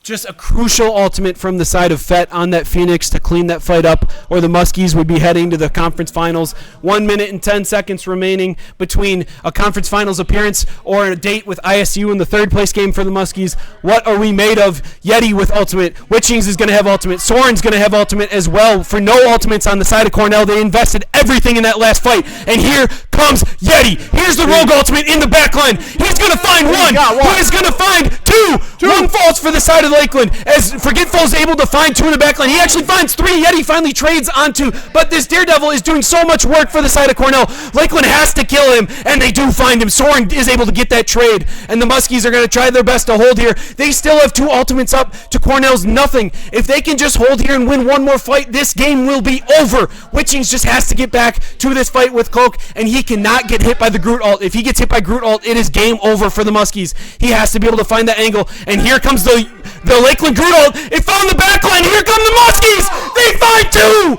Just a crucial ultimate from the side of Fett on that Phoenix to clean that fight up, or the Muskies would be heading to the conference finals. 1 minute and 10 seconds remaining between a conference finals appearance or a date with ISU in the 3rd place game for the Muskies. What are we made of? Yeti with ultimate. Witchings is going to have ultimate. Soren's going to have ultimate as well. For no ultimates on the side of Cornell, they invested everything in that last fight. And here comes Yeti. Here's the rogue ultimate in the back line. He's going to find 1. He's going to find 2. 1 falls for the side of Lakeland as Forgetful is able to find 2 in the back line. He actually finds 3. Yeti finally trades onto, but this Daredevil is doing so much work for the side of Cornell. Lakeland has to kill him, and they do find him. Soren is able to get that trade, and the Muskies are going to try their best to hold here. They still have 2 ultimates up to Cornell's nothing. If they can just hold here and win 1 more fight, this game will be over. Witchings just has to get back to this fight with Cloak, and he cannot get hit by the Groot ult. If he gets hit by Groot ult, it is game over for the Muskies. He has to be able to find that angle, and here comes the Lakeland Groot ult. It found the back line. Here come the Muskies. They find 2.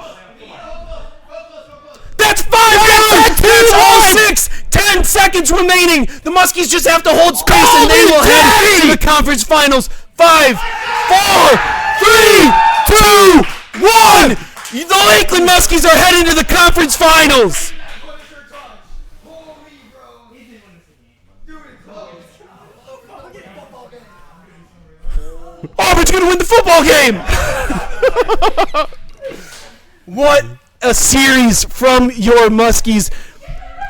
That's 5. That's all 6. 10 seconds remaining. The Muskies just have to hold space, and they will head to the conference finals. 5, 4, 3, 2, 1. The Lakeland Muskies are heading to the conference finals. Auburn's going to win the football game. What a series from your Muskies.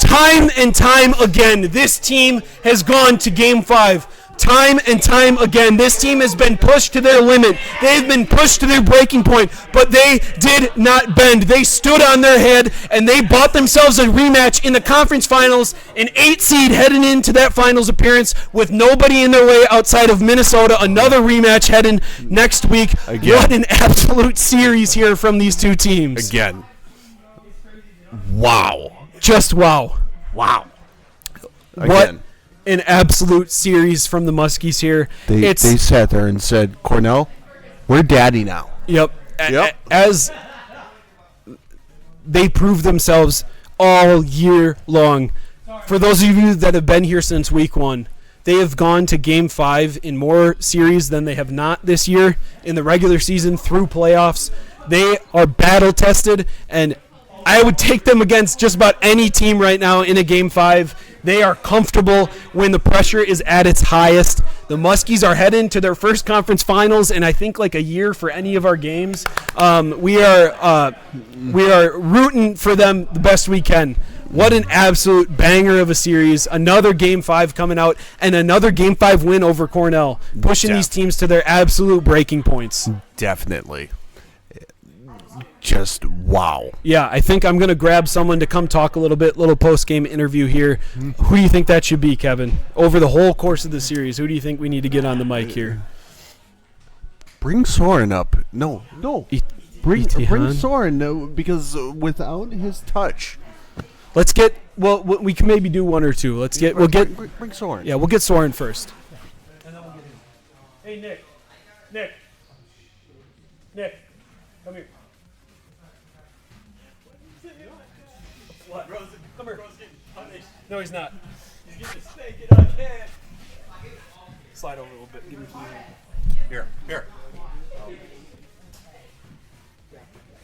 Time and time again, this team has gone to Game 5. Time and time again, this team has been pushed to their limit. They've been pushed to their breaking point, but they did not bend. They stood on their head, and they bought themselves a rematch in the conference finals, an 8 seed heading into that finals appearance with nobody in their way outside of Minnesota. Another rematch heading next week. Again. What an absolute series here from these 2 teams. Again. Wow. Just wow. Wow. What Again. an absolute series from the Muskies here. They sat there and said, Cornell, we're daddy now. Yep. Yep. As they prove themselves all year long. For those of you that have been here since week 1, they have gone to Game 5 in more series than they have not this year in the regular season through playoffs. They are battle-tested, and I would take them against just about any team right now in a Game 5. They are comfortable when the pressure is at its highest. The Muskies are heading to their first conference finals in I think like a year for any of our games. We are rooting for them the best we can. What an absolute banger of a series. Another Game 5 coming out, and another Game 5 win over Cornell, pushing these teams to their absolute breaking points. Definitely. Just wow. Yeah, I think I'm going to grab someone to come talk a little post-game interview here. Who do you think that should be, Kevin? Over the whole course of the series, who do you think we need to get on the mic here? Bring Soren up. No. Bring Han? Soren, because without his touch. Let's get, well, we can maybe do 1 or 2. Bring Soren. Yeah, we'll get Soren first. And then we'll get him. Hey, Nick, come here. No, he's not. He's gonna snake it. I can't. Slide over a little bit. Give me Here.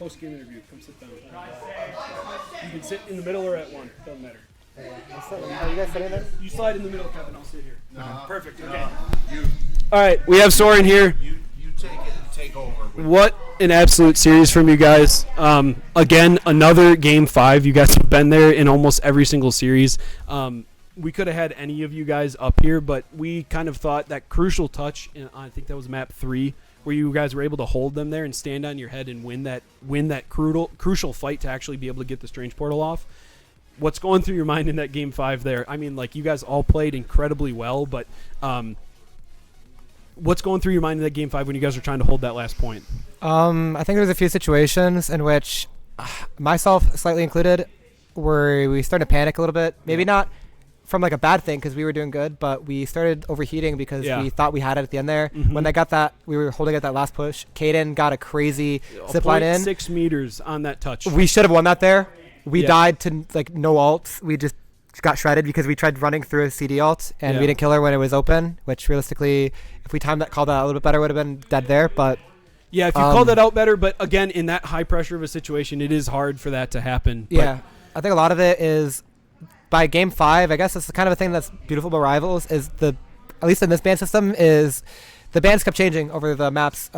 post-game interview. Come sit down. You can sit in the middle or at one. Doesn't matter. Are you guys sitting there? You slide in the middle, Kevin. I'll sit here. Perfect. Okay. All right. We have Soren here. You take it and take over. What an absolute series from you guys. Again, another Game 5. You guys have been there in almost every single series. We could have had any of you guys up here, but we kind of thought that crucial touch, I think that was map 3, where you guys were able to hold them there and stand on your head and win that crucial fight to actually be able to get the Strange Portal off. What's going through your mind in that Game 5 there? I mean, like, you guys all played incredibly well, but what's going through your mind in that Game 5 when you guys are trying to hold that last point? I think there's a few situations in which, myself slightly included, where we started to panic a little bit. Maybe not from like a bad thing because we were doing good, but we started overheating because we thought we had it at the end there. When they got that, we were holding at that last push. Caden got a crazy zip line in. 6 meters on that touch. We should have won that there. We died to like no ults. We just got shredded because we tried running through a CD ult and we didn't kill her when it was open, which realistically, if we timed that, called that a little bit better, would have been dead there. But yeah, if you called that out better, but again, in that high pressure of a situation, it is hard for that to happen. Yeah, I think a lot of it is by Game 5. I guess it's the kind of a thing that's beautiful about Rivals is at least in this ban system, is the bans kept changing over the maps.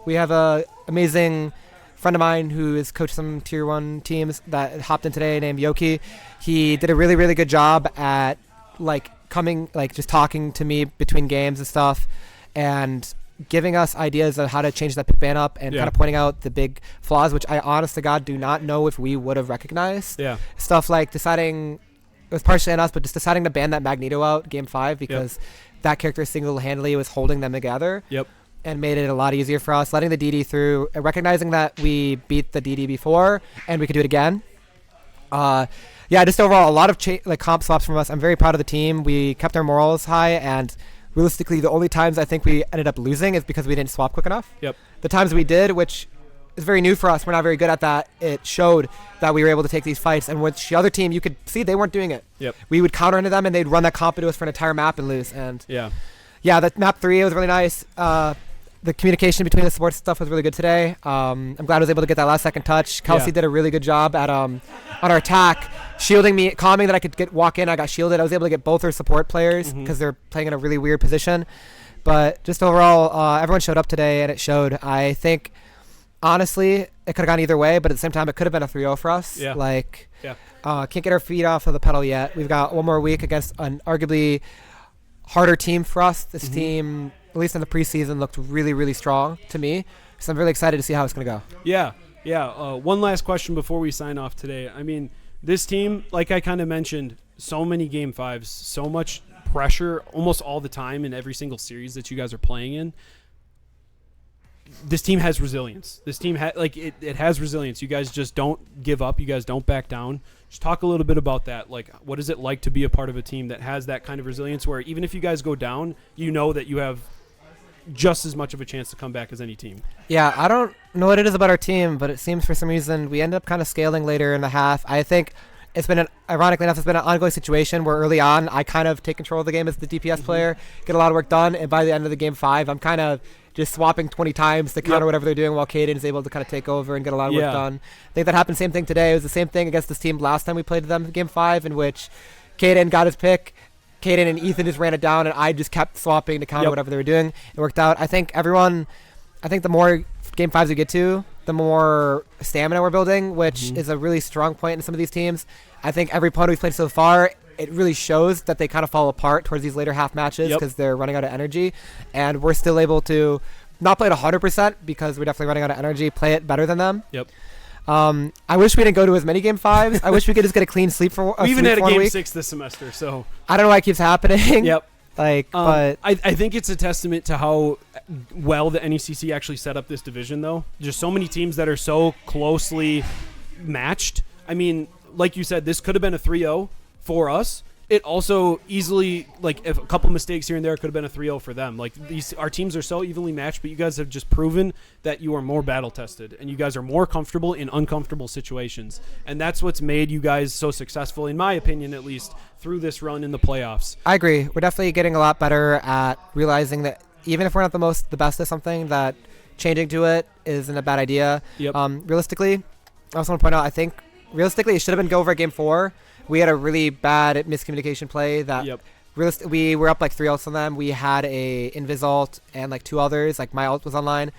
We have a amazing friend of mine who has coached some tier 1 teams that hopped in today named Yoki. He did a really, really good job at just talking to me between games and stuff and giving us ideas of how to change that pick ban up and kind of pointing out the big flaws, which I honest to God do not know if we would have recognized. Yeah. Stuff like deciding, it was partially on us, but just deciding to ban that Magneto out Game 5 because that character single-handedly was holding them together. And made it a lot easier for us, letting the DD through, recognizing that we beat the DD before and we could do it again. Just overall, a lot of comp swaps from us. I'm very proud of the team. We kept our morals high, and realistically, the only times I think we ended up losing is because we didn't swap quick enough. The times we did, which is very new for us, we're not very good at that, it showed that we were able to take these fights, and with the other team, you could see they weren't doing it. We would counter into them, and they'd run that comp into us for an entire map and lose. And that map 3 was really nice. The communication between the sports stuff was really good today. I'm glad I was able to get that last second touch. Kelsey did a really good job at on our attack, shielding me, calming that I could walk in. I got shielded. I was able to get both their support players because they're playing in a really weird position. But just overall, everyone showed up today, and it showed. I think, honestly, it could have gone either way, but at the same time, it could have been a 3-0 for us. Can't get our feet off of the pedal yet. We've got one more week against an arguably harder team for us. This team, at least in the preseason, looked really, really strong to me. So I'm really excited to see how it's going to go. One last question before we sign off today. I mean, this team, like I kind of mentioned, so many Game 5s, so much pressure almost all the time in every single series that you guys are playing in. This team has resilience. This team it has resilience. You guys just don't give up. You guys don't back down. Just talk a little bit about that. Like, what is it like to be a part of a team that has that kind of resilience where even if you guys go down, you know that you have just as much of a chance to come back as any team? Yeah, I don't know what it is about our team, but it seems for some reason we end up kind of scaling later in the half. I think it's been ironically enough, it's been an ongoing situation where early on I kind of take control of the game as the DPS player, get a lot of work done, and by the end of the Game 5, I'm kind of just swapping 20 times to counter whatever they're doing while Caden is able to kind of take over and get a lot of work done. I think that happened same thing today. It was the same thing against this team last time we played them in Game 5, in which Caden got his pick. Caden and Ethan just ran it down, and I just kept swapping to counter whatever they were doing. It worked out. I think the more Game 5s we get to, the more stamina we're building, which is a really strong point in some of these teams. I think every opponent we've played so far, it really shows that they kind of fall apart towards these later half matches because they're running out of energy, and we're still able to not play it 100% because we're definitely running out of energy, play it better than them. I wish we didn't go to as many Game 5s. I wish we could just get a clean sleep for we even had a Game week. 6 this semester, so I don't know why it keeps happening. But I think it's a testament to how well the NECC actually set up this division, though. Just so many teams that are so closely matched. I mean, like you said, this could have been a 3-0 for us, it also easily, like, if a couple mistakes here and there, could have been a 3-0 for them. Like, our teams are so evenly matched, but you guys have just proven that you are more battle-tested, and you guys are more comfortable in uncomfortable situations. And that's what's made you guys so successful, in my opinion at least, through this run in the playoffs. I agree. We're definitely getting a lot better at realizing that even if we're not the best at something, that changing to it isn't a bad idea. Yep. Realistically, I also want to point out, I think realistically it should have been go over at game 4. We had a really bad miscommunication play that we were up like 3 ults on them. We had a invis ult and like 2 others. Like my ult was online,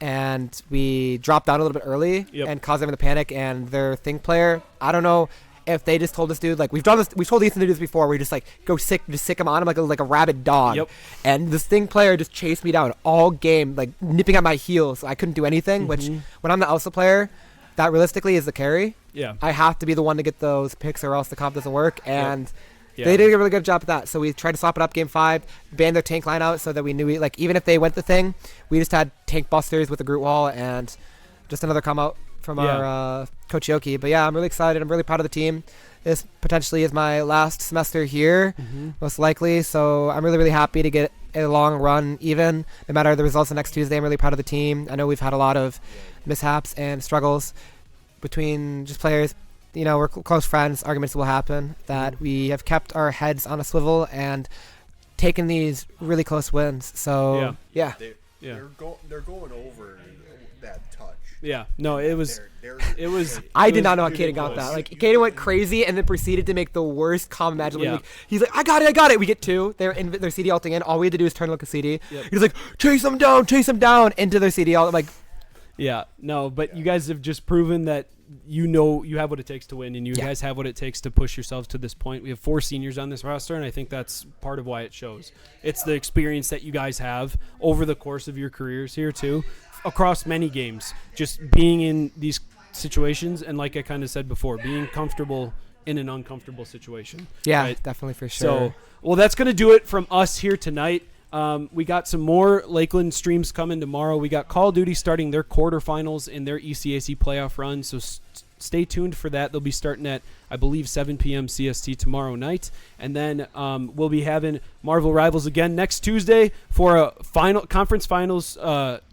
and we dropped down a little bit early and caused them to panic. And their Think player, I don't know if they just told this dude, like, we've done this, we've told Ethan to do this before, we just like just sick him on him like a rabid dog. And this Thing player just chased me down all game, like nipping at my heels. So I couldn't do anything. Which when I'm the Elsa player, that realistically is the carry. I have to be the one to get those picks, or else the comp doesn't work. And they did a really good job at that. So we tried to swap it up game 5, banned their tank line out so that we knew like even if they went the Thing, we just had tank busters with the Groot wall and just another come out from our Coach Yoki. But yeah, I'm really excited. I'm really proud of the team. This potentially is my last semester here, most likely. So I'm really, really happy to get a long run even. No matter the results of next Tuesday, I'm really proud of the team. I know we've had a lot of mishaps and struggles between just players. You know, we're close friends. Arguments will happen. That we have kept our heads on a swivel and taken these really close wins. So they're going over that touch. Yeah, no, it was. I did not know how Kaden got that. Like, Kaden went crazy and then proceeded to make the worst comment imaginable. Like, he's like, I got it. We get 2. They're in their CD ulting in. All we had to do is turn and look at CD. He's like, chase them down into their CD ult. I'm like, but you guys have just proven that you know you have what it takes to win, and you guys have what it takes to push yourselves to this point. We have 4 seniors on this roster, and I think that's part of why it shows. It's the experience that you guys have over the course of your careers here too, across many games, just being in these situations, and like I kind of said before, being comfortable in an uncomfortable situation. Definitely, for sure. So, well, that's going to do it from us here tonight. We got some more Lakeland streams coming tomorrow. We got Call of Duty starting their quarterfinals in their ECAC playoff run, so stay tuned for that. They'll be starting at, I believe, 7 p.m. CST tomorrow night. And then we'll be having Marvel Rivals again next Tuesday for a conference finals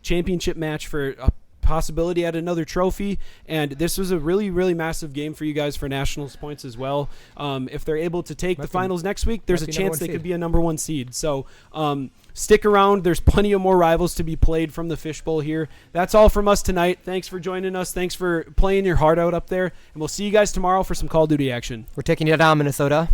championship match for a possibility at another trophy. And this was a really, really massive game for you guys for nationals points as well. If they're able to take the finals next week, there's a chance they could be a #1 seed. So stick around. There's plenty of more rivals to be played from the Fishbowl here. That's all from us tonight. Thanks for joining us. Thanks for playing your heart out up there. And we'll see you guys tomorrow for some Call of Duty action. We're taking you down, Minnesota.